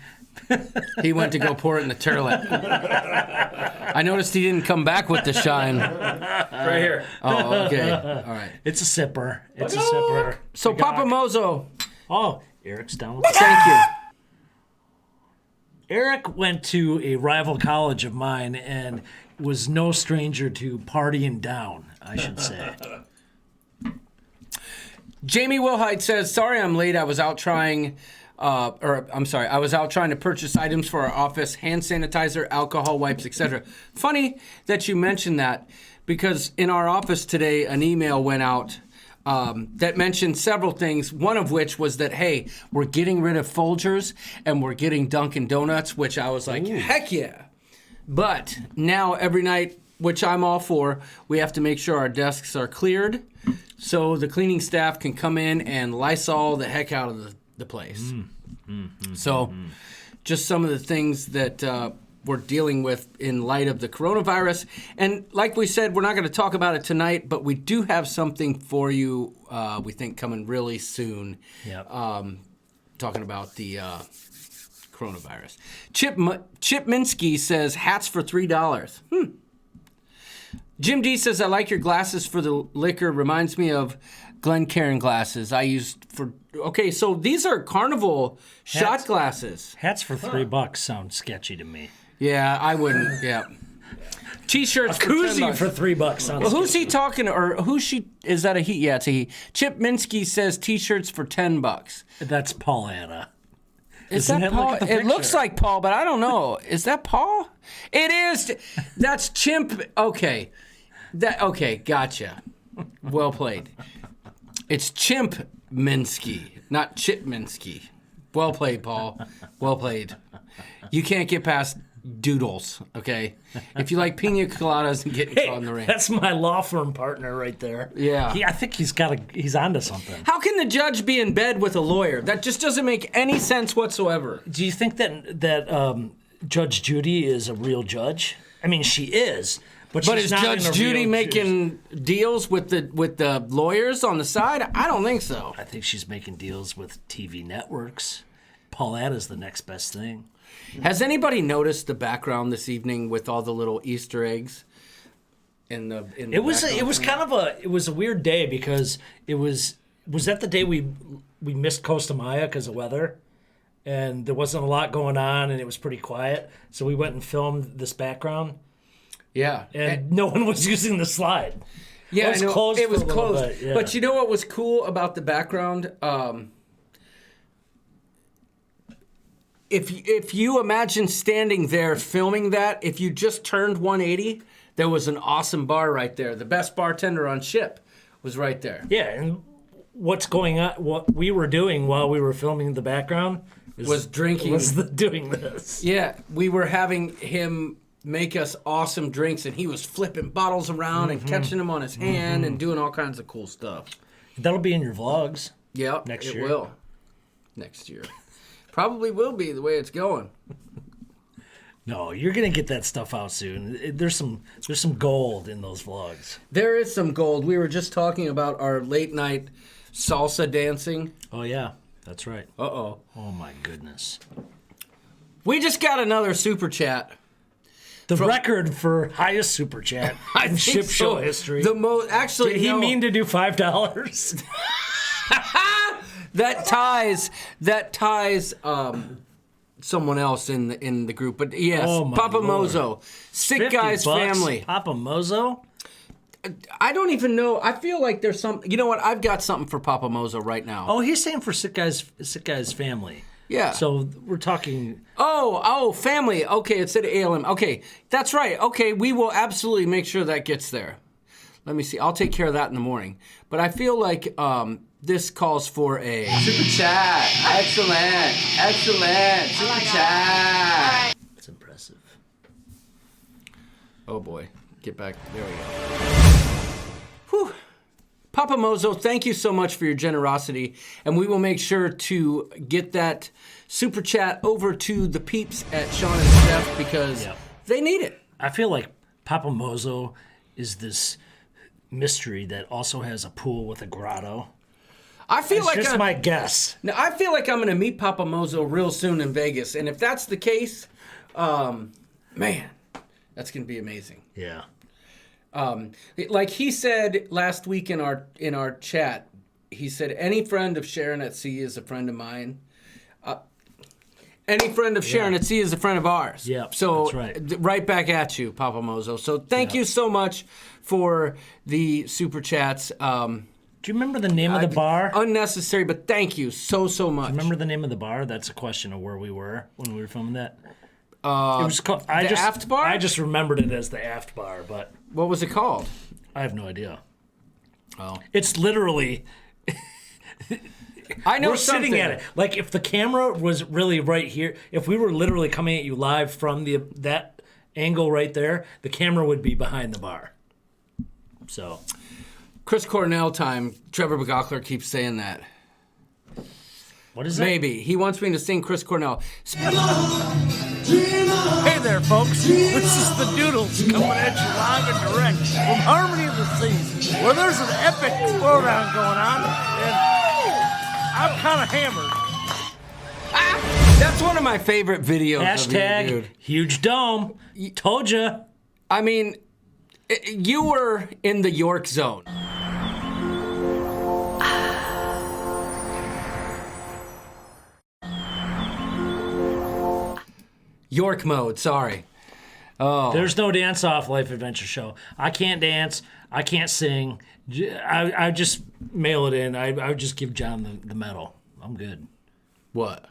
Speaker 4: He went to go pour it in the toilet. I noticed he didn't come back with the shine.
Speaker 8: Right here.
Speaker 4: Oh, okay. All right.
Speaker 3: It's a sipper. It's a sipper.
Speaker 4: So, Papa Mozo,
Speaker 3: Oh, Eric's down with the
Speaker 4: thank you.
Speaker 3: Eric went to a rival college of mine and was no stranger to partying down, I should say.
Speaker 4: Jamie Wilhite says, sorry I'm late. I was out trying to purchase items for our office, hand sanitizer, alcohol wipes, etc. Funny that you mentioned that, because in our office today, an email went out that mentioned several things, one of which was that, hey, we're getting rid of Folgers and we're getting Dunkin' Donuts, which I was like, heck yeah. But now every night, which I'm all for, we have to make sure our desks are cleared so the cleaning staff can come in and Lysol the heck out of the place. So just some of the things that we're dealing with in light of the coronavirus. And like we said, we're not going to talk about it tonight, but we do have something for you, we think, coming really soon.
Speaker 3: Yep.
Speaker 4: Talking about the coronavirus. Chip Minsky says, hats for $3. Jim D says, I like your glasses for the liquor. Reminds me of Glencairn glasses I used for... Okay, so these are Carnival shot glasses.
Speaker 3: Hats for $3 sound sketchy to me.
Speaker 4: Yeah, I wouldn't. Yeah. T-shirts for
Speaker 3: Koozie
Speaker 4: $10.
Speaker 3: for $3 sounds
Speaker 4: Well, who's he talking, or who's she? Is that a he? Yeah, it's a he. Chip Minsky says T-shirts for $10.
Speaker 3: That's Paulana.
Speaker 4: Is
Speaker 3: Isn't
Speaker 4: that
Speaker 3: it? Look
Speaker 4: Paul?
Speaker 3: at the
Speaker 4: It looks
Speaker 3: picture.
Speaker 4: like Paul, but I don't know. Is that Paul? It is. That's Chimp. Okay. Okay, gotcha. Well played. It's Chimp Minsky, not Chip Minsky. Well played, Paul. Well played. You can't get past doodles, okay? If you like pina coladas and getting caught in the rain.
Speaker 3: That's my law firm partner right there.
Speaker 4: Yeah.
Speaker 3: I think he's onto something.
Speaker 4: How can the judge be in bed with a lawyer? That just doesn't make any sense whatsoever.
Speaker 3: Do you think that Judge Judy is a real judge? I mean, she is. But she's
Speaker 4: is
Speaker 3: not
Speaker 4: Judge
Speaker 3: in a
Speaker 4: Judy
Speaker 3: real-
Speaker 4: making deals with the lawyers on the side? I don't think so.
Speaker 3: I think she's making deals with TV networks. Paulana's the next best thing.
Speaker 4: Has anybody noticed the background this evening with all the little Easter eggs? In the
Speaker 3: It was a weird day because was that the day we missed Costa Maya because of weather, and there wasn't a lot going on and it was pretty quiet. So we went and filmed this background,
Speaker 4: Yeah.
Speaker 3: and no one was using the slide.
Speaker 4: Yeah,
Speaker 3: It was
Speaker 4: I know.
Speaker 3: closed
Speaker 4: It was
Speaker 3: for a little
Speaker 4: closed.
Speaker 3: bit, yeah.
Speaker 4: But you know what was cool about the background? If you imagine standing there filming that, if you just turned 180, there was an awesome bar right there. The best bartender on ship was right there.
Speaker 3: Yeah, and what's going on? What we were doing while we were filming the background
Speaker 4: Was drinking.
Speaker 3: doing this.
Speaker 4: Yeah, we were having him make us awesome drinks, and he was flipping bottles around and catching them on his hand and doing all kinds of cool stuff.
Speaker 3: That'll be in your vlogs.
Speaker 4: Yep,
Speaker 3: Next
Speaker 4: it
Speaker 3: year.
Speaker 4: will. Next year. Probably will be the way it's going.
Speaker 3: No, you're gonna get that stuff out soon. There's some gold in those vlogs.
Speaker 4: There is some gold. We were just talking about our late night salsa dancing.
Speaker 3: Oh yeah, that's right.
Speaker 4: Uh-oh.
Speaker 3: Oh my goodness.
Speaker 4: We just got another super chat.
Speaker 3: The record for highest super chat in
Speaker 4: think
Speaker 3: ship show
Speaker 4: so.
Speaker 3: history.
Speaker 4: The most actually
Speaker 3: Did he
Speaker 4: no.
Speaker 3: mean to do $5?
Speaker 4: that ties someone else in the group. But yes,
Speaker 3: Oh, my
Speaker 4: Papa
Speaker 3: Lord.
Speaker 4: Mozo. Sick
Speaker 3: 50
Speaker 4: Guy's
Speaker 3: bucks?
Speaker 4: family.
Speaker 3: Papa Mozo?
Speaker 4: I don't even know. I feel like there's some. You know what? I've got something for Papa Mozo right now.
Speaker 3: Oh, he's saying for Sick Guy's family.
Speaker 4: Yeah.
Speaker 3: So we're talking.
Speaker 4: Oh, family. Okay, it said ALM. Okay, that's right. Okay, we will absolutely make sure that gets there. Let me see. I'll take care of that in the morning. But I feel like this calls for a
Speaker 6: Super chat. Excellent. Super chat.
Speaker 3: It's impressive.
Speaker 4: Oh boy, get back. There we go. Whew. Papa Mozo, thank you so much for your generosity, and we will make sure to get that super chat over to the peeps at Sean and Steph because they need it.
Speaker 3: I feel like Papa Mozo is this mystery that also has a pool with a grotto.
Speaker 4: I feel
Speaker 3: It's just my guess.
Speaker 4: Now, I feel like I'm going to meet Papa Mozo real soon in Vegas, and if that's the case, man, that's going to be amazing.
Speaker 3: Yeah.
Speaker 4: Like he said last week in our chat, he said any friend of Sharon at sea is a friend of mine. Any friend of Sharon at sea is a friend of ours.
Speaker 3: Yeah,
Speaker 4: so
Speaker 3: that's
Speaker 4: right back at you, Papa Mozo. So thank you so much for the super chats.
Speaker 3: Do you remember the name of the bar?
Speaker 4: Unnecessary, but thank you so much.
Speaker 3: Remember the name of the bar? That's a question of where we were when we were filming that. It was called
Speaker 4: Aft Bar?
Speaker 3: I just remembered it as the Aft Bar, but
Speaker 4: What was it called?
Speaker 3: I have no idea.
Speaker 4: Oh,
Speaker 3: It's literally
Speaker 4: I know
Speaker 3: we're
Speaker 4: something.
Speaker 3: sitting at it. Like if the camera was really right here, if we were literally coming at you live from that angle right there, the camera would be behind the bar. So,
Speaker 4: Chris Cornell time. Trevor Begockler keeps saying that.
Speaker 3: what is that?
Speaker 4: Maybe he wants me to sing Chris Cornell.
Speaker 2: Hey there, folks. This is the Doodles coming at you live and direct from Harmony of the Seas, where there's an epic throwdown going on, and I'm kind of hammered.
Speaker 4: That's one of my favorite videos.
Speaker 3: Hashtag
Speaker 4: of you, dude.
Speaker 3: huge dome. Told ya.
Speaker 4: I mean, you were in the York zone. York mode, sorry. Oh.
Speaker 3: There's no dance off Life Adventure Show. I can't dance. I can't sing. I just mail it in. I would just give John the medal. I'm good.
Speaker 4: What?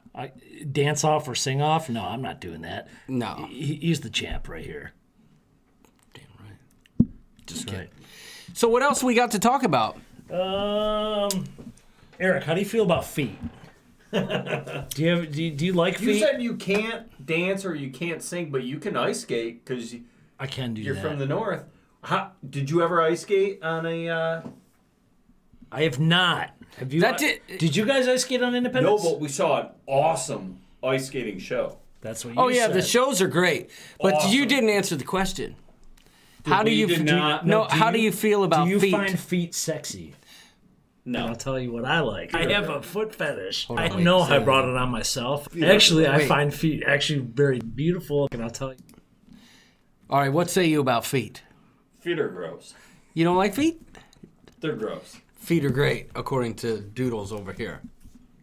Speaker 3: Dance off or sing off? No, I'm not doing that.
Speaker 4: No.
Speaker 3: He's the champ right here.
Speaker 4: Damn right. Just kidding. So what else we got to talk about?
Speaker 3: Eric, how do you feel about feet? Do you like feet?
Speaker 8: You said you can't dance or you can't sing, but you can ice skate because
Speaker 3: I can do
Speaker 8: you're
Speaker 3: that.
Speaker 8: from the north. Did you ever ice skate on a?
Speaker 3: I have not. Have you? Did you guys ice skate on
Speaker 8: No,
Speaker 3: Independence?
Speaker 8: but we saw an awesome ice skating show.
Speaker 3: That's what you
Speaker 4: Oh yeah,
Speaker 3: said.
Speaker 4: the shows are great, but
Speaker 8: Awesome.
Speaker 4: you didn't answer the question. How do you how do you feel about
Speaker 3: Do you
Speaker 4: feet?
Speaker 3: find feet sexy?
Speaker 8: No.
Speaker 3: I'll tell you what I like. I have a foot fetish.
Speaker 4: Hold on,
Speaker 3: I
Speaker 4: wait,
Speaker 3: know
Speaker 4: say
Speaker 3: I
Speaker 4: that
Speaker 3: brought it on myself. Actually, I
Speaker 4: Wait.
Speaker 3: find feet actually very beautiful, and I'll tell you.
Speaker 4: All right, what say you about feet?
Speaker 8: Feet are gross.
Speaker 4: You don't like feet?
Speaker 8: They're gross.
Speaker 4: Feet are great, according to Doodles over here.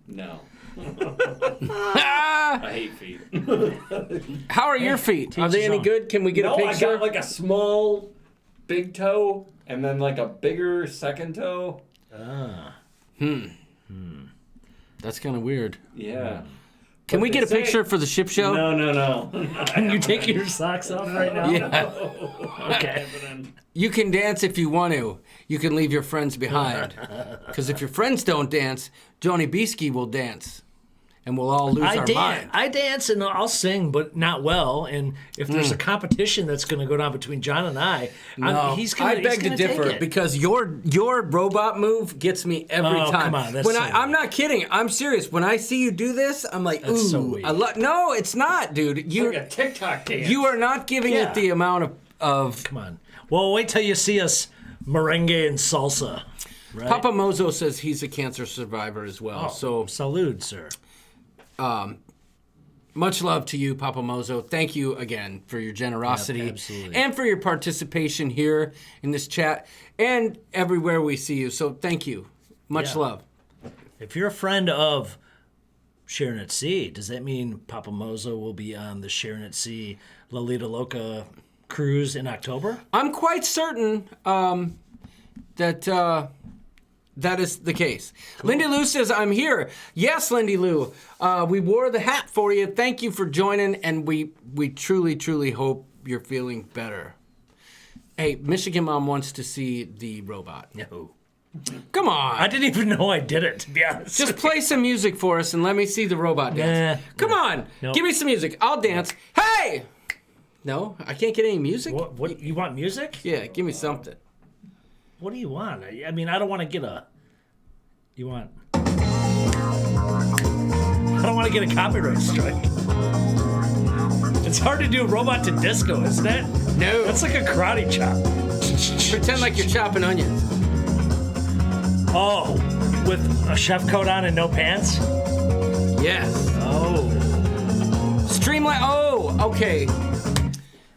Speaker 8: No. I hate feet.
Speaker 4: How are your feet? Are they
Speaker 3: his
Speaker 4: any
Speaker 3: own.
Speaker 4: good? Can we get
Speaker 8: No,
Speaker 4: a
Speaker 8: I
Speaker 4: picture?
Speaker 8: got like a small, big toe, and then like a bigger second toe.
Speaker 4: That's kind of weird.
Speaker 8: Yeah.
Speaker 4: Can we
Speaker 8: they
Speaker 4: get a
Speaker 8: say-
Speaker 4: picture for the ship show?
Speaker 8: No.
Speaker 3: Can you take your socks off right now?
Speaker 4: Yeah.
Speaker 3: Okay.
Speaker 4: You can dance if you want to. You can leave your friends behind. Because if your friends don't dance, Johnny Beesky will dance. And we'll all lose our mind.
Speaker 3: I dance and I'll sing, but not well. And if there's a competition that's going to go down between John and he's gonna,
Speaker 4: I beg to differ
Speaker 3: take it.
Speaker 4: because your robot move gets me every
Speaker 3: Oh,
Speaker 4: time.
Speaker 3: come on, that's
Speaker 4: when
Speaker 3: so
Speaker 4: I'm not kidding. I'm serious. When I see you do this, I'm like, ooh.
Speaker 3: so weak.
Speaker 4: No, it's not, dude.
Speaker 8: It's like a TikTok dance.
Speaker 4: You are not giving
Speaker 3: Yeah.
Speaker 4: it the amount of.
Speaker 3: Come on. Well, wait till you see us merengue and salsa. Right?
Speaker 4: Papa Mozo says he's a cancer survivor as well. So
Speaker 3: salute, sir.
Speaker 4: much love to you, Papa Mozo. Thank you again for your generosity
Speaker 3: Yep, absolutely.
Speaker 4: and for your participation here in this chat and everywhere we see you. So thank you. Much
Speaker 3: Yeah.
Speaker 4: love.
Speaker 3: If you're a friend of Sharon at Sea, does that mean Papa Mozo will be on the Sharon at Sea Lolita Loca cruise in October?
Speaker 4: I'm quite certain that That is the case. Lindy Lou says, I'm here. Yes, Lindy Lou. We wore the hat for you. Thank you for joining, and we truly, truly hope you're feeling better. Hey, Michigan Mom wants to see the robot.
Speaker 3: No.
Speaker 4: Come on.
Speaker 3: I didn't even know I did it, to be honest.
Speaker 4: Just play some music for us and let me see the robot dance. Come on.
Speaker 3: No.
Speaker 4: Give me some music. I'll dance. Hey! No, I can't get any music?
Speaker 3: What you want music?
Speaker 4: Yeah, give me something.
Speaker 3: What do you want? I mean, I don't want to get a... You want... I don't want to get a copyright strike. It's hard to do robot to disco, isn't it?
Speaker 4: No.
Speaker 3: That's like a karate chop.
Speaker 4: Pretend like you're chopping onions.
Speaker 3: Oh, with a chef coat on and no pants?
Speaker 4: Yes.
Speaker 3: Oh.
Speaker 4: Streamlabs. Oh, okay.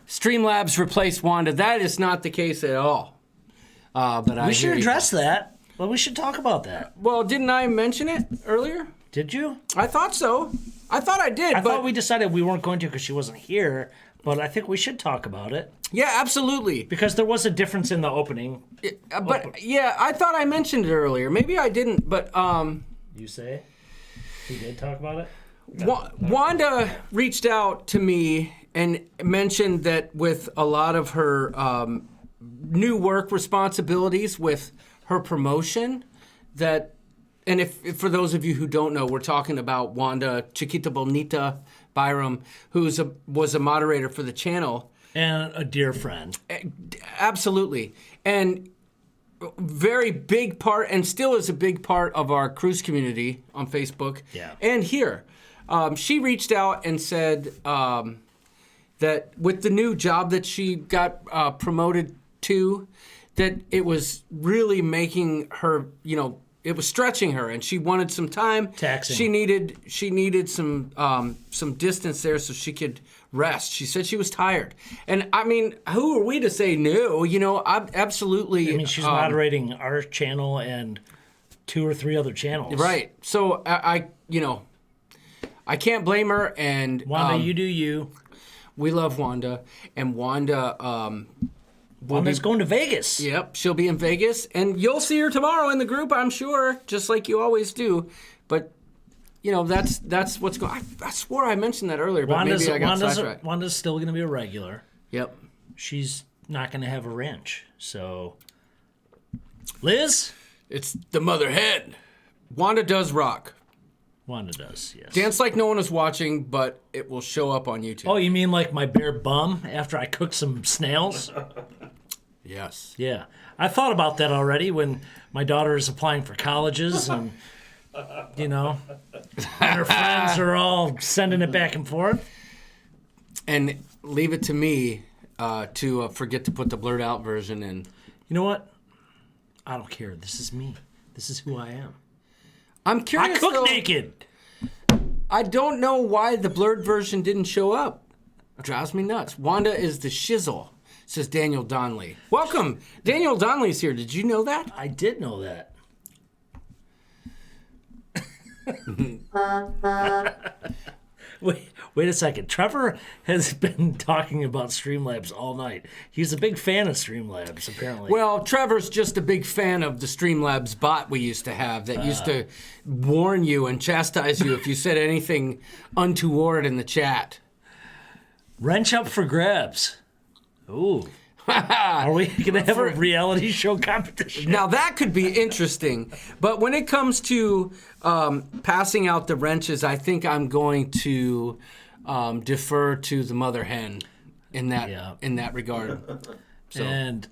Speaker 4: Streamlabs replaced Wanda. That is not the case at all. But
Speaker 3: We should address that. Well, we should talk about that.
Speaker 4: Well, didn't I mention it earlier?
Speaker 3: Did you?
Speaker 4: I thought so. I thought I did.
Speaker 3: I thought we decided we weren't going to because she wasn't here, but I think we should talk about it.
Speaker 4: Yeah, absolutely.
Speaker 3: Because there was a difference in the opening.
Speaker 4: Yeah, I thought I mentioned it earlier. Maybe I didn't, but
Speaker 3: You say? We did talk about it?
Speaker 4: Wanda reached out to me and mentioned that with a lot of her new work responsibilities with her promotion, that, and if for those of you who don't know, we're talking about Wanda Chiquita Bonita Byram, who was a moderator for the channel.
Speaker 3: And a dear friend.
Speaker 4: Absolutely. And very big part, and still is a big part of our cruise community on Facebook and here. She reached out and said that with the new job that she got promoted to, that it was really making her, it was stretching her, and she wanted some time.
Speaker 3: Taxing.
Speaker 4: She needed some distance there so she could rest. She said she was tired, and I mean, who are we to say no? I'm absolutely.
Speaker 3: I mean, she's moderating our channel and 2 or 3 other channels.
Speaker 4: Right. So I can't blame her. And
Speaker 3: Wanda, you do you.
Speaker 4: We love Wanda, and Wanda.
Speaker 3: Wanda's going to Vegas.
Speaker 4: Yep, she'll be in Vegas, and you'll see her tomorrow in the group, I'm sure, just like you always do. But that's what's going. I swore I mentioned that earlier, but maybe I got sidetracked.
Speaker 3: Wanda's still going to be a regular.
Speaker 4: Yep.
Speaker 3: She's not going to have a wrench. So, Liz,
Speaker 4: it's the mother hen. Wanda does rock.
Speaker 3: Wanda does, yes.
Speaker 4: Dance like no one is watching, but it will show up on YouTube.
Speaker 3: Oh, you mean like my bare bum after I cook some snails?
Speaker 4: Yes.
Speaker 3: Yeah. I thought about that already when my daughter is applying for colleges and, and her friends are all sending it back and forth.
Speaker 4: And leave it to me to forget to put the blurred out version in.
Speaker 3: You know what? I don't care. This is me. This is who I am.
Speaker 4: I'm curious.
Speaker 3: I cook naked.
Speaker 4: I don't know why the blurred version didn't show up. It drives me nuts. Wanda is the shizzle, says Daniel Donnelly. Welcome. Daniel Donnelly's here. Did you know that?
Speaker 3: I did know that. Wait a second. Trevor has been talking about Streamlabs all night. He's a big fan of Streamlabs, apparently.
Speaker 4: Well, Trevor's just a big fan of the Streamlabs bot we used to have that used to warn you and chastise you if you said anything untoward in the chat.
Speaker 3: Wrench up for grabs. Ooh. Are we going to have a reality show competition?
Speaker 4: Now, that could be interesting. But when it comes to passing out the wrenches, I think I'm going to defer to the mother hen in that regard. So.
Speaker 3: And,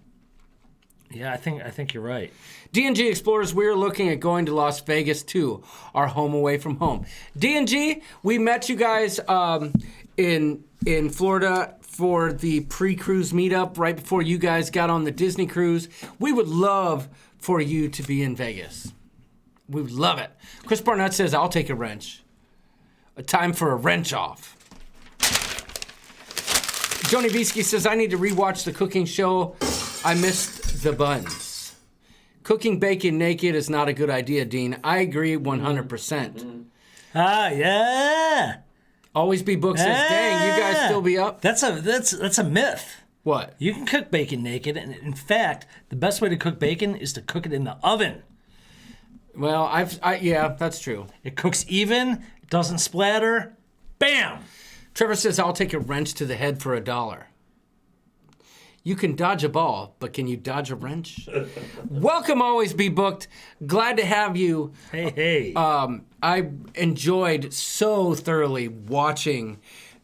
Speaker 3: yeah, I think you're right.
Speaker 4: D&G Explorers, we're looking at going to Las Vegas, too, our home away from home. D&G, we met you guys in Florida for the pre-cruise meetup right before you guys got on the Disney cruise. We would love for you to be in Vegas. We would love it. Chris Barnett says, I'll take a wrench. A time for a wrench off. Joni Bisky says, I need to rewatch the cooking show. I missed the buns. Cooking bacon naked is not a good idea, Dean. I agree 100%.
Speaker 3: Ah, yeah.
Speaker 4: Always Be Book says, dang, you guys still be up?
Speaker 3: That's a myth.
Speaker 4: What?
Speaker 3: You can cook bacon naked, and in fact, the best way to cook bacon is to cook it in the oven.
Speaker 4: Well, yeah, that's true.
Speaker 3: It cooks even, doesn't splatter. Bam!
Speaker 4: Trevor says, I'll take a wrench to the head for $1. You can dodge a ball, but can you dodge a wrench? Welcome, Always Be Booked. Glad to have you.
Speaker 3: Hey.
Speaker 4: I enjoyed so thoroughly watching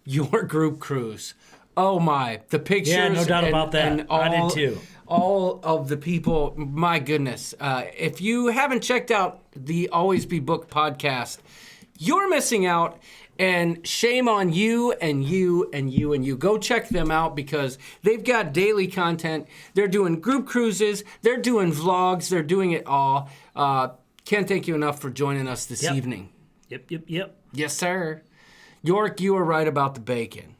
Speaker 4: your group cruise. Oh my, the pictures.
Speaker 3: Yeah, no doubt about that. I did too.
Speaker 4: All of the people, my goodness. If you haven't checked out the Always Be Booked podcast, you're missing out. And shame on you and you and you and you. Go check them out because they've got daily content. They're doing group cruises. They're doing vlogs. They're doing it all. Can't thank you enough for joining us this evening.
Speaker 3: Yep.
Speaker 4: Yes, sir. York, you are right about the bacon.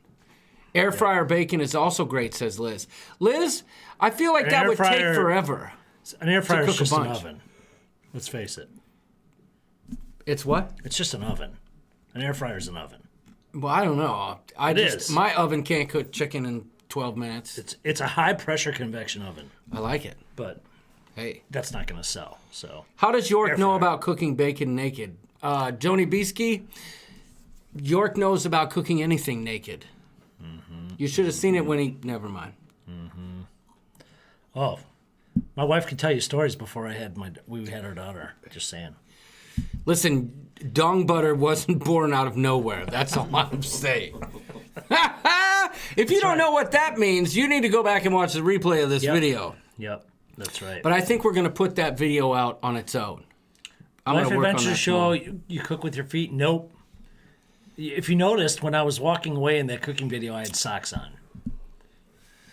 Speaker 4: Air fryer bacon is also great, says Liz. Liz, I feel like that would take forever.
Speaker 3: An air fryer is just an
Speaker 4: bunch.
Speaker 3: oven. Let's face it.
Speaker 4: It's what?
Speaker 3: It's just an oven. An air fryer is an oven.
Speaker 4: Well, I don't know. My oven can't cook chicken in 12 minutes.
Speaker 3: It's a high pressure convection oven.
Speaker 4: I like it.
Speaker 3: But
Speaker 4: hey,
Speaker 3: that's not going to sell. So
Speaker 4: how does York know about cooking bacon naked? Joni Beesky, York knows about cooking anything naked. Mm-hmm. You should have seen it when he. Never mind.
Speaker 3: Mm-hmm. Oh, my wife could tell you stories before we had our daughter. Just saying.
Speaker 4: Listen, dong butter wasn't born out of nowhere. That's all I'm saying. If you don't know what that means, you need to go back and watch the replay of this video.
Speaker 3: Yep, that's right.
Speaker 4: But I think we're going to put that video out on its own.
Speaker 3: Life Adventure Show, you cook with your feet? Nope. If you noticed, when I was walking away in that cooking video, I had socks on.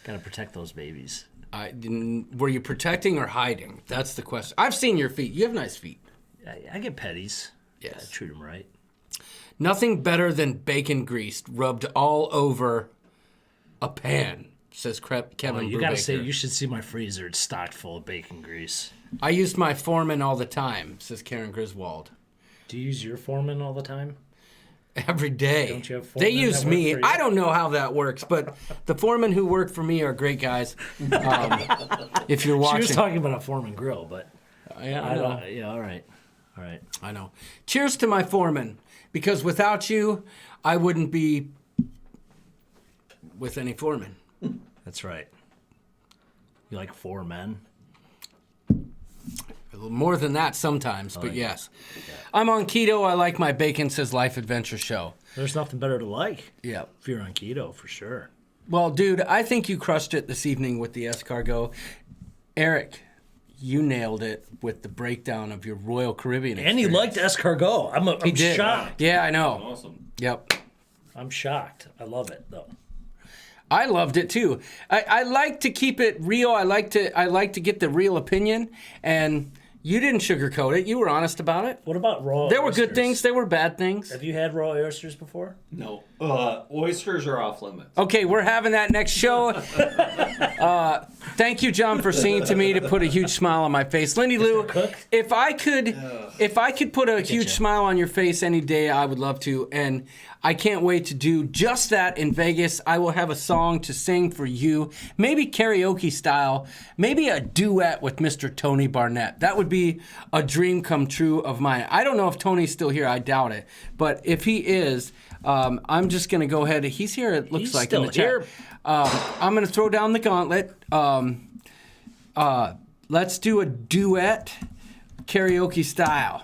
Speaker 3: Got to protect those babies.
Speaker 4: Were you protecting or hiding? That's the question. I've seen your feet. You have nice feet.
Speaker 3: I get petties.
Speaker 4: Yes.
Speaker 3: I treat them right.
Speaker 4: Nothing better than bacon grease rubbed all over a pan, says Kevin
Speaker 3: You
Speaker 4: Brubaker.
Speaker 3: gotta say, you should see my freezer. It's stocked full of bacon grease.
Speaker 4: I used my Foreman all the time, says Karen Griswold.
Speaker 3: Do you use your Foreman all the time?
Speaker 4: Every day.
Speaker 3: Don't you have
Speaker 4: They
Speaker 3: foremen
Speaker 4: use
Speaker 3: that
Speaker 4: me.
Speaker 3: work for you?
Speaker 4: I don't know how that works, but the foremen who work for me are great guys. If you're watching.
Speaker 3: She was talking about a Foreman grill, but
Speaker 4: Yeah, I know.
Speaker 3: Yeah, all right.
Speaker 4: I know. Cheers to my foreman, because without you, I wouldn't be with any foreman.
Speaker 3: That's right. You like 4 men?
Speaker 4: A little more than that sometimes, but yes. I'm on keto. I like my bacon, says Life Adventure Show.
Speaker 3: There's nothing better to like.
Speaker 4: Yeah.
Speaker 3: If you're on keto, for sure.
Speaker 4: Well, dude, I think you crushed it this evening with the escargot. Eric, you nailed it with the breakdown of your Royal Caribbean experience.
Speaker 3: And he liked escargot. I'm shocked.
Speaker 4: Yeah, I know.
Speaker 8: Awesome.
Speaker 4: Yep.
Speaker 3: I'm shocked. I love it, though.
Speaker 4: I loved it too. I like to keep it real. I like to get the real opinion, and you didn't sugarcoat it. You were honest about it.
Speaker 3: What about raw
Speaker 4: There were
Speaker 3: oysters?
Speaker 4: good things. There were bad things.
Speaker 3: Have you had raw oysters before?
Speaker 8: No. Oysters are off limits.
Speaker 4: Okay, we're having that next show. Thank you, John, for singing to me to put a huge smile on my face. Lindy Lou, if I could put a huge smile on your face any day, I would love to. And I can't wait to do just that in Vegas. I will have a song to sing for you, maybe karaoke style, maybe a duet with Mr. Tony Barnett. That would be a dream come true of mine. I don't know if Tony's still here. I doubt it. But if he is, I'm just going to go ahead. He's here, it looks like, in the chat. I'm going to throw down the gauntlet. Let's do a duet karaoke style.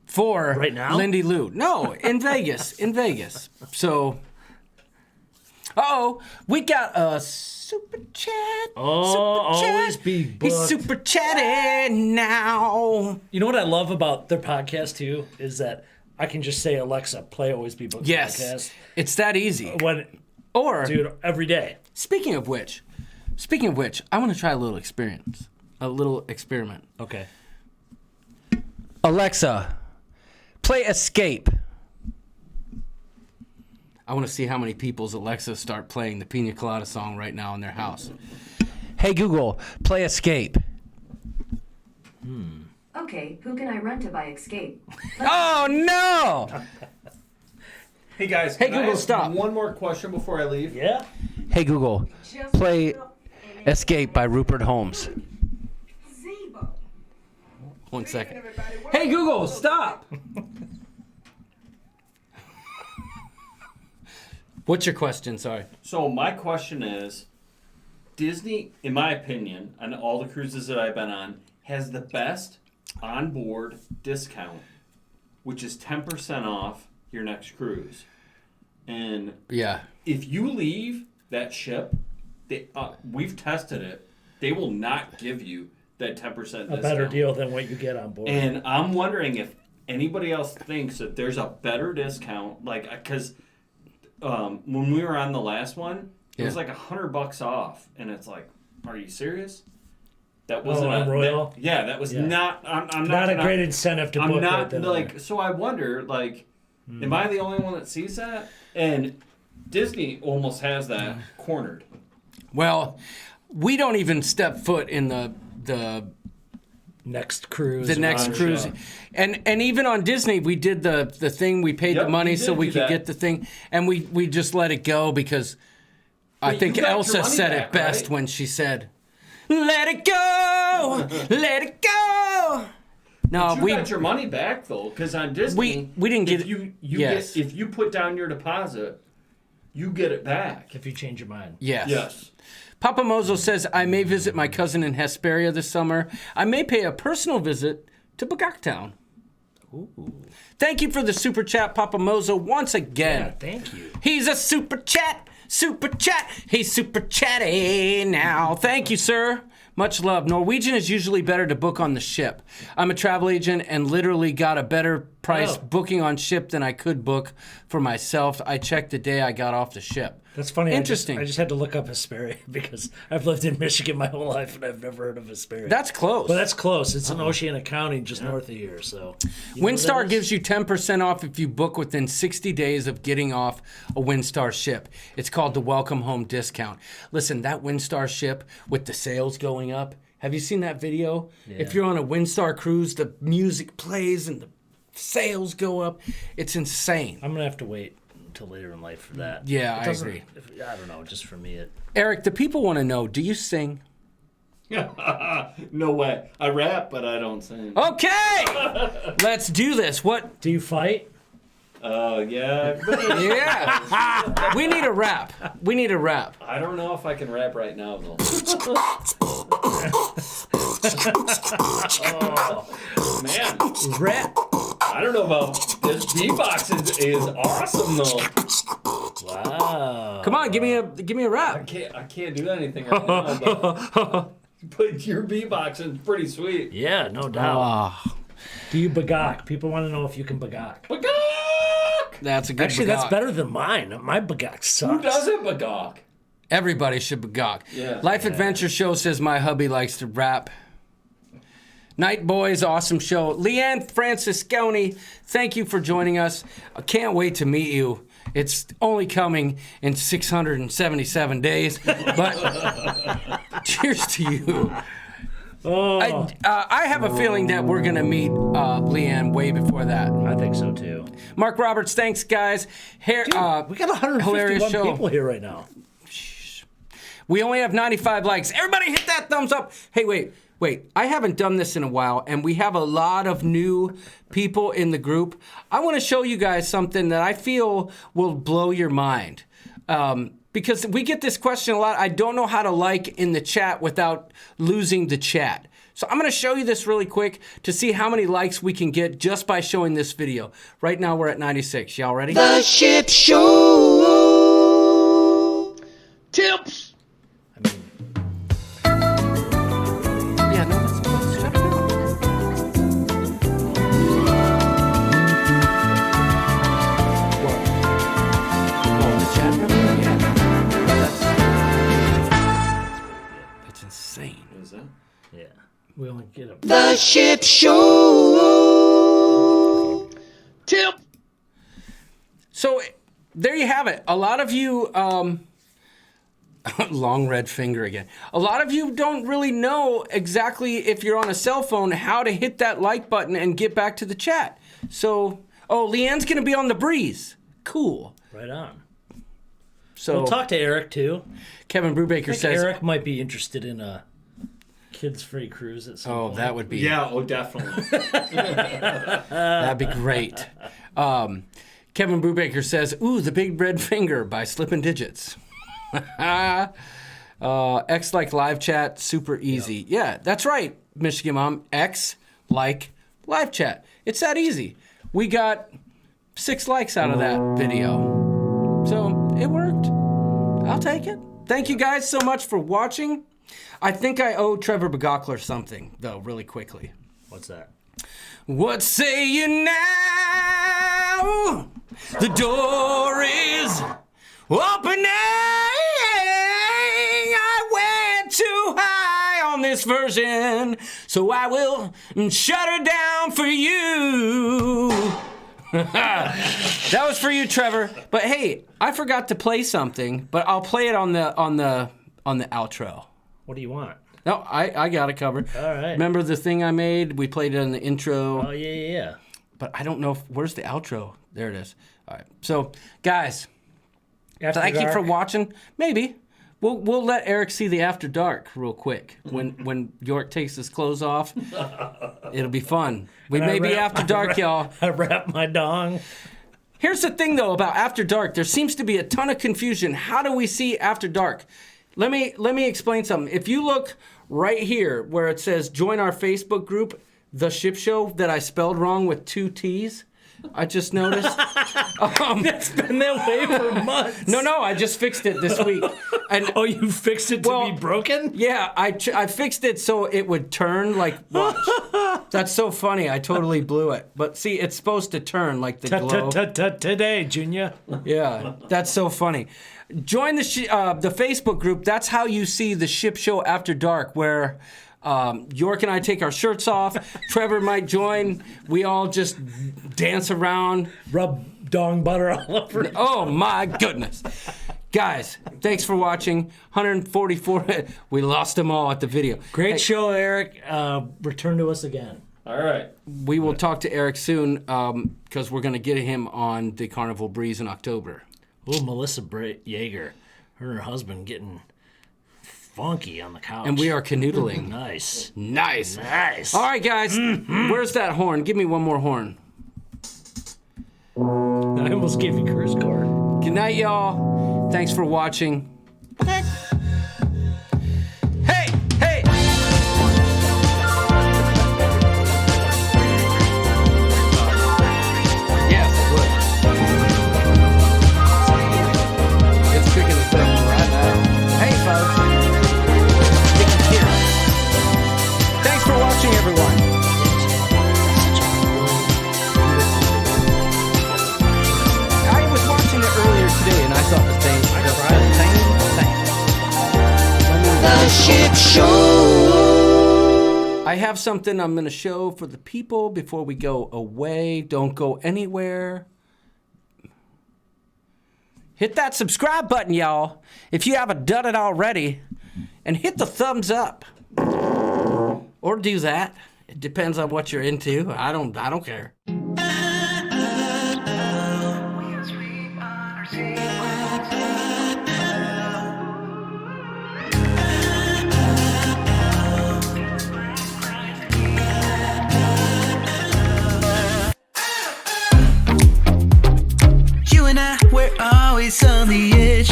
Speaker 4: For
Speaker 3: right now?
Speaker 4: Lindy Lou. No, in Vegas. In Vegas. So, we got a super chat.
Speaker 3: Always be booked.
Speaker 4: He's super chatting now.
Speaker 3: You know what I love about their podcast, too, is that I can just say, Alexa, play Always Be Booked podcast.
Speaker 4: It's that easy.
Speaker 3: Dude, every day.
Speaker 4: Speaking of which, I want to try a little experiment.
Speaker 3: Okay.
Speaker 4: Alexa, play Escape. I want to see how many people's Alexas start playing the Pina Colada song right now in their house. Hey Google, play Escape.
Speaker 10: Okay, who can I run to by Escape?
Speaker 4: Oh no!
Speaker 8: Hey guys,
Speaker 4: Hey,
Speaker 8: can I
Speaker 4: Google,
Speaker 8: ask
Speaker 4: stop.
Speaker 8: one more question before I leave?
Speaker 3: Yeah?
Speaker 4: Hey Google, play Escape by Rupert Holmes.
Speaker 10: Zebo.
Speaker 4: 1 second. Hey, Google, stop. What's your question? Sorry.
Speaker 8: So my question is, Disney, in my opinion, on all the cruises that I've been on, has the best onboard discount, which is 10% off your next cruise. And
Speaker 4: Yeah.
Speaker 8: if you leave that ship, we've tested it. They will not give you that 10% discount.
Speaker 3: A better deal than what you get on board.
Speaker 8: And I'm wondering if anybody else thinks that there's a better discount, like, because when we were on the last one, it was like $100 off, and it's like, are you serious? That wasn't
Speaker 3: on Royal.
Speaker 8: That was not. I'm
Speaker 3: not a great incentive to book.
Speaker 8: I'm not
Speaker 3: right
Speaker 8: like. So I wonder, like, am I the only one that sees that? And Disney almost has that cornered.
Speaker 4: Well, we don't even step foot in the
Speaker 3: next cruise.
Speaker 4: The next cruise. And even on Disney, we did the thing, we paid the money so we could get the thing, and we just let it go because I think Elsa said it best when she said, "Let it go, let it go." No,
Speaker 8: we got your money back though, because on Disney
Speaker 4: we didn't get
Speaker 8: it. If you put down your deposit, you get it back
Speaker 3: if you change your mind.
Speaker 4: Yes. Papa Mozo says, I may visit my cousin in Hesperia this summer. I may pay a personal visit to Bagoktown. Ooh. Thank you for the super chat, Papa Mozo, once again.
Speaker 3: Yeah, thank you.
Speaker 4: He's a super chat. He's super chatty now. Thank you, sir. Much love. Norwegian is usually better to book on the ship. I'm a travel agent and literally got a better price booking on ship than I could book for myself. I checked the day I got off the ship.
Speaker 3: That's funny.
Speaker 4: Interesting.
Speaker 3: I just had to look up Hesperia because I've lived in Michigan my whole life and I've never heard of Hesperia.
Speaker 4: That's close.
Speaker 3: Well, that's close. It's in Oceana County, just north of here. So,
Speaker 4: WinStar gives you 10% off if you book within 60 days of getting off a WinStar ship. It's called the Welcome Home Discount. Listen, that WinStar ship with the sails going up. Have you seen that video? Yeah. If you're on a WinStar cruise, the music plays and the sails go up. It's insane.
Speaker 3: I'm gonna have to wait until later in life for that.
Speaker 4: Yeah, I agree.
Speaker 3: I don't know. Just for me,
Speaker 4: Eric, the people want to know: do you sing?
Speaker 8: No way. I rap, but I don't sing.
Speaker 4: Okay, let's do this. What
Speaker 3: do you fight?
Speaker 8: Yeah.
Speaker 4: Yeah. We need a rap.
Speaker 8: I don't know if I can rap right now, though. Oh, man.
Speaker 3: Rap.
Speaker 8: I don't know about this beatbox is awesome though.
Speaker 3: Wow.
Speaker 4: Come on, give me a rap.
Speaker 8: I can't do anything right now, but your beatbox is pretty sweet.
Speaker 3: Yeah, no doubt. Do you bagok? People want to know if you can bagok.
Speaker 8: Bagok!
Speaker 4: That's a good
Speaker 3: Actually,
Speaker 4: bagok.
Speaker 3: that's better than mine. My bagok sucks.
Speaker 8: Who doesn't bagok?
Speaker 4: Everybody should bagok.
Speaker 8: Yeah.
Speaker 4: Life Adventure Show says my hubby likes to rap. Night Boys, awesome show. Leanne Francisconi, thank you for joining us. I can't wait to meet you. It's only coming in 677 days, but cheers to you. I have a feeling that we're going to meet Leanne way before that.
Speaker 3: I think so, too.
Speaker 4: Mark Roberts, thanks, guys.
Speaker 3: Dude, we got 151 people here right now.
Speaker 4: We only have 95 likes. Everybody hit that thumbs up. Hey, wait. I haven't done this in a while, and we have a lot of new people in the group. I want to show you guys something that I feel will blow your mind. Because we get this question a lot. I don't know how to like in the chat without losing the chat. So I'm going to show you this really quick to see how many likes we can get just by showing this video. Right now we're at 96. Y'all ready?
Speaker 1: The Ship Show.
Speaker 2: Tips.
Speaker 4: Yeah, no, let's check it out. What? Oh, the chat room? Yeah. That's insane.
Speaker 8: Is that?
Speaker 3: Yeah. We only get a...
Speaker 1: The Ship Show.
Speaker 2: Tip.
Speaker 4: So there you have it. A lot of you... long red finger again. A lot of you don't really know exactly, if you're on a cell phone, how to hit that like button and get back to the chat. So, Leanne's going to be on the breeze. Cool.
Speaker 3: Right on.
Speaker 4: So
Speaker 3: we'll talk to Eric, too.
Speaker 4: Kevin Brubaker says...
Speaker 3: Eric might be interested in Kids-free cruise at some
Speaker 4: Oh,
Speaker 3: point.
Speaker 4: that would be
Speaker 8: definitely.
Speaker 4: that'd be great. Kevin Brubaker says, "Ooh, the big red finger by Slippin' Digits." X like live chat, super easy. Yeah, that's right, Michigan Mom. X like live chat. It's that easy. We got 6 likes out of that video. So it worked. I'll take it. Thank you guys so much for watching. I think I owe Trevor Begockler something, though, really quickly.
Speaker 3: What's that?
Speaker 4: What say you now? The door is opening. I went too high on this version, so I will shut her down for you. That was for you, Trevor. But hey, I forgot to play something, but I'll play it on the outro.
Speaker 3: What do you want?
Speaker 4: No, I got it covered.
Speaker 3: All right.
Speaker 4: Remember the thing I made? We played it in the intro.
Speaker 3: Oh, yeah.
Speaker 4: But I don't know where's the outro. There it is. All right. So, guys,
Speaker 3: After
Speaker 4: thank you
Speaker 3: dark.
Speaker 4: for watching. Maybe we'll let Eric see the After Dark real quick when York takes his clothes off. It'll be fun. We may be After Dark, y'all.
Speaker 3: I wrap my dong.
Speaker 4: Here's the thing, though, about After Dark. There seems to be a ton of confusion. How do we see After Dark? Let me explain something. If you look right here where it says join our Facebook group, The Ship Show, that I spelled wrong with 2 T's, I just noticed.
Speaker 3: It's been that way for months.
Speaker 4: No, I just fixed it this week. And
Speaker 3: Oh, you fixed it to be broken?
Speaker 4: yeah, I fixed it so it would turn like watch. That's so funny. I totally blew it. But see, it's supposed to turn like the globe.
Speaker 3: Today, Junior.
Speaker 4: Yeah, that's so funny. Join the Facebook group. That's how you see the Ship Show After Dark, where York and I take our shirts off. Trevor might join. We all just dance around.
Speaker 3: Rub dong butter all over it.
Speaker 4: Oh, my goodness. Guys, thanks for watching. 144. We lost them all at the video.
Speaker 3: Great
Speaker 4: Hey,
Speaker 3: show, Eric. Return to us again.
Speaker 8: All right.
Speaker 4: We will talk to Eric soon because we're going to get him on the Carnival Breeze in October.
Speaker 3: Ooh, Melissa Yeager. Her and her husband getting funky on the couch.
Speaker 4: And we are canoodling.
Speaker 3: Nice.
Speaker 4: Nice.
Speaker 3: Nice.
Speaker 4: All right, guys. Where's that horn? Give me one more horn.
Speaker 3: I almost gave you curse cord.
Speaker 4: Good night, y'all. Thanks for watching. Hey! Hey! Yes, it would. It's cooking the stuff right now. Hey, folks. Take care. Thanks for watching, everyone. I was watching it earlier today, and I thought the same thing. The Ship Show. I have something I'm going to show for the people before we go away. Don't go anywhere. Hit that subscribe button, y'all, if you haven't done it already, and hit the thumbs up. Or do that. It depends on what you're into. I don't care.
Speaker 1: You and I, we're always on the edge.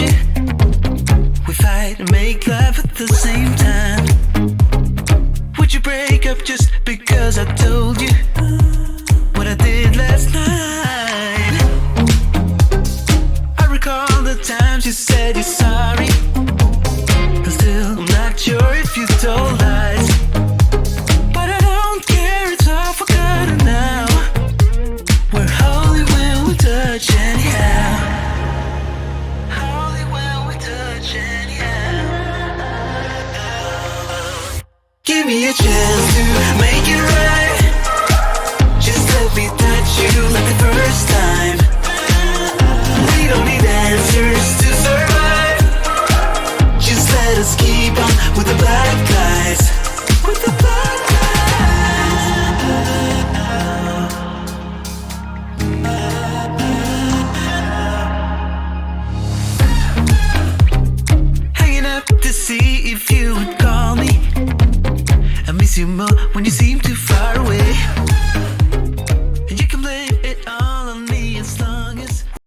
Speaker 1: We fight and make love at the same time. Would you break up just because I told you what I did last night? I recall the times you said you're sorry. I'm still not sure if you told lies, but I don't care, it's all forgotten now. We're holy when we touch anyhow. Holy when we touch anyhow. Give me a chance to make it right. Just let me touch you like the first time. We don't need answers to survive. Just let us keep on with the black lights. With the black lights. Hanging up to see if you would call me miss you more when you seem too far away.